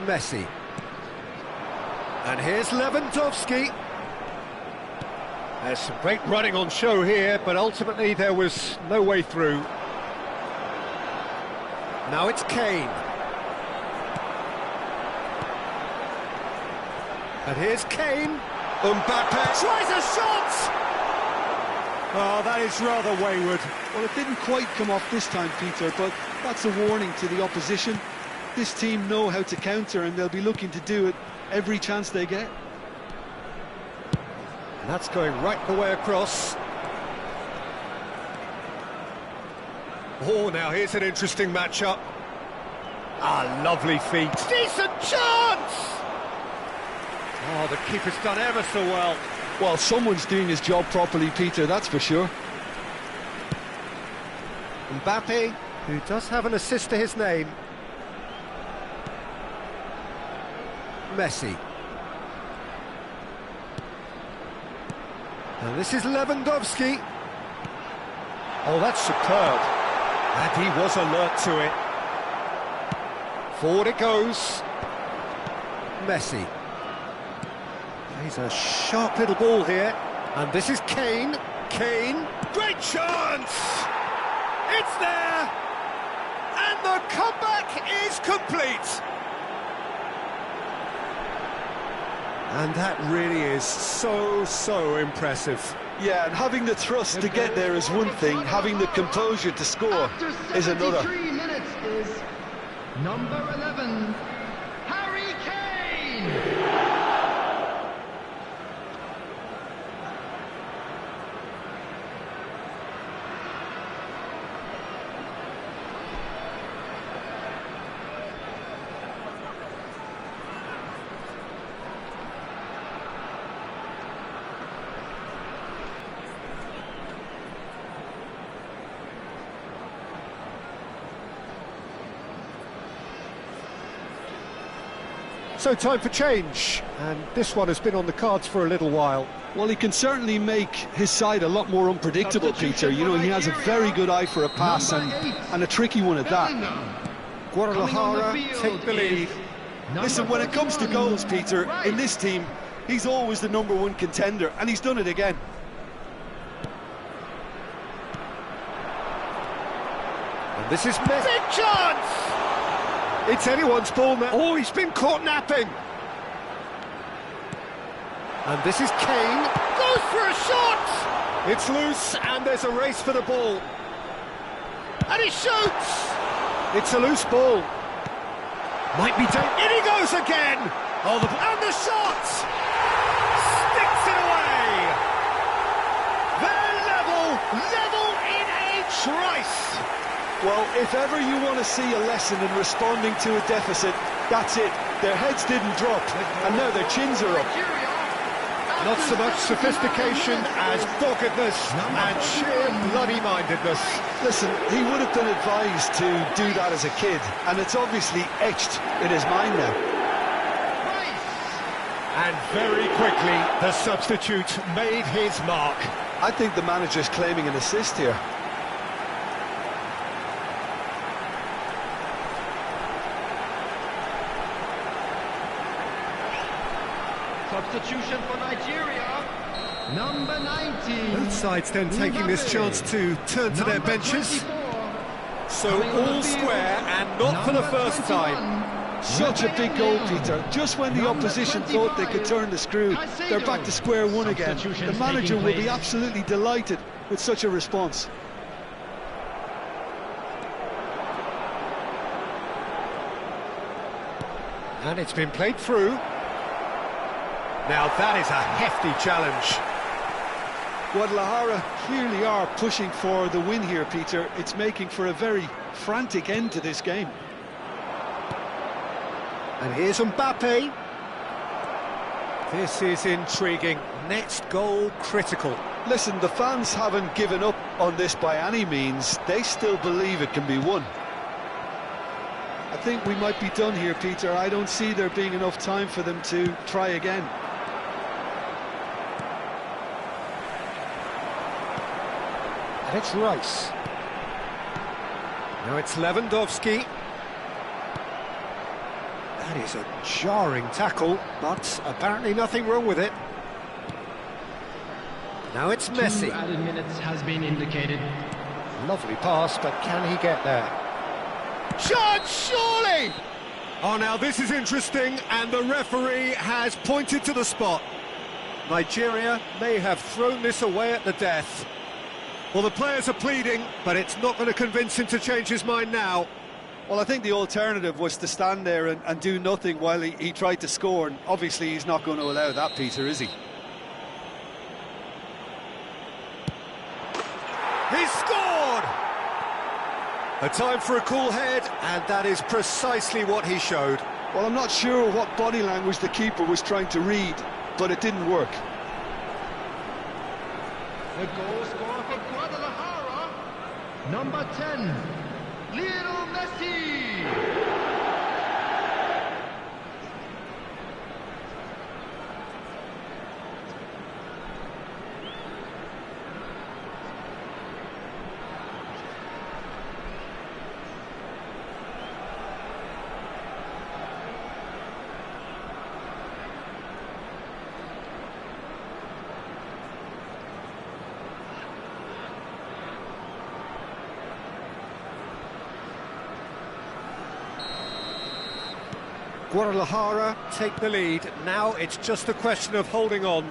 Messi. And here's Lewandowski. There's some great running on show here, but ultimately there was no way through. Now it's Kane. And here's Kane. Mbappe tries a shot! Oh, that is rather wayward. Well, it didn't quite come off this time, Peter, but that's a warning to the opposition. This team know how to counter, and they'll be looking to do it every chance they get. And that's going right the way across. Oh, now here's an interesting matchup. Ah, lovely feet. Decent chance! Oh, the keeper's done ever so well. Well, someone's doing his job properly, Peter, that's for sure. Mbappe, who does have an assist to his name. Messi. And this is Lewandowski. Oh, that's superb. And he was alert to it. Forward it goes. Messi. He's a sharp little ball here. And this is Kane. Kane. Great chance! It's there! And the comeback is complete! And that really is so impressive. Yeah, and having the thrust to get there is one thing, having the composure to score is another. 73 minutes is number 11, Harry Kane! So time for change, and this one has been on the cards for a little while. Well, he can certainly make his side a lot more unpredictable, Peter. You know, he has a very good eye for a pass and a tricky one at that. Guadalajara take the lead. Listen, when it comes to goals, Peter, in this team, he's always the #1 contender, and he's done it again. And this is Messi. Big chance! It's anyone's ball now. Oh, he's been caught napping. And this is Kane. Goes for a shot! It's loose, and there's a race for the ball. And he shoots! It's a loose ball. Might be taken. In he goes again! Oh, and the shot! Sticks it away! They're level in a trice! Well, if ever you want to see a lesson in responding to a deficit, that's it. Their heads didn't drop, and now their chins are up. Not so much sophistication as doggedness and sheer bloody-mindedness. Listen, he would have been advised to do that as a kid, and it's obviously etched in his mind now. And very quickly, the substitute made his mark. I think the manager's claiming an assist here. Substitution for Nigeria. Number 19. Both sides then taking this chance to turn to their benches. 24. So Coming on all the field, square and not for the number first 21. time. Such a big goal, Peter. Just when the Number opposition 25, thought they could turn the screw, they're back to square one again. The Substitutions manager taking will be place. absolutely delighted with such a response. And it's been played through. Now that is a hefty challenge. Guadalajara clearly are pushing for the win here, Peter. It's making for a very frantic end to this game. And here's Mbappe. This is intriguing. Next goal critical. Listen, the fans haven't given up on this by any means. They still believe it can be won. I think we might be done here, Peter. I don't see there being enough time for them to try again. And it's Rice. Now it's Lewandowski. That is a jarring tackle, but apparently nothing wrong with it. Now it's Messi. 2 added minutes has been indicated. Lovely pass, but can he get there? Shot, surely! Oh, now this is interesting, and the referee has pointed to the spot. Nigeria may have thrown this away at the death. Well, the players are pleading, but it's not going to convince him to change his mind now. Well, I think the alternative was to stand there and do nothing while he tried to score, and obviously he's not going to allow that, Peter, is he? He scored! A time for a cool head, and that is precisely what he showed. Well, I'm not sure what body language the keeper was trying to read, but it didn't work. The goal scorer for Guadalajara, number 10, Lionel Messi. Guadalajara take the lead. Now it's just a question of holding on.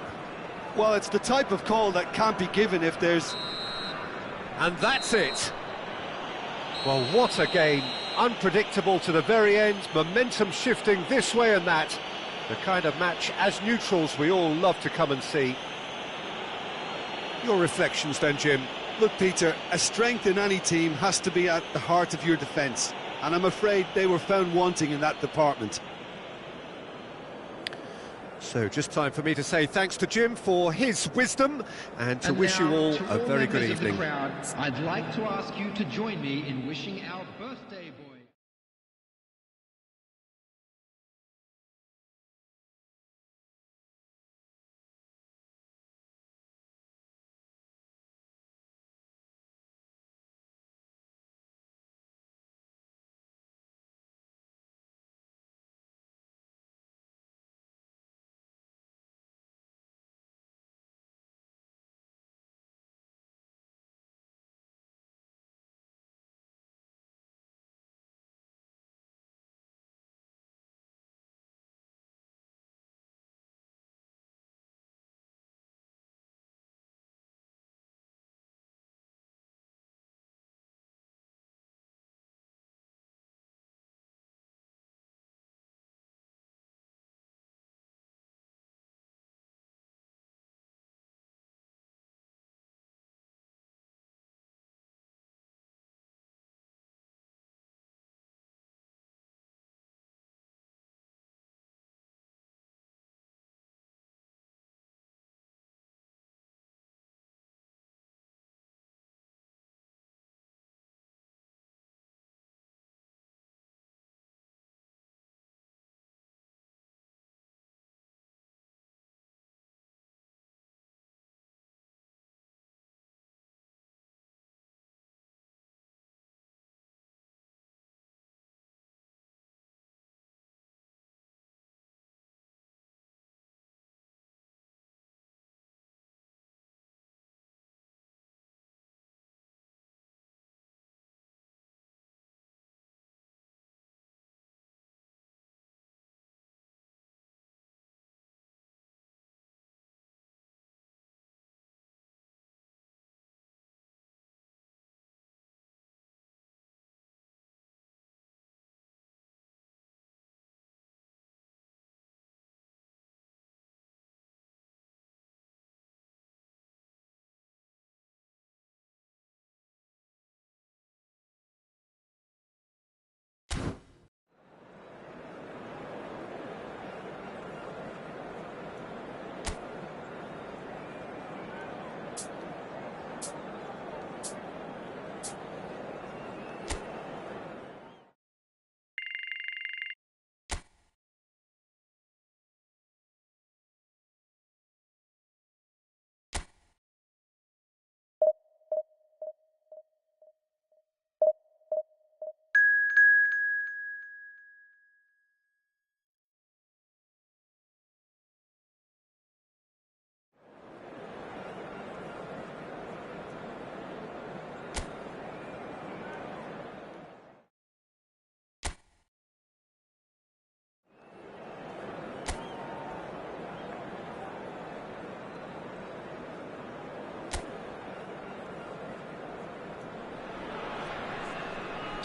Well, it's the type of call that can't be given if there's... And that's it. Well, what a game. Unpredictable to the very end, momentum shifting this way and that. The kind of match, as neutrals, we all love to come and see. Your reflections then, Jim? Look, Peter, a strength in any team has to be at the heart of your defence, and I'm afraid they were found wanting in that department. So just time for me to say thanks to Jim for his wisdom and to wish you now, all to a very good members of the evening. crowd, I'd like to ask you to join me in wishing our birthday boy.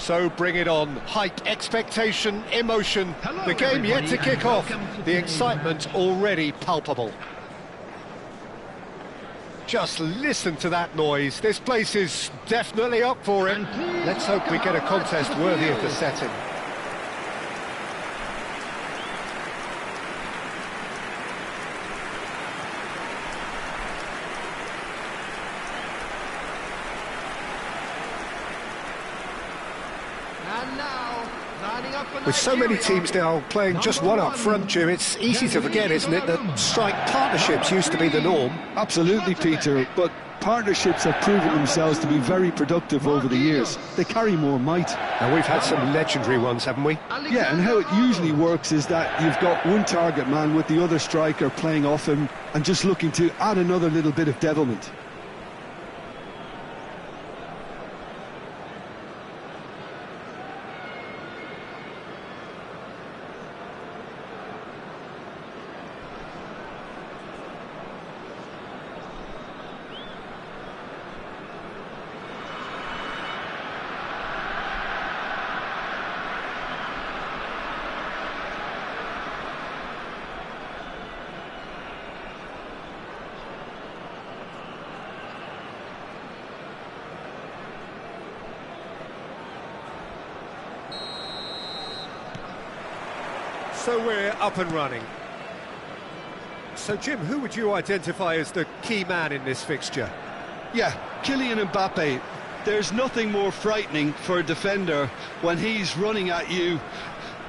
So bring it on. Hype, expectation, emotion. Hello, The game yet to everybody, kick and off. welcome to The today's excitement match. already palpable. Just listen to that noise. This place is definitely up for it. And please Let's hope we get a welcome our contest match to the worthy of the field. setting. And now, lining up for With so many Nigeria. teams now playing just one up front, Jim, it's easy to forget, isn't it, that strike partnerships used to be the norm. Absolutely, Peter, but partnerships have proven themselves to be very productive over the years. They carry more might. And we've had some legendary ones, haven't we? Yeah, and how it usually works is that you've got one target man with the other striker playing off him and just looking to add another little bit of devilment. So we're up and running. So, Jim, who would you identify as the key man in this fixture? Yeah, Kylian Mbappe. There's nothing more frightening for a defender when he's running at you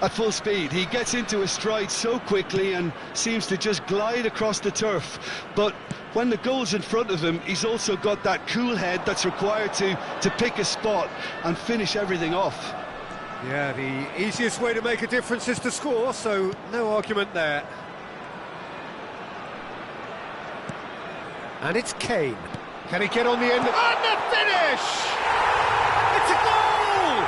at full speed. He gets into a stride so quickly and seems to just glide across the turf. But when the goal's in front of him, he's also got that cool head that's required to pick a spot and finish everything off. Yeah, the easiest way to make a difference is to score, so no argument there. And it's Kane. Can he get on the end? And the finish! It's a goal!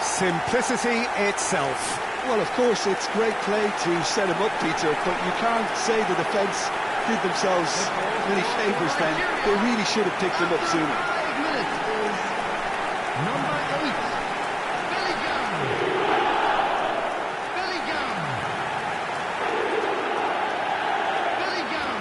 Simplicity itself. Well, of course, it's great play to set him up, Peter, but you can't say the defence did themselves many favours then. They really should have picked him up sooner. 5 minutes is number 8, Bellingham. Bellingham. Bellingham.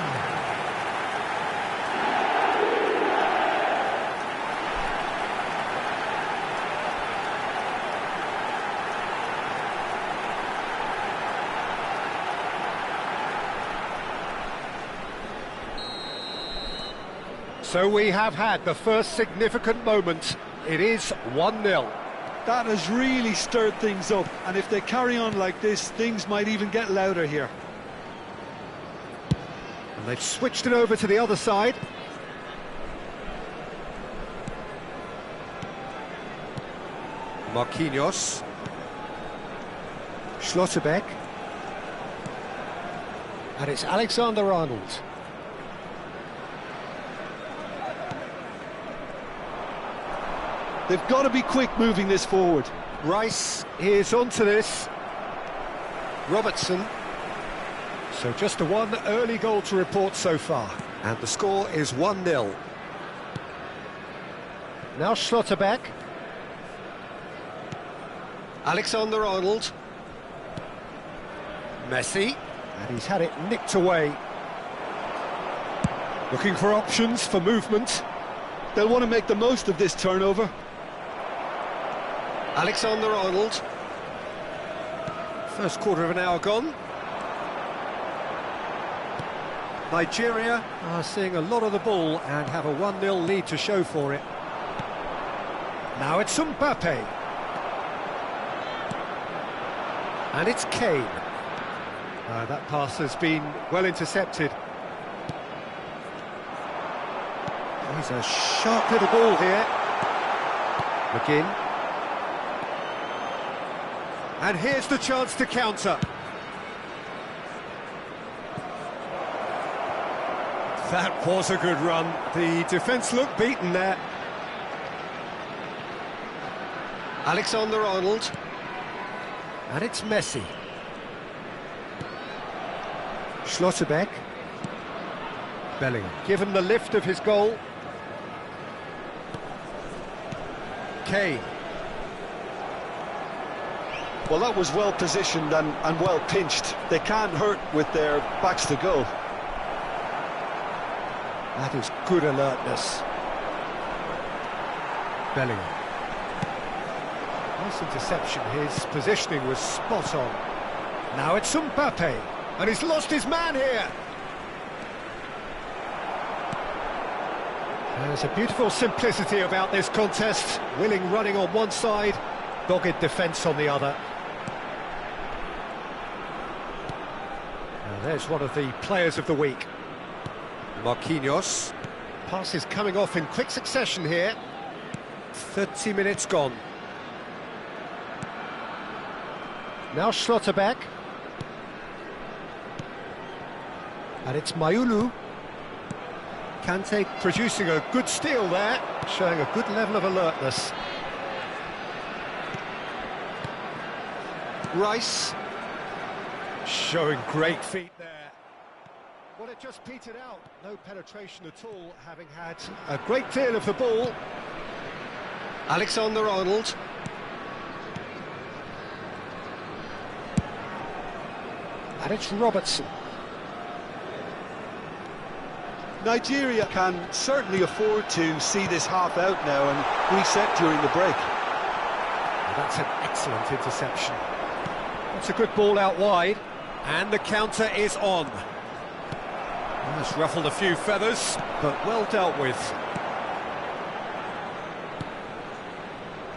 So we have had the first significant moment. It is 1-0. That has really stirred things up, and if they carry on like this, things might even get louder here. And they've switched it over to the other side. Marquinhos. Schlotterbeck. And it's Alexander-Arnold. They've got to be quick moving this forward. Rice is onto this. Robertson. So just the one early goal to report so far. And the score is 1-0. Now Schlotterbeck. Alexander-Arnold. Messi. And he's had it nicked away. Looking for options for movement. They'll want to make the most of this turnover. Alexander-Arnold. First quarter of an hour gone. Nigeria are seeing a lot of the ball and have a 1-0 lead to show for it. Now it's Mbappe. And it's Kane. That pass has been well intercepted. Oh, he's a sharp little ball here. McGinn. And here's the chance to counter. That was a good run. The defence looked beaten there. Alexander-Arnold. And it's Messi. Schlotterbeck. Bellingham. Given the lift of his goal. Kane. Well, that was well positioned and well pinched. They can't hurt with their backs to goal. That is good alertness. Bellingham. Nice interception. His positioning was spot on. Now it's Mbappe, and he's lost his man here. There's a beautiful simplicity about this contest. Willing running on one side, dogged defence on the other. Now there's one of the players of the week. Marquinhos. Pass is coming off in quick succession here. 30 minutes gone. Now Schlotterbeck. And it's Mayulu. Kante producing a good steal there, showing a good level of alertness. Rice. Showing great feet there. Well, it just petered out. No penetration at all, having had a great deal of the ball. Alexander-Arnold. And it's Robertson. Nigeria can certainly afford to see this half out now and reset during the break. Well, that's an excellent interception. That's a good ball out wide, and the counter is on. Well, it's ruffled a few feathers, but well dealt with.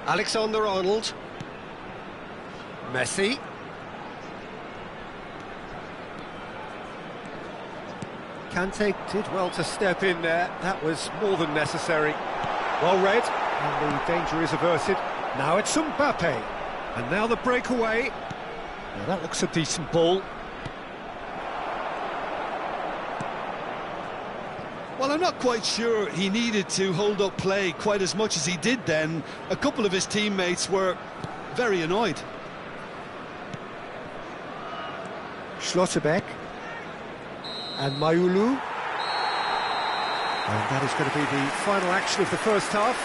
Alexander-Arnold. Messi. Kante did well to step in there. That was more than necessary. Well read, and the danger is averted. Now it's Mbappe, and now the breakaway. Now that looks a decent ball. Well, I'm not quite sure he needed to hold up play quite as much as he did then. A couple of his teammates were very annoyed. Schlotterbeck. And Mayulu. And that is going to be the final action of the first half.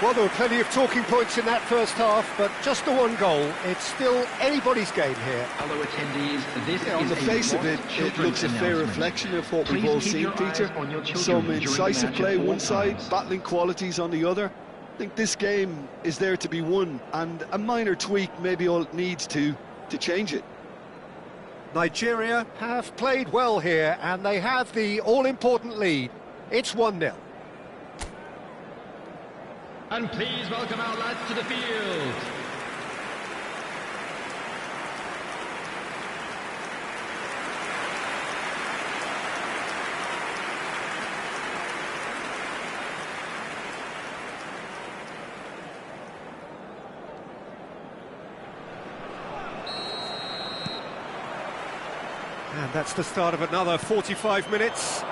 Well, there were plenty of talking points in that first half, but just the one goal. It's still anybody's game here. Hello attendees, this On is the face of it, it looks a fair reflection of what we've all seen, Peter. Some incisive play one side, battling qualities on the other. I think this game is there to be won, and a minor tweak maybe all it needs to change it. Nigeria have played well here, and they have the all-important lead. It's 1-0. And please welcome our lads to the field. And that's the start of another 45 minutes.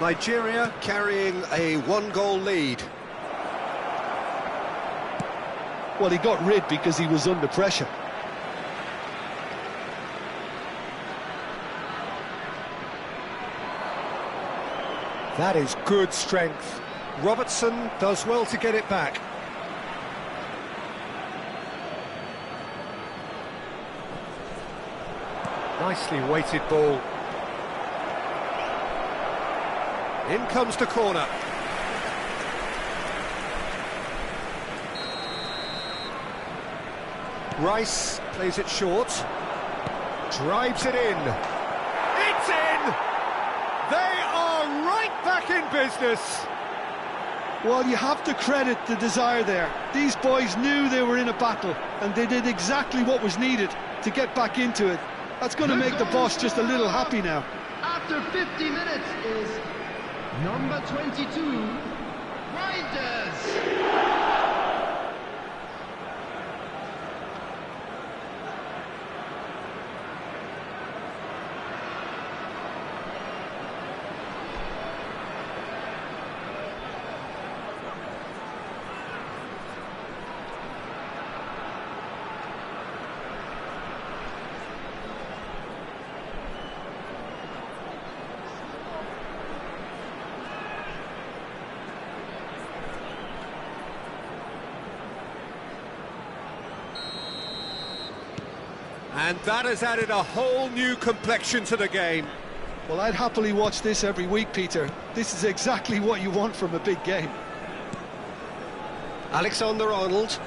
Nigeria carrying a one-goal lead. Well, he got rid because he was under pressure. That is good strength. Robertson does well to get it back. Nicely weighted ball. In comes the corner. Rice plays it short. Drives it in. It's in! They are right back in business. Well, you have to credit the desire there. These boys knew they were in a battle, and they did exactly what was needed to get back into it. That's going to make the boss just a little happy now. After 50 minutes is number 22, Riders. And that has added a whole new complexion to the game. Well, I'd happily watch this every week, Peter. This is exactly what you want from a big game. Alexander-Arnold.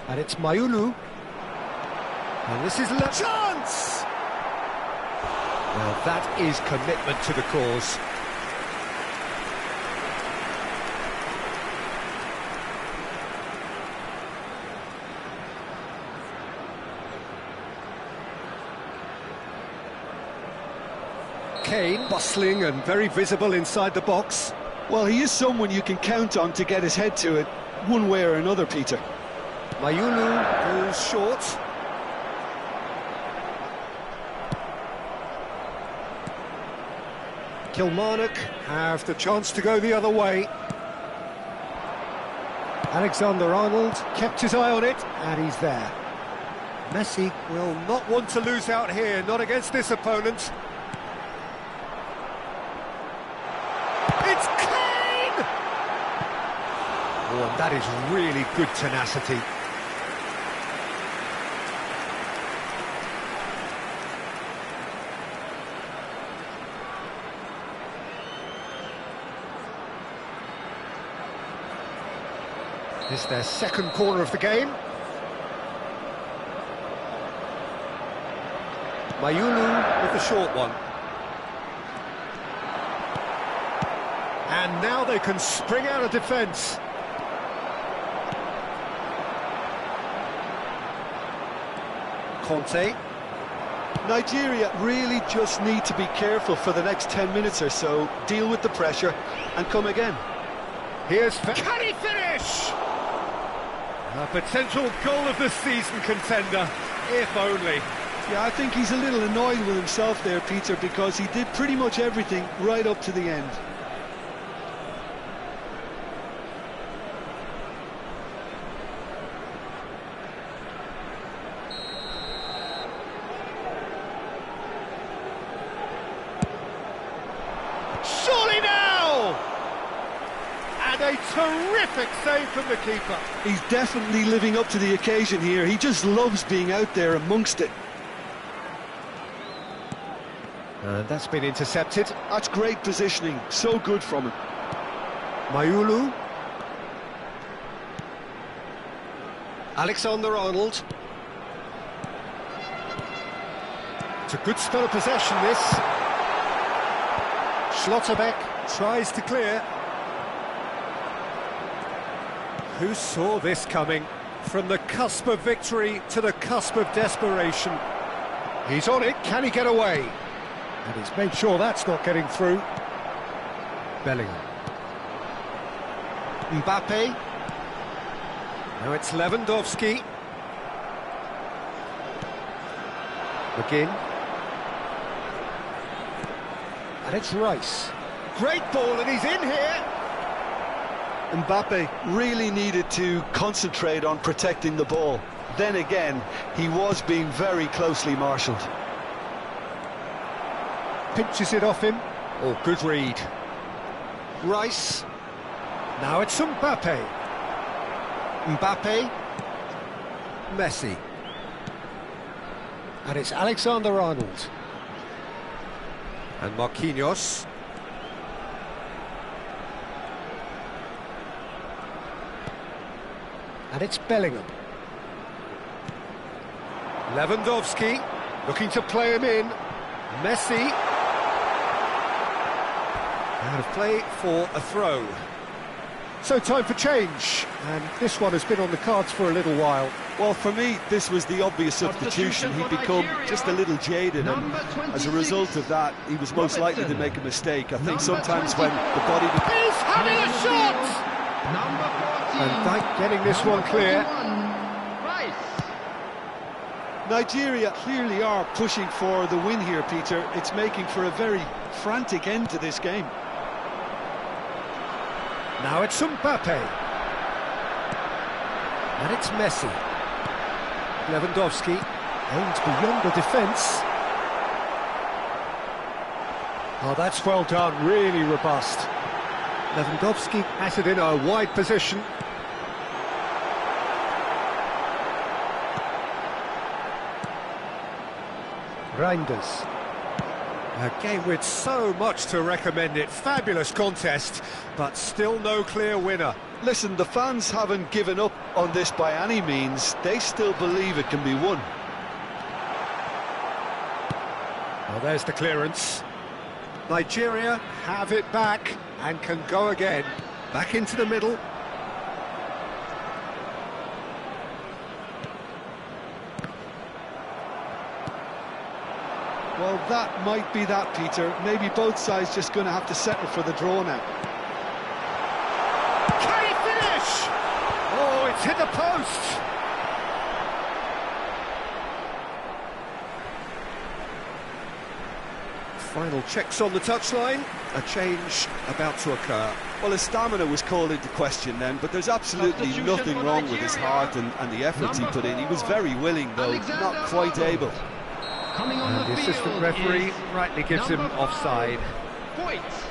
And it's Mayulu. And this is chance! Well, that is commitment to the cause. Kane, bustling and very visible inside the box. Well, he is someone you can count on to get his head to it, one way or another, Peter. Mayulu goes short. Kilmarnock have the chance to go the other way. Alexander-Arnold kept his eye on it, and he's there. Messi will not want to lose out here, not against this opponent. It's Kane! Oh, and that is really good tenacity. This is their second corner of the game. Mayulu with the short one. And now they can spring out of defence. Conte. Nigeria really just need to be careful for the next 10 minutes or so, deal with the pressure and come again. Here's... Can he finish? A potential goal of the season contender, if only. Yeah, I think he's a little annoyed with himself there, Peter, because he did pretty much everything right up to the end. Surely now! And a terrific save from the keeper. He's definitely living up to the occasion here. He just loves being out there amongst it. And that's been intercepted. That's great positioning. So good from him. Mayulu. Alexander-Arnold. It's a good spell of possession, this. Schlotterbeck tries to clear. Who saw this coming? From the cusp of victory to the cusp of desperation. He's on it, can he get away? And he's made sure that's not getting through. Bellingham. Mbappe. Now it's Lewandowski. McGinn. And it's Rice. Great ball, and he's in here. Mbappe really needed to concentrate on protecting the ball. Then again, he was being very closely marshalled. Pinches it off him. Oh, good read. Rice. Now it's Mbappe. Mbappe. Messi. And it's Alexander-Arnold. And Marquinhos. And it's Bellingham. Lewandowski looking to play him in. Messi. Out of play for a throw. So time for change, and this one has been on the cards for a little while. Well, for me, this was the obvious substitution. He'd become just a little jaded, and as a result of that, he was most likely to make a mistake. I think sometimes when the body... He's having a shot! And Dyke getting this one clear. Nigeria clearly are pushing for the win here, Peter. It's making for a very frantic end to this game. Now it's Mbappe. And it's Messi. Lewandowski aims beyond the defence. Oh, that's well done, really robust. Lewandowski has it in a wide position. Reinders. A game with so much to recommend it. Fabulous contest, but still no clear winner. Listen, the fans haven't given up on this by any means. They still believe it can be won. Well, there's the clearance. Nigeria have it back and can go again. Back into the middle. Well, that might be that, Peter. Maybe both sides just going to have to settle for the draw now. Can he finish? Oh, it's hit the post. Final checks on the touchline. A change about to occur. Well, his stamina was called into question then, but there's absolutely nothing wrong with his heart and the efforts he put in. He was very willing, though, not quite able. Coming on And the assistant referee rightly gives him offside. Points.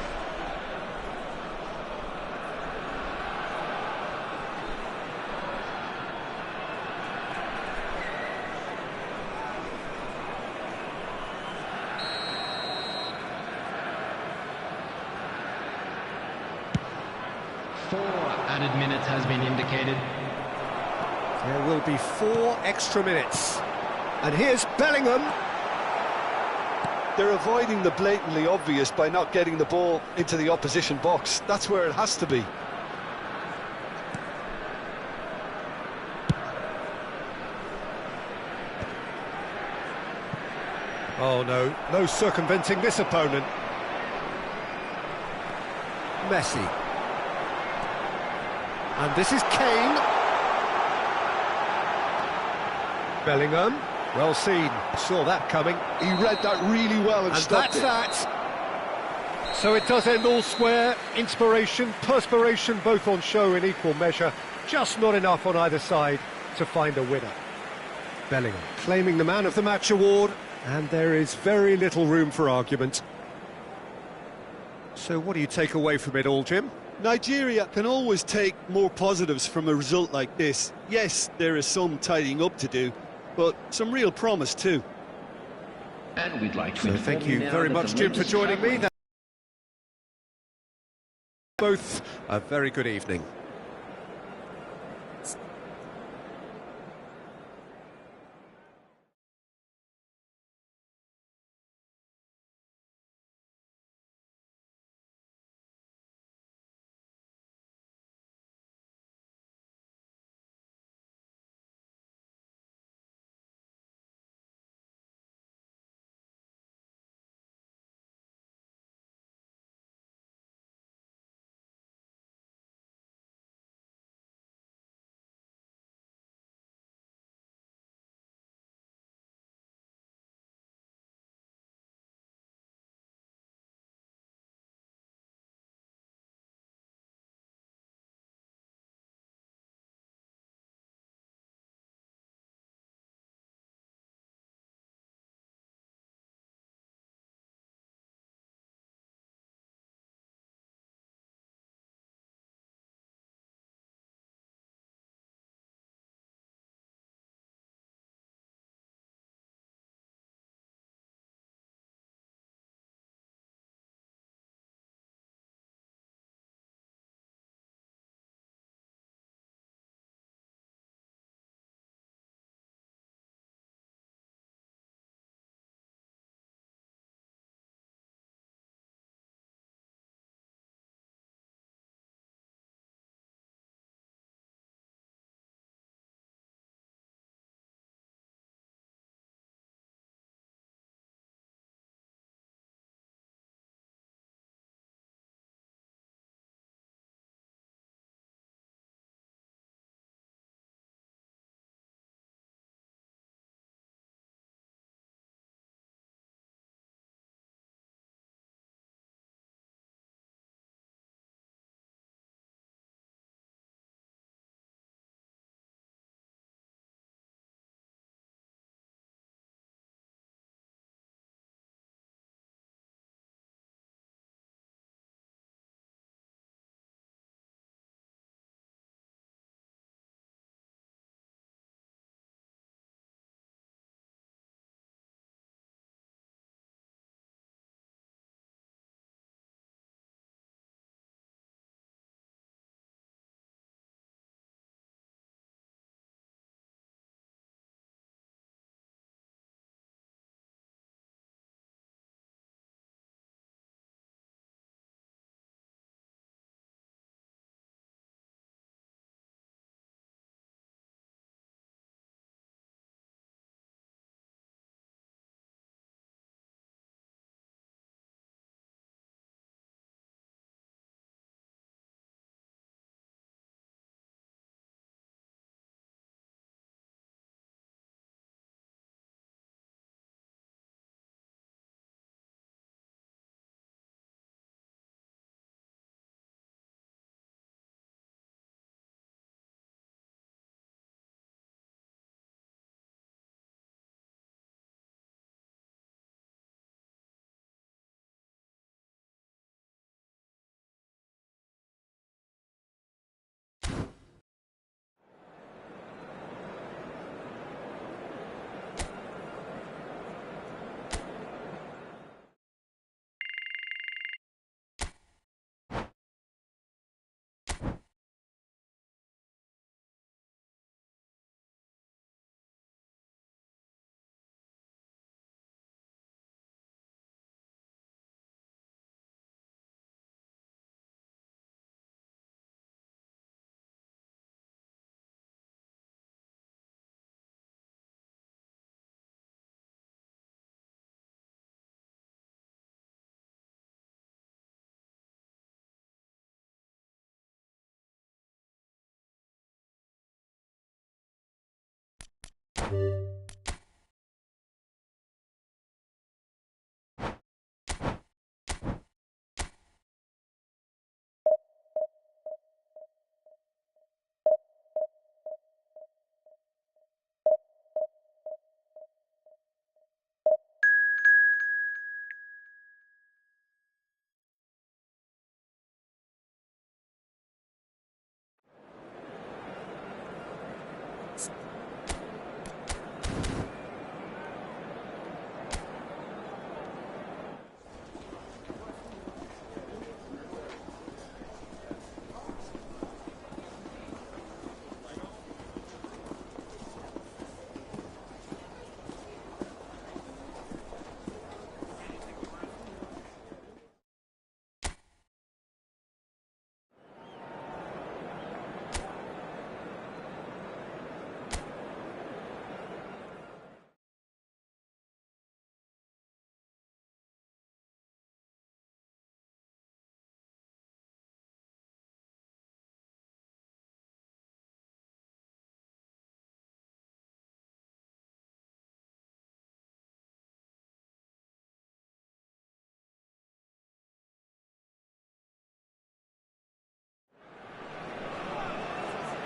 Four added minutes has been indicated. There will be 4 extra minutes. And here's Bellingham. They're avoiding the blatantly obvious by not getting the ball into the opposition box. That's where it has to be. Oh no, no circumventing this opponent. Messi. And this is Kane. Bellingham. Well seen, saw that coming. He read that really well and stopped it. That's that. So it does end all square. Inspiration, perspiration, both on show in equal measure. Just not enough on either side to find a winner. Bellingham claiming the Man of the Match award, and there is very little room for argument. So what do you take away from it all, Jim? Nigeria can always take more positives from a result like this. Yes, there is some tidying up to do, but some real promise too. And we'd like to So inform thank you now very that much, the Jim, for latest joining me. travel- Both a very good evening.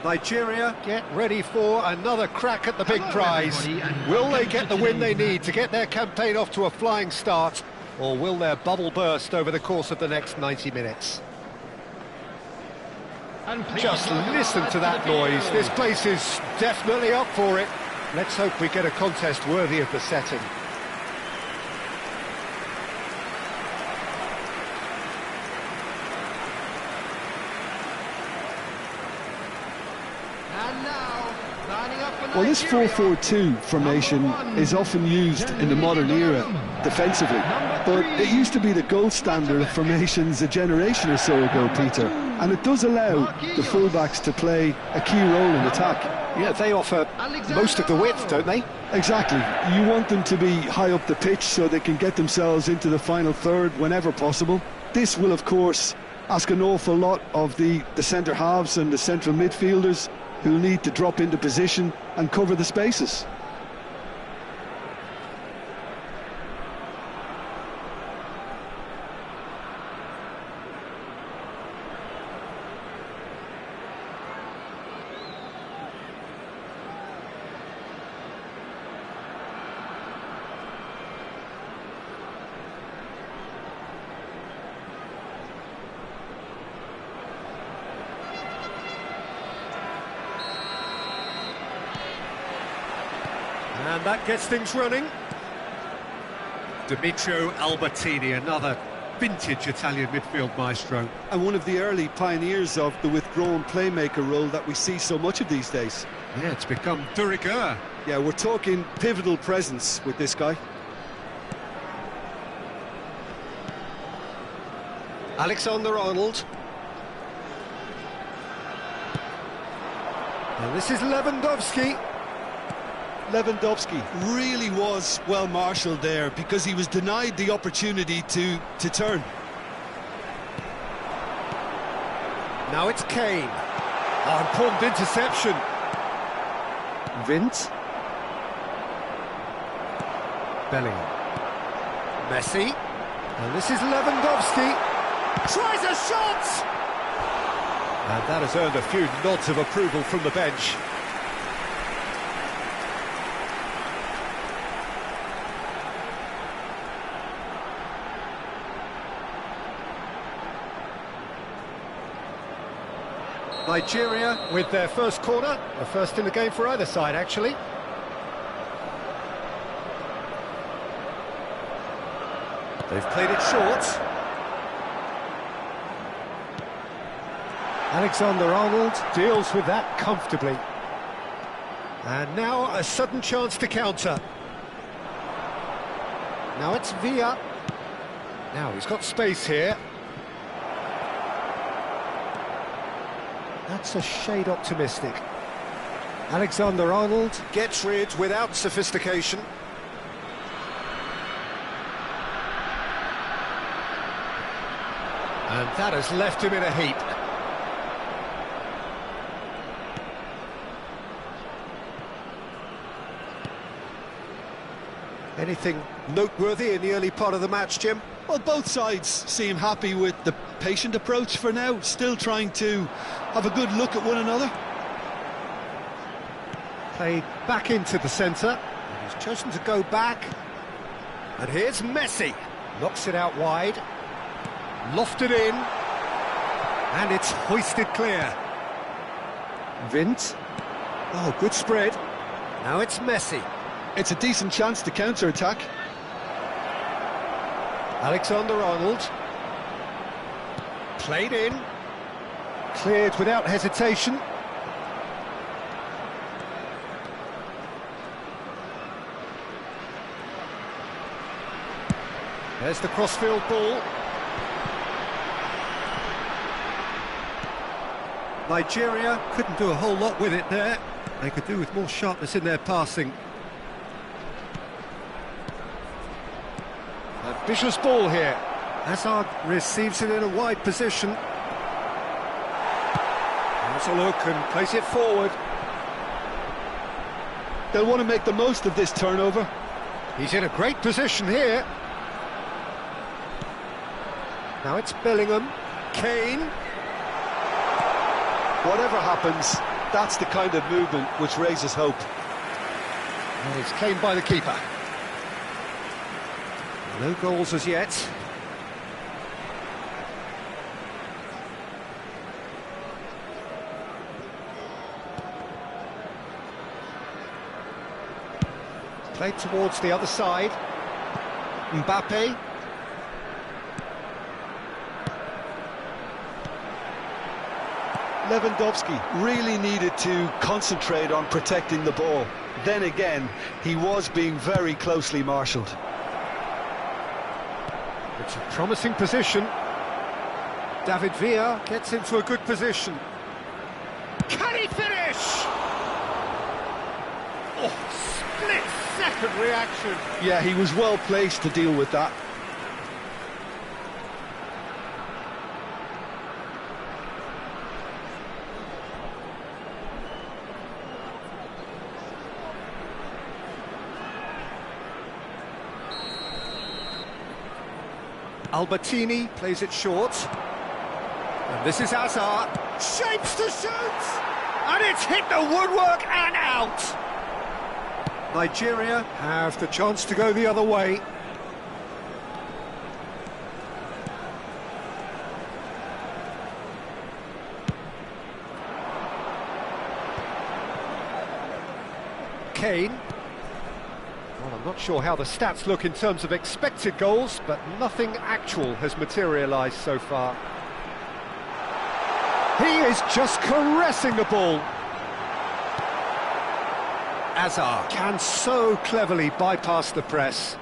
Nigeria get ready for another crack at the big prize. Will they get the win they need to get their campaign off to a flying start, or will their bubble burst over the course of the next 90 minutes? Just listen to that noise. This place is definitely up for it. Let's hope we get a contest worthy of the setting. Well, this 4-4-2 formation is often used in the modern era defensively, but it used to be the gold standard of formations a generation or so ago, Peter, and it does allow the fullbacks to play a key role in attack. Yeah, they offer most of the width, don't they? Exactly. You want them to be high up the pitch so they can get themselves into the final third whenever possible. This will, of course, ask an awful lot of the centre halves and the central midfielders, who'll need to drop into position and cover the spaces. And that gets things running. Dimitro Albertini, another vintage Italian midfield maestro. And one of the early pioneers of the withdrawn playmaker role that we see so much of these days. Yeah, it's become de rigueur. Yeah, we're talking pivotal presence with this guy. Alexander-Arnold. And this is Lewandowski. Lewandowski really was well marshalled there because he was denied the opportunity to turn. Now it's Kane. Oh, important interception. Vint. Bellingham. Messi. And this is Lewandowski. Tries a shot! And that has earned a few nods of approval from the bench. Nigeria with their first corner, the first in the game for either side, actually. They've played it short. Alexander-Arnold deals with that comfortably. And now a sudden chance to counter. Now it's Villa. Now he's got space here. That's a shade optimistic. Alexander-Arnold gets rid without sophistication. And that has left him in a heap. Anything noteworthy in the early part of the match, Jim? Well, both sides seem happy with the patient approach for now, still trying to have a good look at one another. Played back into the centre. He's chosen to go back. And here's Messi. Knocks it out wide. Lofted in. And it's hoisted clear. Vint. Oh, good spread. Now it's Messi. It's a decent chance to counter-attack. Alexander-Arnold. Played in. Cleared without hesitation. There's the crossfield ball. Nigeria couldn't do a whole lot with it there. They could do with more sharpness in their passing. A vicious ball here. Hazard receives it in a wide position. Has a look and plays it forward. They'll want to make the most of this turnover. He's in a great position here. Now it's Bellingham. Kane. Whatever happens, that's the kind of movement which raises hope. And it's claimed by the keeper. No goals as yet. Played towards the other side. Mbappe. Lewandowski really needed to concentrate on protecting the ball. Then again, he was being very closely marshalled. It's a promising position. David Villa gets into a good position. Can he finish? Oh, split-second reaction. Yeah, he was well placed to deal with that. Albertini plays it short. And this is Hazard. Shapes to shoot! And it's hit the woodwork and out! Nigeria have the chance to go the other way. Kane. Well, I'm not sure how the stats look in terms of expected goals, but nothing actual has materialised so far. He is just caressing the ball. Hazard can so cleverly bypass the press.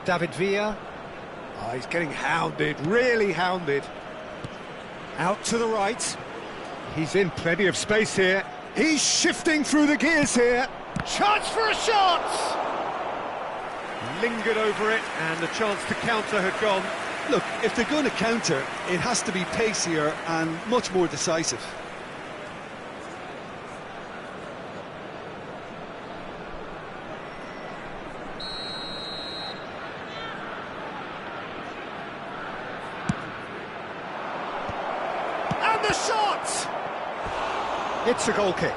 David Villa. Oh, he's getting hounded, really hounded. Out to the right. He's in plenty of space here. He's shifting through the gears here. Chance for a shot! Lingered over it, and the chance to counter had gone. Look, if they're going to counter, it has to be pacier and much more decisive. And the shot! It's a goal kick.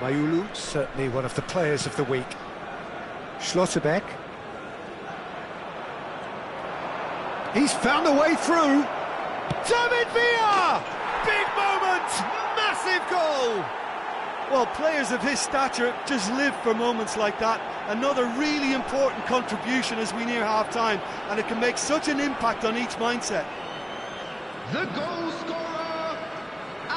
Mayulu, certainly one of the players of the week. Schlotterbeck. He's found a way through. David Villa! Big moment! Massive goal! Well, players of his stature just live for moments like that. Another really important contribution as we near half-time, and it can make such an impact on each mindset. The goal scorer.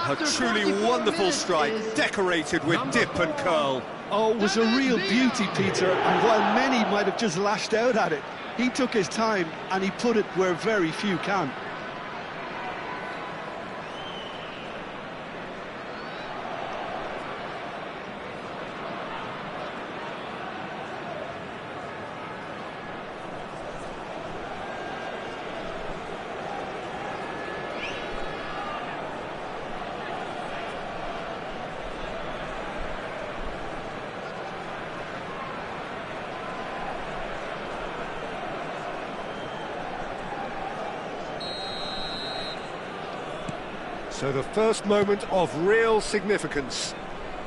A truly wonderful strike, decorated with dip and curl. Oh, it was a real beauty, Peter, and while many might have just lashed out at it, he took his time and he put it where very few can. So the first moment of real significance.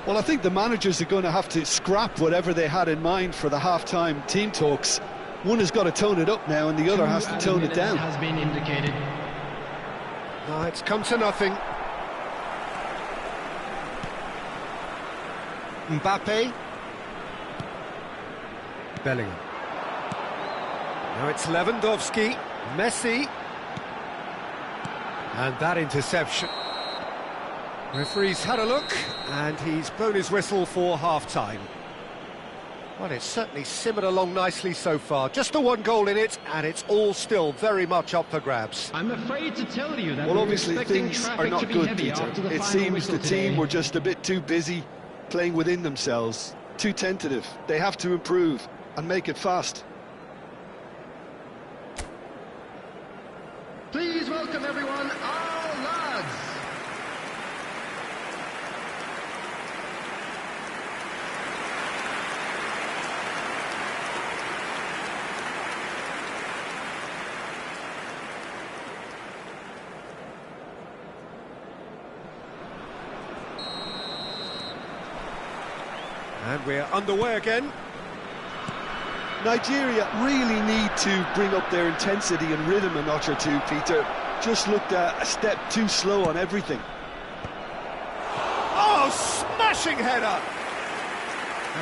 Well, I think the managers are going to have to scrap whatever they had in mind for the half-time team talks. One has got to tone it up now and the other has to tone it down. Has been indicated. No, it's come to nothing. Mbappe. Bellingham. Now it's Lewandowski. Messi. And that interception. Referee's had a look, and he's blown his whistle for half-time. Well, it's certainly simmered along nicely so far. Just the one goal in it, and it's all still very much up for grabs. I'm afraid to tell you that well, obviously things are not good, Peter. It seems the team were just a bit too busy playing within themselves, too tentative. They have to improve and make it fast. Please welcome everyone, our lads. And we're underway again. Nigeria really need to bring up their intensity and rhythm a notch or two, Peter. Just looked a step too slow on everything. Oh, smashing header!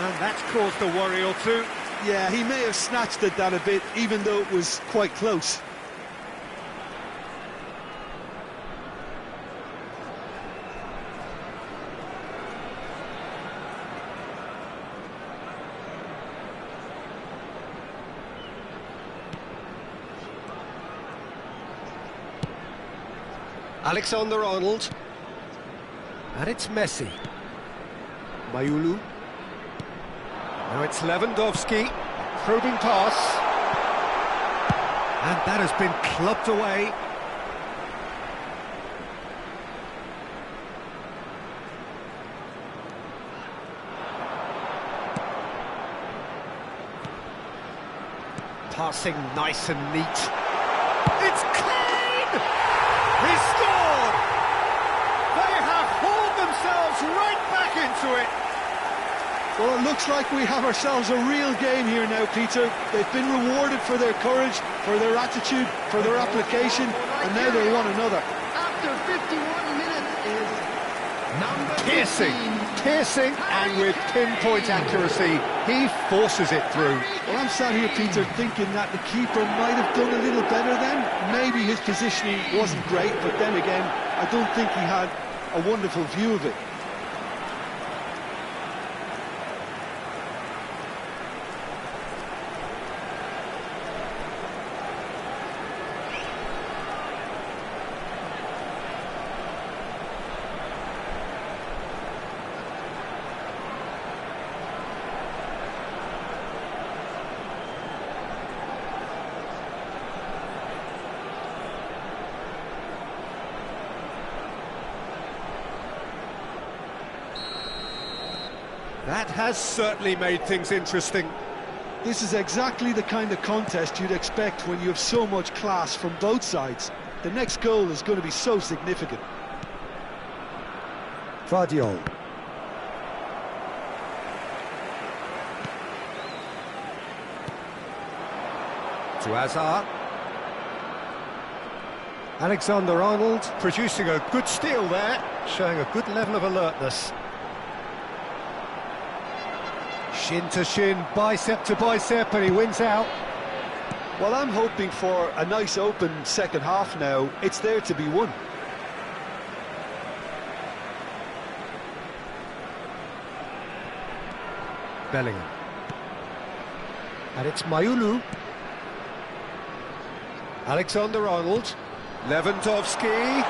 And that's caused a worry or two. Yeah, he may have snatched at that a bit, even though it was quite close. Alexander-Arnold. And it's Messi. Mayulu. Now it's Lewandowski. Probing pass. And that has been clubbed away. Passing nice and neat. It's clean! He scored! They have hauled themselves right back into it. Well, it looks like we have ourselves a real game here now, Peter. They've been rewarded for their courage, for their attitude, for their application, and now they're one another. After 51 minutes is number 15. Piercing, and with pinpoint accuracy, he forces it through. Well, I'm sat here, Peter, thinking that the keeper might have done a little better then. Maybe his positioning wasn't great, but then again, I don't think he had a wonderful view of it. That has certainly made things interesting. This is exactly the kind of contest you'd expect when you have so much class from both sides. The next goal is going to be so significant. Vardiol. To Hazard. Alexander-Arnold producing a good steal there, showing a good level of alertness. Shin to shin, bicep to bicep, and he wins out. Well, I'm hoping for a nice open second half now. It's there to be won. Bellingham. And it's Mayulu. Alexander-Arnold. Lewandowski.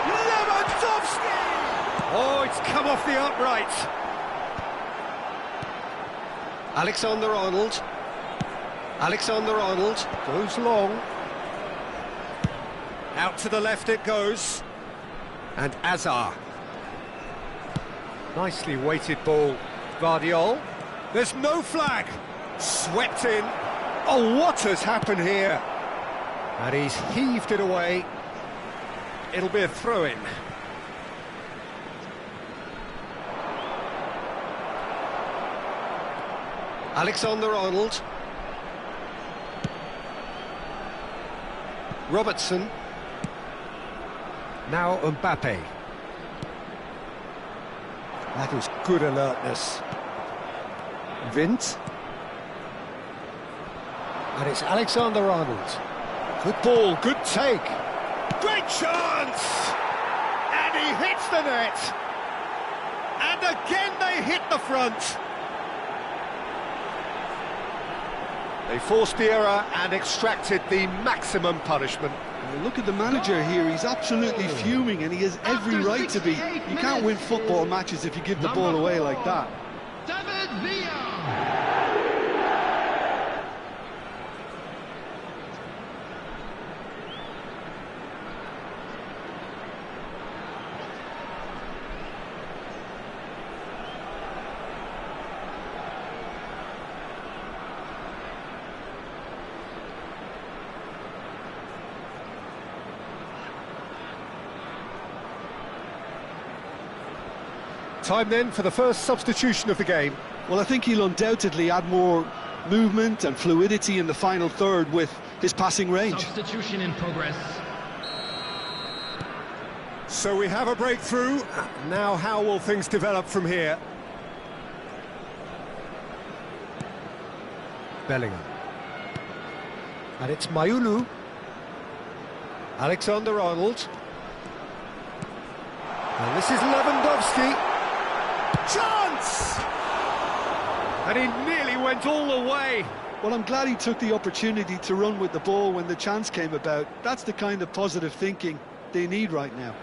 Lewandowski! Oh, it's come off the upright. Alexander-Arnold. Alexander-Arnold goes long. Out to the left it goes. And Hazard. Nicely weighted ball. Vardiol. There's no flag. Swept in. Oh, what has happened here? And he's heaved it away. it'll be a throw-in. Alexander-Arnold. Robertson. Now Mbappe. That is good alertness. Vint. And it's Alexander-Arnold. Good ball, good take. Great chance! And he hits the net. And again they hit the front. They forced the error and extracted the maximum punishment. Well, look at the manager here, he's absolutely fuming and he has every right to be. You can't win football matches if you give the ball away like that. David Villa. Time then for the first substitution of the game. Well, I think he'll undoubtedly add more movement and fluidity in the final third with his passing range. Substitution in progress. So we have a breakthrough. Now how will things develop from here? Bellingham. And it's Mayulu. Alexander-Arnold. And this is Lewandowski. Chance! And he nearly went all the way. Well, I'm glad he took the opportunity to run with the ball when the chance came about. That's the kind of positive thinking they need right now.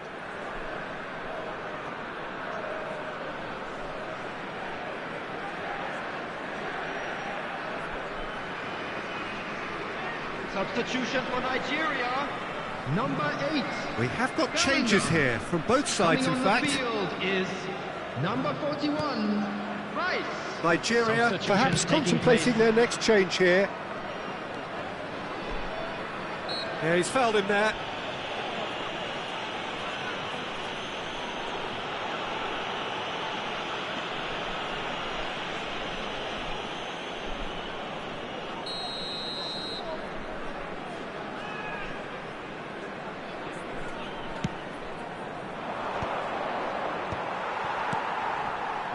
Substitution for Nigeria. Number 8. We have got changes here from both sides, in fact. Coming on the field is number 41, Rice. Nigeria perhaps contemplating their next change here. Yeah, he's fouled him there.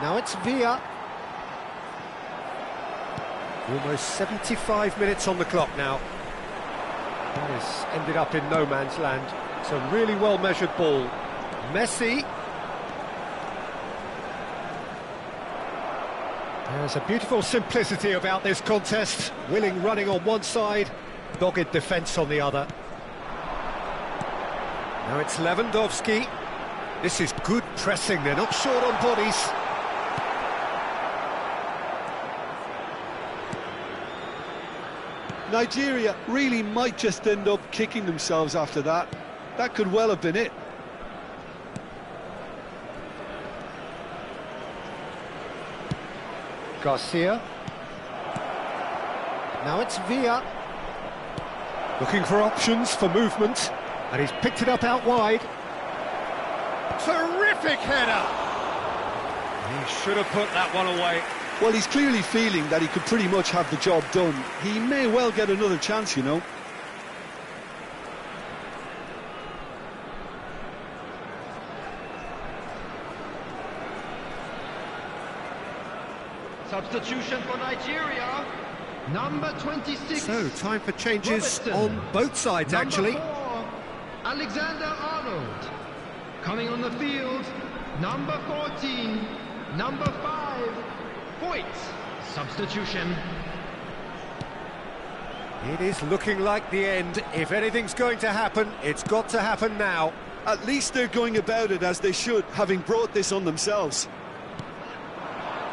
Now it's Villa. Almost 75 minutes on the clock now. That has ended up in no man's land. It's a really well-measured ball. Messi. There's a beautiful simplicity about this contest. Willing running on one side, dogged defence on the other. Now it's Lewandowski. This is good pressing, they're not short on bodies. Nigeria really might just end up kicking themselves after that. That could well have been it. Garcia. Now it's Villa. Looking for options for movement. And he's picked it up out wide. Terrific header! He should have put that one away. Well, he's clearly feeling that he could pretty much have the job done. He may well get another chance, you know. Substitution for Nigeria, number 26. So, time for changes Robertson. on both sides, actually. Number 4, Alexander-Arnold. Coming on the field, number 14, number 5, Voigt. Substitution. It is looking like the end. If anything's going to happen, it's got to happen now. At least they're going about it as they should, having brought this on themselves.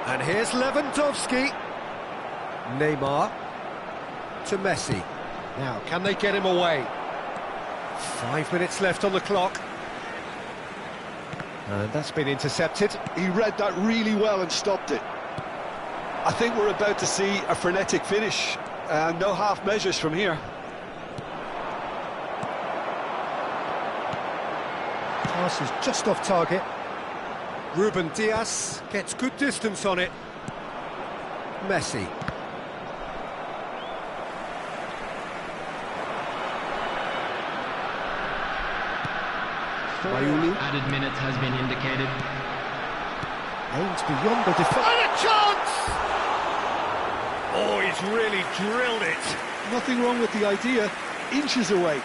And here's Lewandowski. Neymar to Messi. Now, can they get him away? 5 minutes left on the clock. And that's been intercepted. He read that really well and stopped it. I think we're about to see a frenetic finish. No half measures from here. Pass is just off target. Ruben Diaz gets good distance on it. Messi. Mayuli. Added minutes has been indicated. Aims beyond the defence. And a chance! Oh, he's really drilled it. Nothing wrong with the idea, inches away.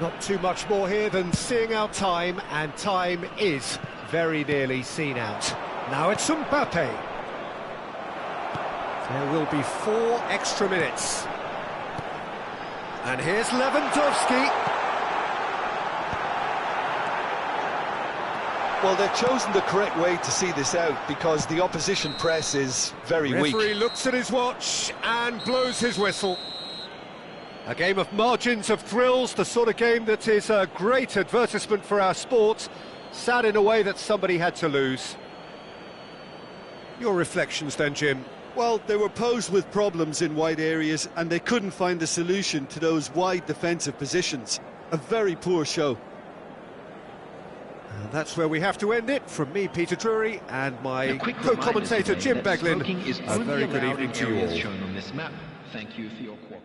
Not too much more here than seeing out time, and time is very nearly seen out. Now it's Mbappe. There will be 4 extra minutes. And here's Lewandowski. Well, they've chosen the correct way to see this out because the opposition press is very weak. Referee looks at his watch and blows his whistle. A game of margins, of thrills, the sort of game that is a great advertisement for our sport. Sad in a way that somebody had to lose. Your reflections then, Jim? Well, they were posed with problems in wide areas and they couldn't find a solution to those wide defensive positions. A very poor show. And that's where we have to end it. From me, Peter Drury, and my co-commentator, Jim Beglin. A very good evening to you all. Shown on this map. Thank you for your cooperation.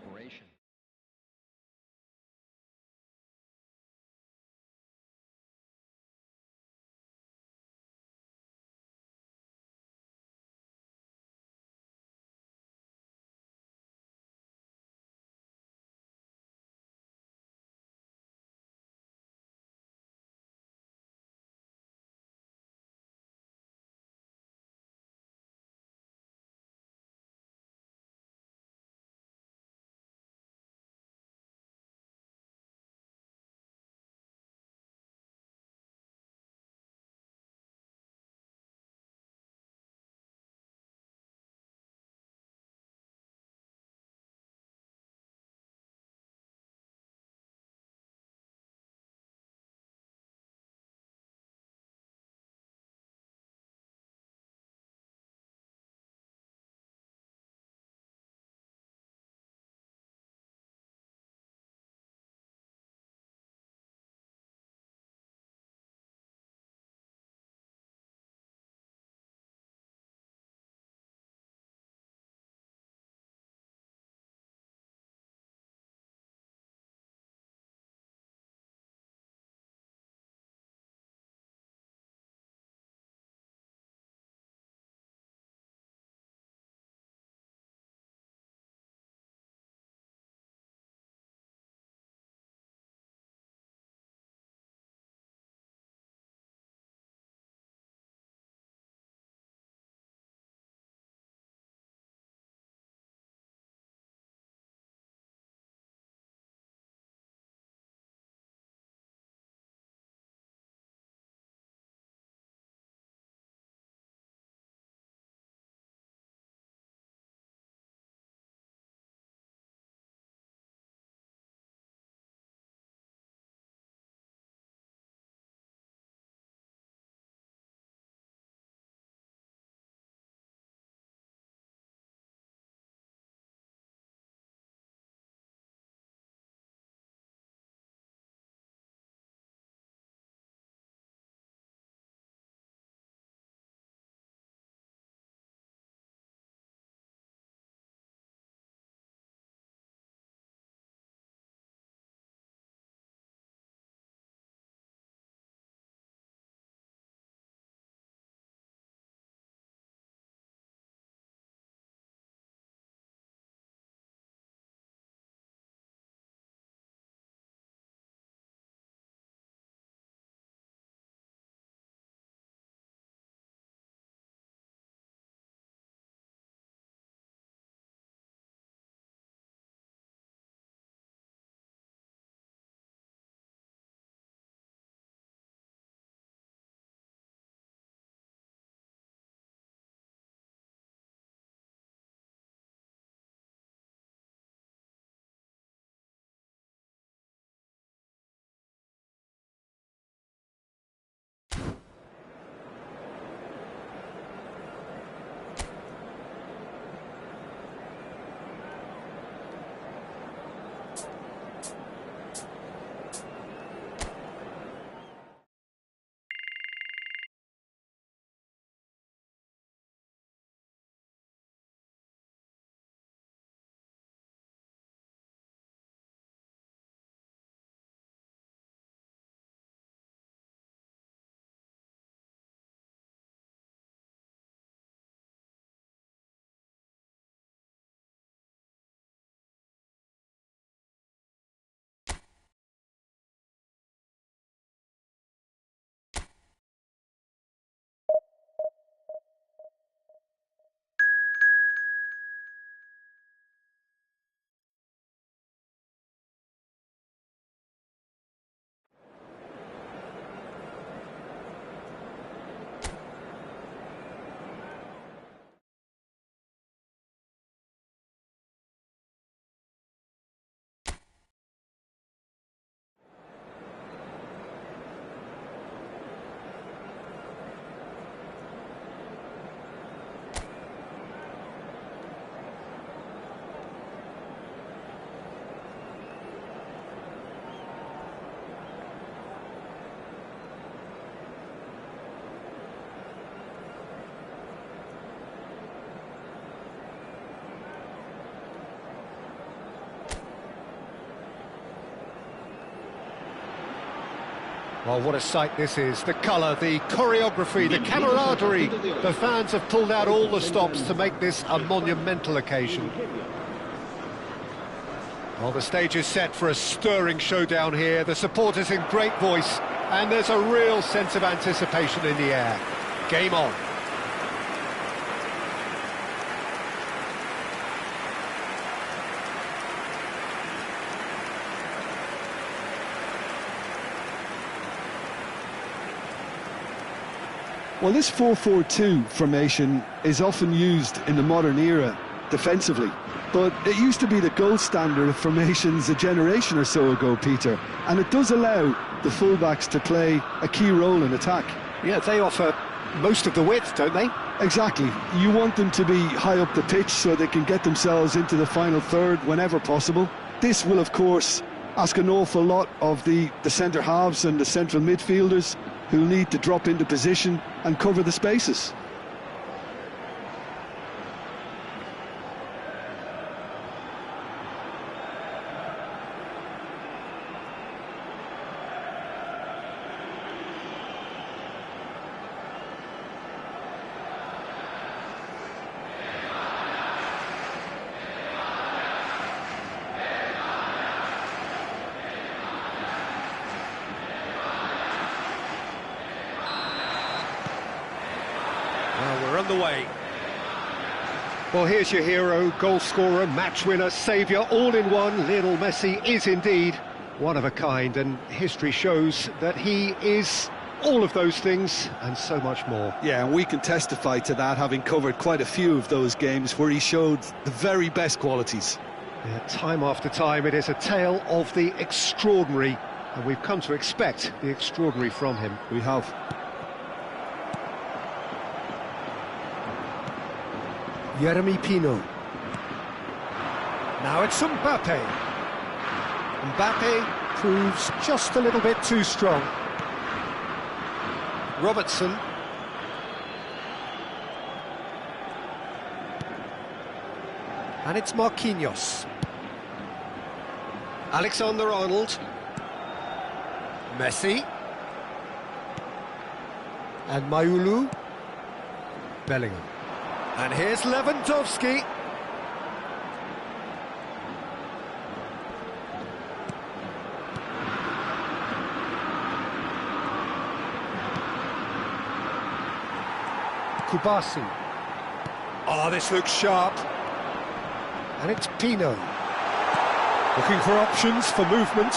Well, what a sight this is. The colour, the choreography, the camaraderie. The fans have pulled out all the stops to make this a monumental occasion. Well, the stage is set for a stirring showdown here. The supporters in great voice, and there's a real sense of anticipation in the air. Game on. Well, this 4-4-2 formation is often used in the modern era defensively, but it used to be the gold standard of formations a generation or so ago, Peter, and it does allow the fullbacks to play a key role in attack. Yeah, they offer most of the width, don't they? Exactly. You want them to be high up the pitch so they can get themselves into the final third whenever possible. This will, of course, ask an awful lot of the centre halves and the central midfielders, who'll need to drop into position and cover the spaces. Well, we're underway. Well, here's your hero, goal scorer, match winner, saviour, all in one. Lionel Messi is indeed one of a kind, and history shows that he is all of those things and so much more. Yeah, and we can testify to that, having covered quite a few of those games where he showed the very best qualities. Yeah, time after time, it is a tale of the extraordinary, and we've come to expect the extraordinary from him. We have. Jeremy Pino. Now it's Mbappe. Mbappe proves just a little bit too strong. Robertson. And it's Marquinhos. Alexander-Arnold. Messi. And Mayulu. Bellingham. And here's Lewandowski. Kubasi. Oh, this looks sharp. And it's Pino. Looking for options for movement.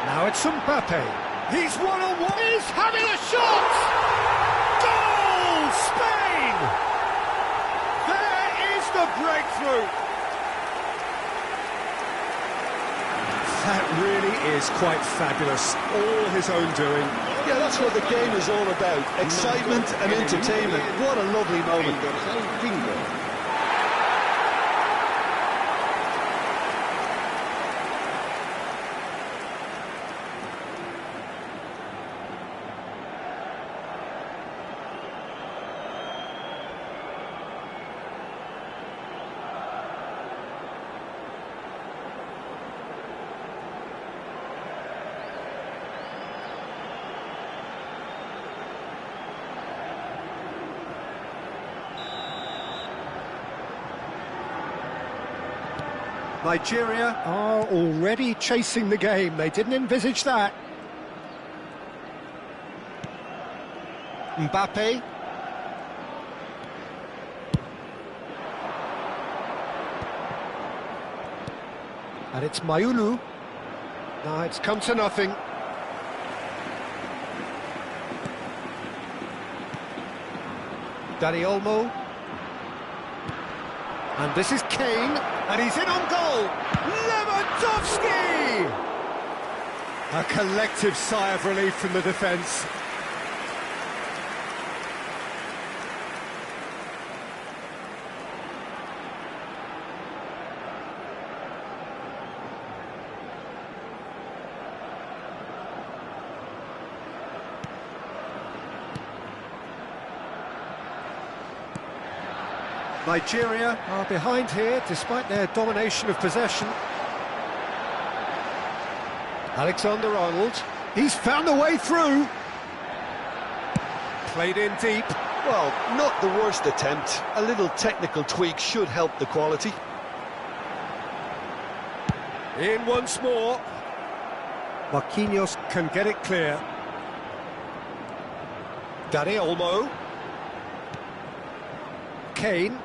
Now it's Mbappe. He's one-on-one. He's having a shot! Goal! Spain! There is the breakthrough! That really is quite fabulous. All his own doing. Yeah, that's what the game is all about. Excitement and entertainment. What a lovely moment. Nigeria are already chasing the game. They didn't envisage that. Mbappe. And it's Mayulu. Now it's come to nothing. Dani Olmo. And this is Kane, and he's in on goal! Lewandowski! A collective sigh of relief from the defence. Nigeria are behind here despite their domination of possession. Alexander-Arnold. He's found a way through. Played in deep. Well, not the worst attempt. A little technical tweak should help the quality. In once more. Marquinhos can get it clear. Dani Olmo. Kane.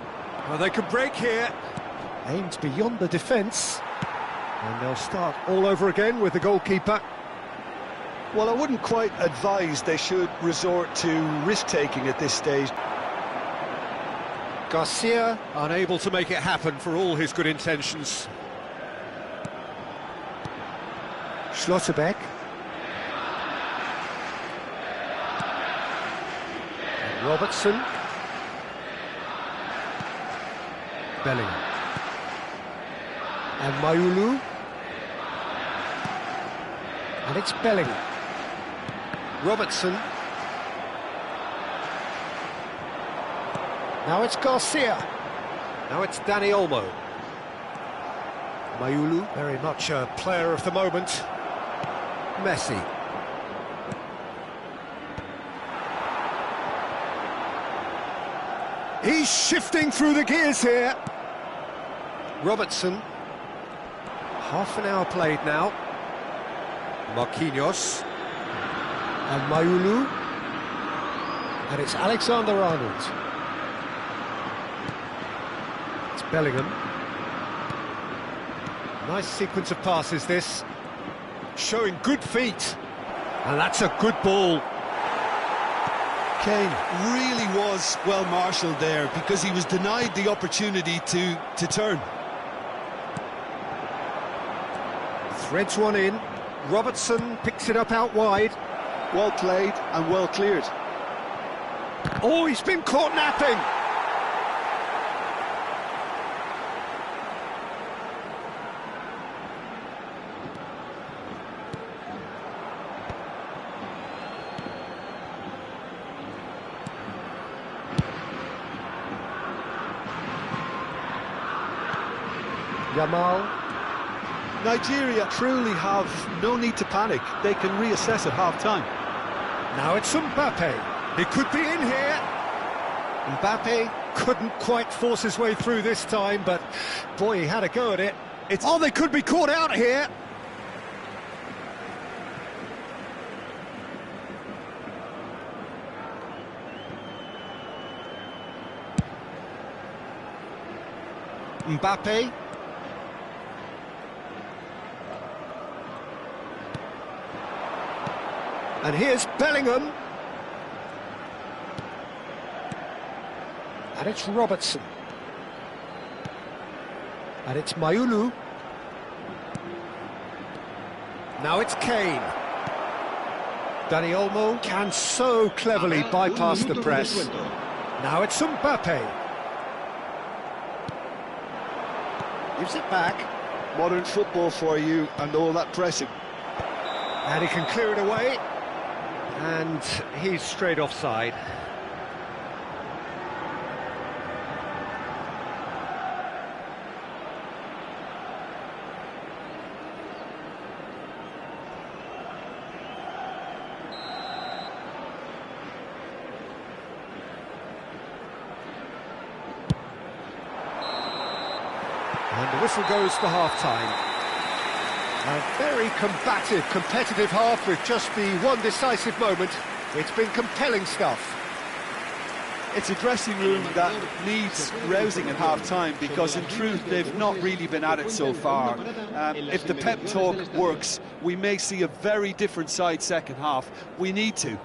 Well, they can break here. Aimed beyond the defence. And they'll start all over again with the goalkeeper. Well, I wouldn't quite advise they should resort to risk-taking at this stage. Garcia unable to make it happen for all his good intentions. Schlotterbeck. And Robertson. Bellingham. And Mayulu. And it's Bellingham. Robertson. Now it's Garcia. Now it's Dani Olmo. Mayulu, very much a player of the moment. Messi. He's shifting through the gears here. Robertson. Half an hour played now. Marquinhos. And Mayulu. And it's Alexander-Arnold. It's Bellingham. Nice sequence of passes, this. Showing good feet. And that's a good ball. Kane really was well marshalled there because he was denied the opportunity to turn. Threads one in. Robertson picks it up out wide. Well played and well cleared. Oh, he's been caught napping. Yamal. Nigeria truly have no need to panic. They can reassess at half-time. Now it's Mbappe. He could be in here. Mbappe couldn't quite force his way through this time, but boy, he had a go at it. Oh, they could be caught out here. Mbappe. And here's Bellingham. And it's Robertson. And it's Mayulu. Now it's Kane. Dani Olmo can so cleverly bypass the press. Now it's Mbappe. Gives it back. Modern football for you and all that pressing. And he can clear it away. And he's straight offside. And the whistle goes for half-time. A very combative, competitive half with just the one decisive moment. It's been compelling stuff. It's a dressing room that needs rousing at half-time because, in truth, they've not really been at it so far. If the pep talk works, we may see a very different side second half. We need to.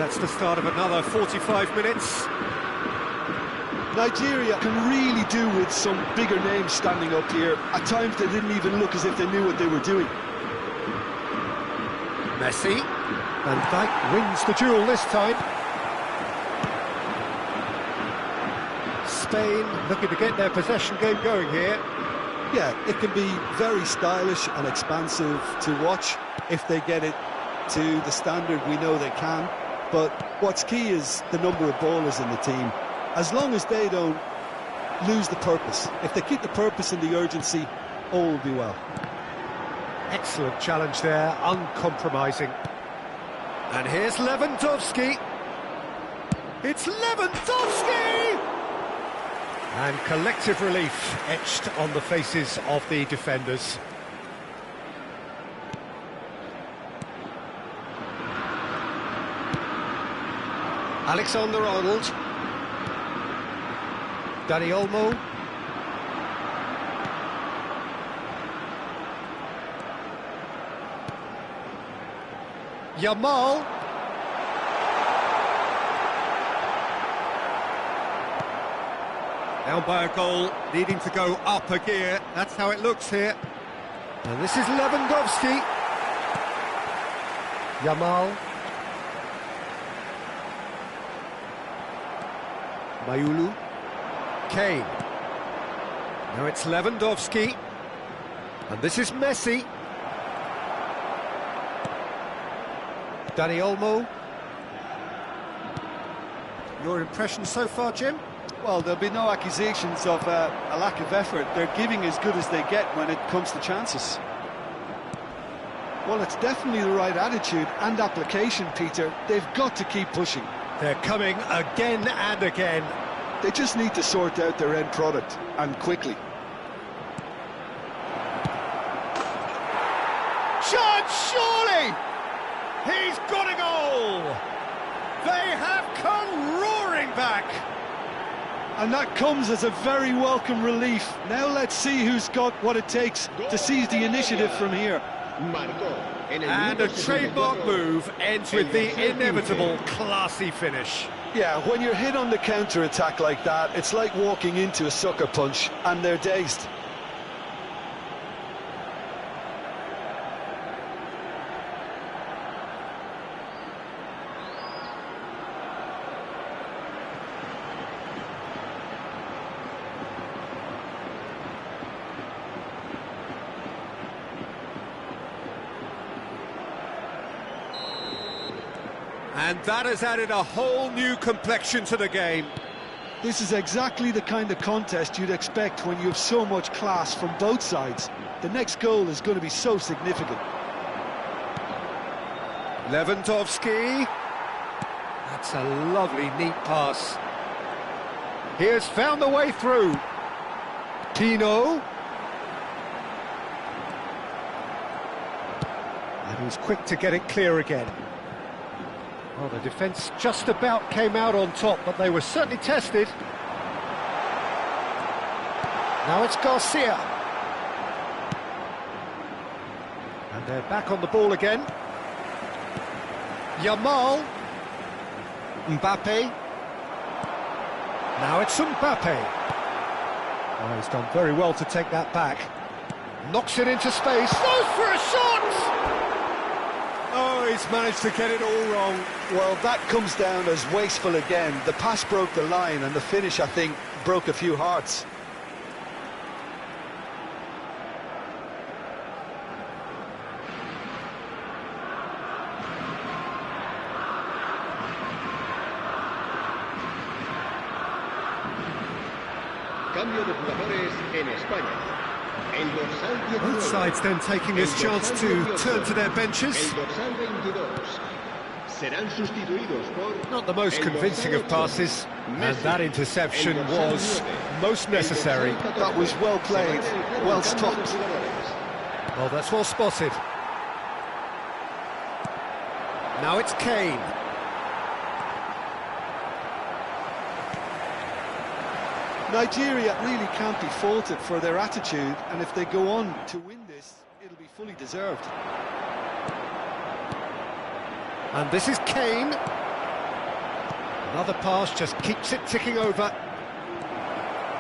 That's the start of another 45 minutes. Nigeria can really do with some bigger names standing up here. At times they didn't even look as if they knew what they were doing. Messi. Van Dijk wins the duel this time. Spain looking to get their possession game going here. Yeah, it can be very stylish and expansive to watch if they get it to the standard we know they can. But what's key is the number of ballers in the team. As long as they don't lose the purpose, if they keep the purpose and the urgency, all will be well. Excellent challenge there, uncompromising. And here's Lewandowski. It's Lewandowski! And collective relief etched on the faces of the defenders. Alexander-Arnold. Dani Olmo. Yamal. Down by a goal, needing to go up a gear. That's how it looks here. And this is Lewandowski. Yamal. Mayulu. Kane. Now it's Lewandowski. And this is Messi. Dani Olmo. Your impression so far, Jim? Well, there'll be no accusations of a lack of effort. They're giving as good as they get when it comes to chances. Well, it's definitely the right attitude and application, Peter. They've got to keep pushing. They're coming again and again. They just need to sort out their end product, and quickly. Chance, surely! He's got a goal! They have come roaring back! And that comes as a very welcome relief. Now let's see who's got what it takes to seize the initiative from here. And a trademark move ends with the inevitable classy finish. Yeah, when you're hit on the counter-attack like that, it's like walking into a sucker punch, and they're dazed. And that has added a whole new complexion to the game. This is exactly the kind of contest you'd expect when you have so much class from both sides. The next goal is going to be so significant. Lewandowski. That's a lovely, neat pass. He has found the way through. Pino. And he's quick to get it clear again. Well, the defence just about came out on top, but they were certainly tested. Now it's Garcia. And they're back on the ball again. Yamal. Mbappe. Now it's Mbappe. Oh, he's done very well to take that back. Knocks it into space. Goes for a shot! Oh, he's managed to get it all wrong. Well, that comes down as wasteful again. The pass broke the line, and the finish, I think, broke a few hearts. Cambio de jugadores en España. El dorsal 19. Both sides then taking this chance to turn to their benches. El dorsal 22. Serán sustituidos por Not the most convincing of passes, and that interception was most necessary. That was well played, well stopped. Well, that's well spotted. Now it's Kane. Nigeria really can't be faulted for their attitude, and if they go on to win this, it'll be fully deserved. And this is Kane. Another pass just keeps it ticking over.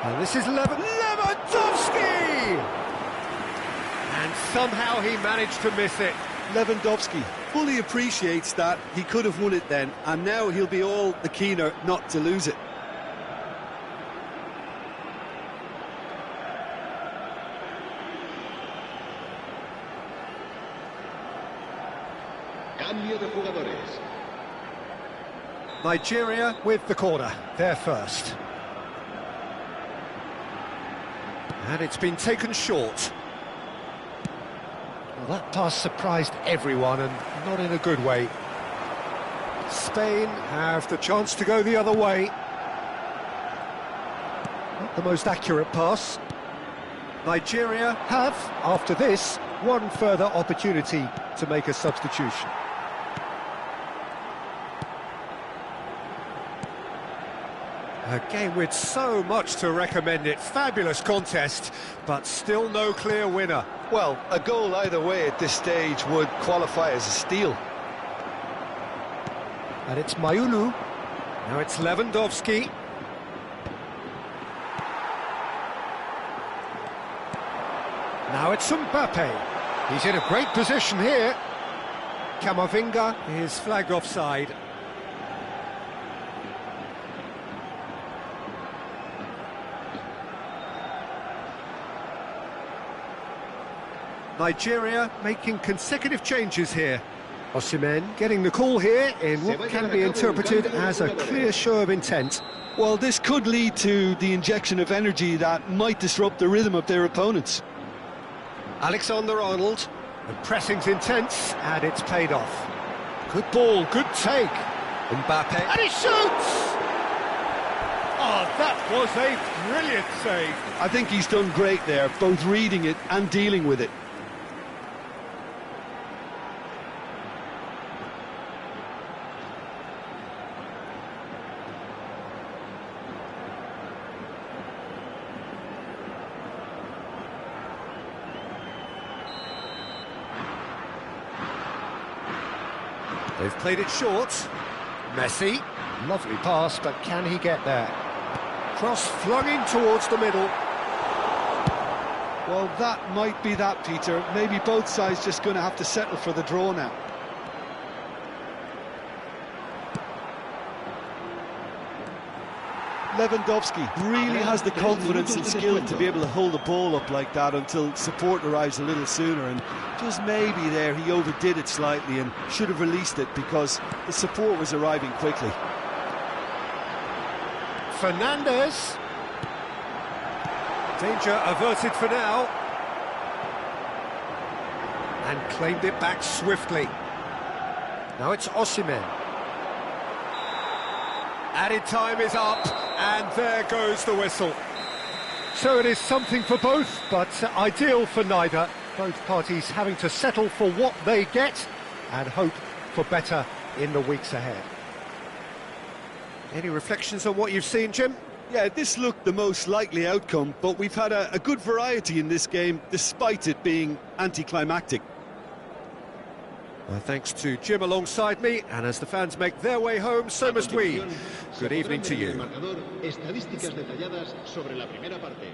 And this is Lewandowski! And somehow he managed to miss it. Lewandowski fully appreciates that he could have won it then, and now he'll be all the keener not to lose it. Cambio de jugadores. Nigeria with the corner, they're first. And it's been taken short. Well, that pass surprised everyone, and not in a good way. Spain have the chance to go the other way. Not the most accurate pass. Nigeria have, after this, one further opportunity to make a substitution. A game with so much to recommend it. Fabulous contest, but still no clear winner. Well, a goal either way at this stage would qualify as a steal. And it's Mayulu. Now it's Lewandowski. Now it's Mbappe. He's in a great position here. Camavinga is flagged offside. Nigeria making consecutive changes here. Osimhen getting the call here in what can be interpreted as a clear show of intent. Well, this could lead to the injection of energy that might disrupt the rhythm of their opponents. Alexander-Arnold, the pressing's intense, and it's paid off. Good ball, good take. Mbappe, and he shoots! Oh, that was a brilliant save. I think he's done great there, both reading it and dealing with it. They've played it short. Messi, lovely pass, but can he get there? Cross flung in towards the middle. Well, that might be that, Peter. Maybe both sides just going to have to settle for the draw now. Lewandowski really has the confidence and skill to be able to hold the ball up like that until support arrives a little sooner, and just maybe there he overdid it slightly and should have released it because the support was arriving quickly. Fernandez. Danger averted for now. And claimed it back swiftly. Now it's Osimhen. Added time is up, and there goes the whistle. So it is something for both, but ideal for neither. Both parties having to settle for what they get and hope for better in the weeks ahead. Any reflections on what you've seen, Jim? Yeah, this looked the most likely outcome, but we've had a good variety in this game, despite it being anticlimactic. Thanks to Jim alongside me, and as the fans make their way home, so must we. Good evening to you. Estadísticas detalladas sobre la primera parte.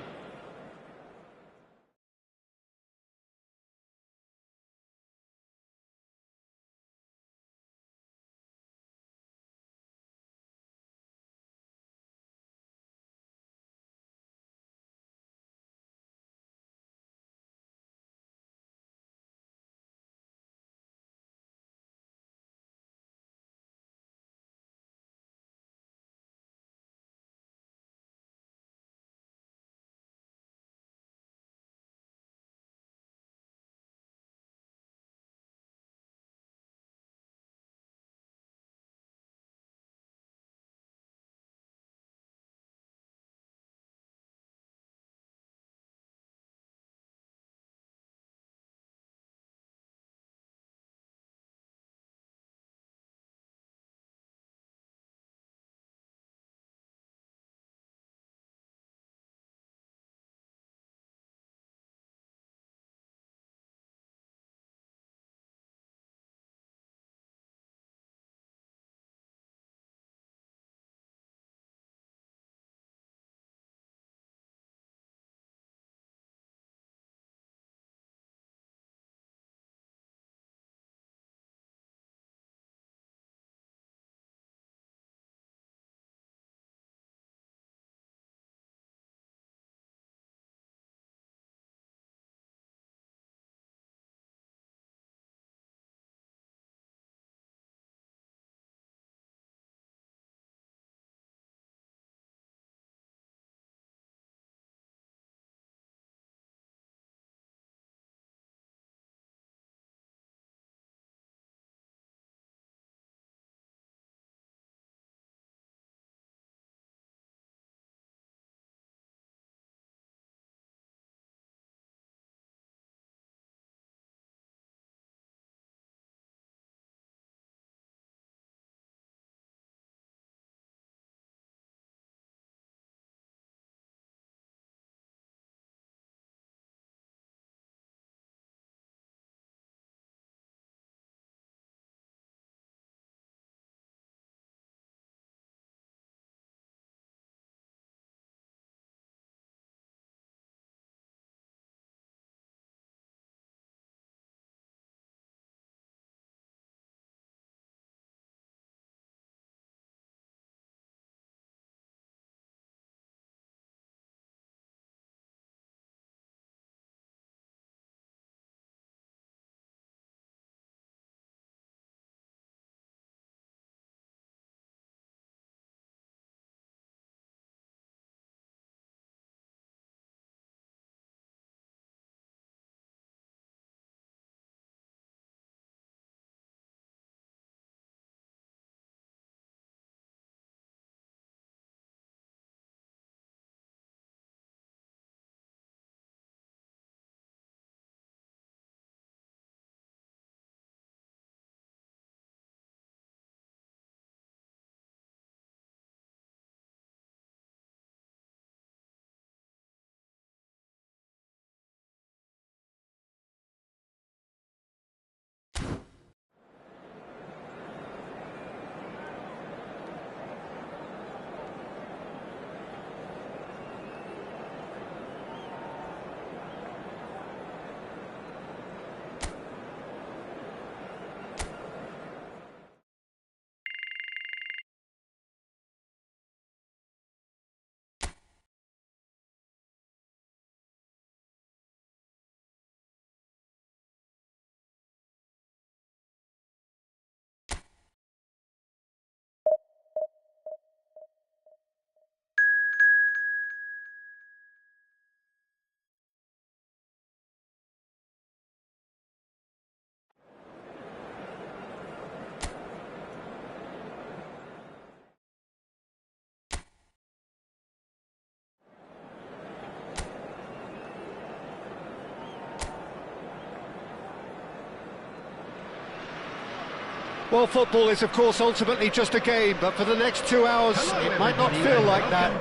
Well, football is, of course, ultimately just a game, but for the next 2 hours, it might not feel like that.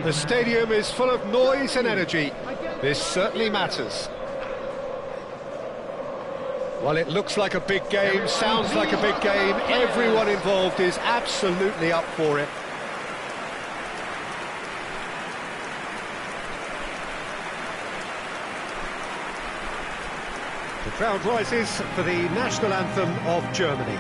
The stadium is full of noise and energy. This certainly matters. Well, it looks like a big game, sounds like a big game. Everyone involved is absolutely up for it. The crowd rises for the national anthem of Germany.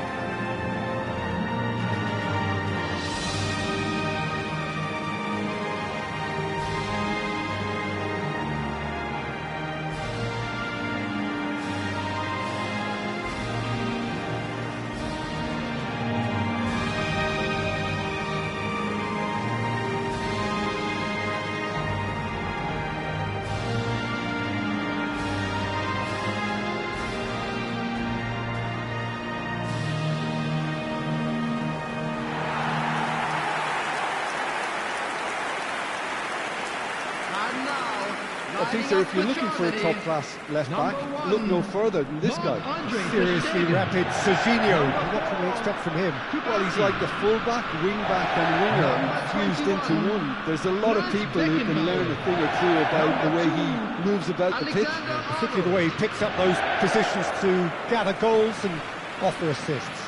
Peter, if you're looking for a top-class left-back, look no further than this guy. Seriously rapid Serginho. What can we expect from him? Well, he's like the full-back, wing-back and winger fused into one. There's a lot of people who can learn a thing or two about the way he moves about the pitch. Particularly the way he picks up those positions to gather goals and offer assists.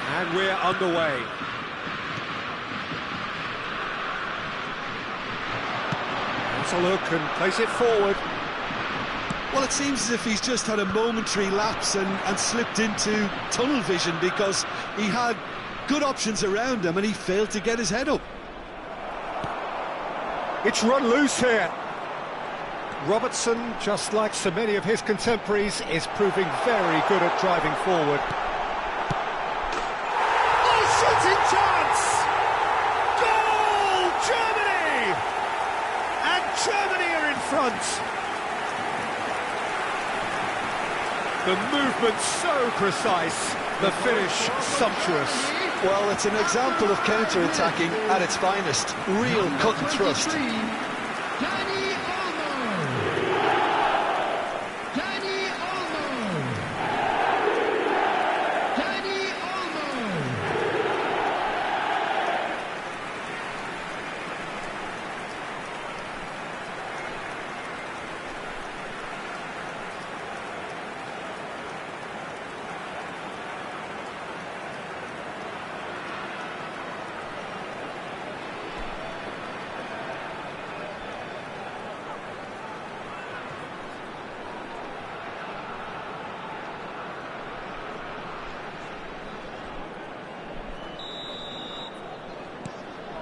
And we're underway. That's a look and plays it forward. Well, it seems as if he's just had a momentary lapse and slipped into tunnel vision, because he had good options around him and he failed to get his head up. It's run loose here. Robertson, just like so many of his contemporaries, is proving very good at driving forward. Shooting chance! Goal! Germany! And Germany are in front. The movement so precise, the finish sumptuous. Well, it's an example of counter-attacking at its finest. Real cut and thrust.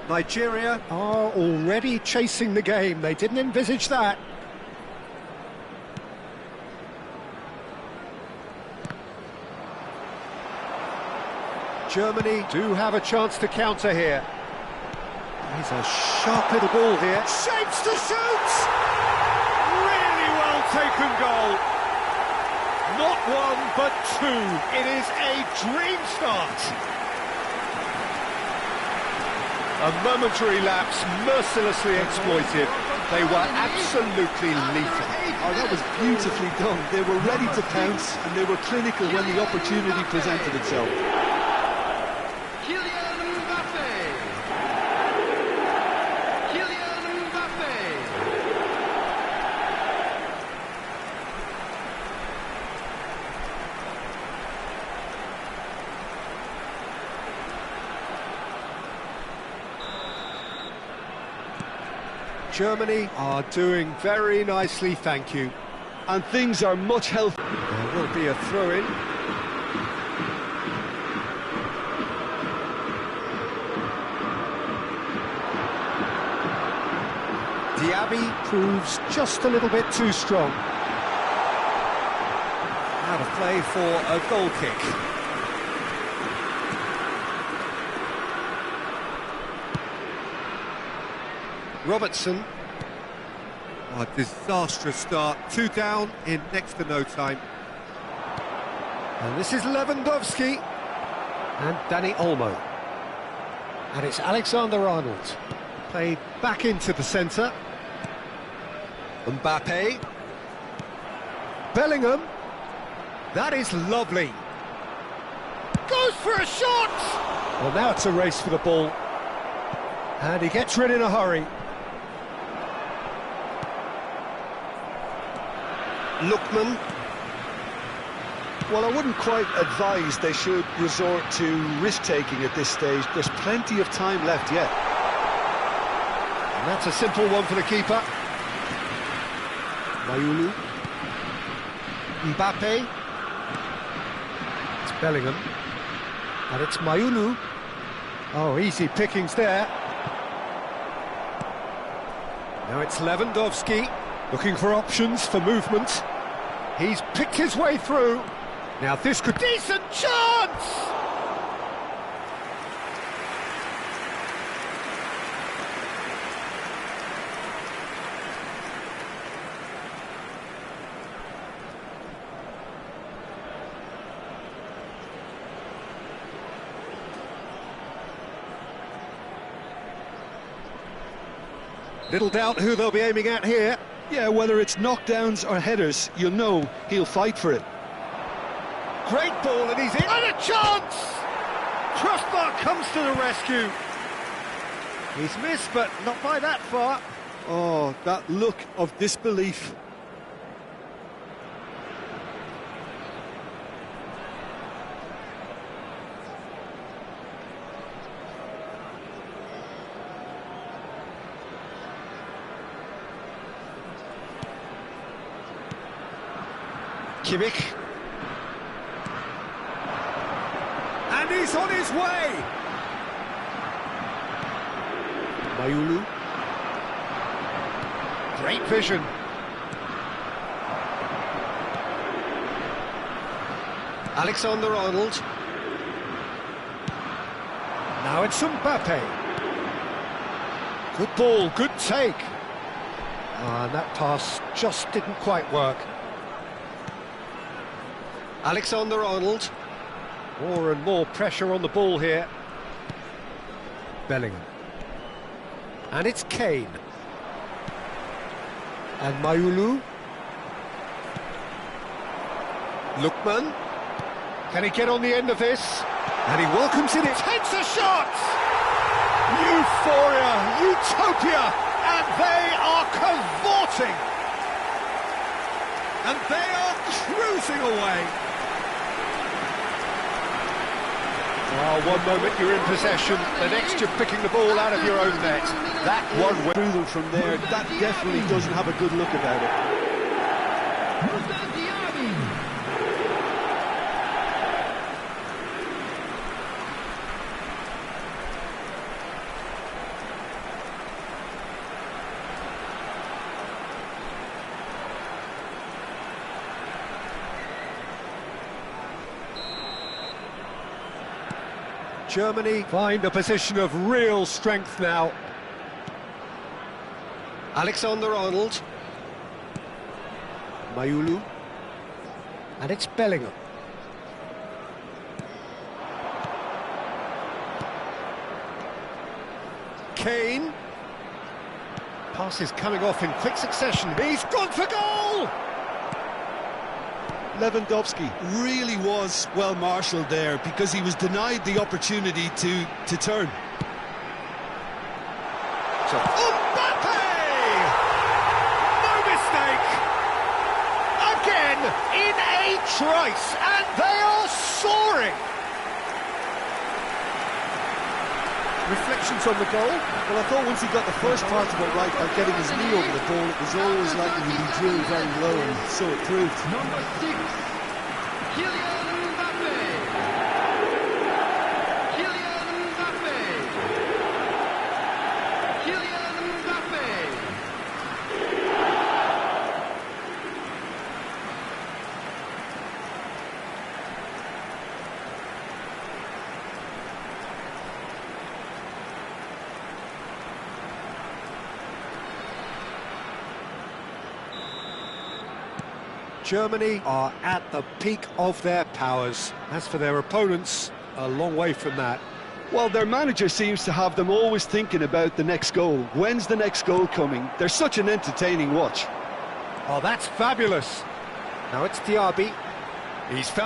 Nigeria are already chasing the game. They didn't envisage that. Germany do have a chance to counter here. He's a sharp little ball here. Shapes to shoot! Really well taken goal. Not one, but two. It is a dream start. A momentary lapse, mercilessly exploited. They were absolutely lethal. Oh, that was beautifully done. They were ready to pounce, and they were clinical when the opportunity presented itself. Germany are doing very nicely, thank you. And things are much healthier. There will be a throw-in. Diaby proves just a little bit too strong. Out of play for a goal kick. Robertson. A disastrous start. 2 down in next to no time. And this is Lewandowski. And Danny Olmo. And it's Alexander-Arnold. Played back into the centre. Mbappe. Bellingham. That is lovely. Goes for a shot! Well, now it's a race for the ball. And he gets rid in a hurry. Lookman. Well, I wouldn't quite advise they should resort to risk-taking at this stage. There's plenty of time left yet. And that's a simple one for the keeper. Mayulu. Mbappe. It's Bellingham. And it's Mayulu. Oh, easy pickings there. Now it's Lewandowski, looking for options for movement. He's picked his way through. Now this could... Decent chance! Little doubt who they'll be aiming at here. Yeah, whether it's knockdowns or headers, you'll know he'll fight for it. Great ball, and he's in. And a chance! Crossbar comes to the rescue. He's missed, but not by that far. Oh, that look of disbelief. Kimmich. And he's on his way! Mayulu. Great vision. Alexander-Arnold. Now it's Mbappe. Good ball, good take. And that pass just didn't quite work. Alexander-Arnold. More and more pressure on the ball here. Bellingham. And it's Kane. And Mayulu. Lookman. Can he get on the end of this? And he welcomes it. Takes a shot! Euphoria, utopia, and they are cavorting. And they are cruising away. Oh, one moment you're in possession, the next you're picking the ball out of your own net. That one went Through them from there, that definitely doesn't have a good look about it. Germany find a position of real strength now. Alexander-Arnold. Mayulu. And it's Bellingham. Kane. Passes coming off in quick succession. He's gone for goal! Lewandowski really was well marshalled there because he was denied the opportunity to turn. So, Mbappe! No mistake! Again in a trice, and they are soaring! Reflections on the goal? Well, I thought once he got the first part of it right by getting his knee over the ball, it was always likely to be drilled very low, and so it proved. Number 6, Kylian Mbappe. Kylian Mbappe. Kylian Mbappe. Germany are at the peak of their powers. As for their opponents, a long way from that. Well, their manager seems to have them always thinking about the next goal. When's the next goal coming? They're such an entertaining watch. Oh, that's fabulous. Now it's Diaby. He's found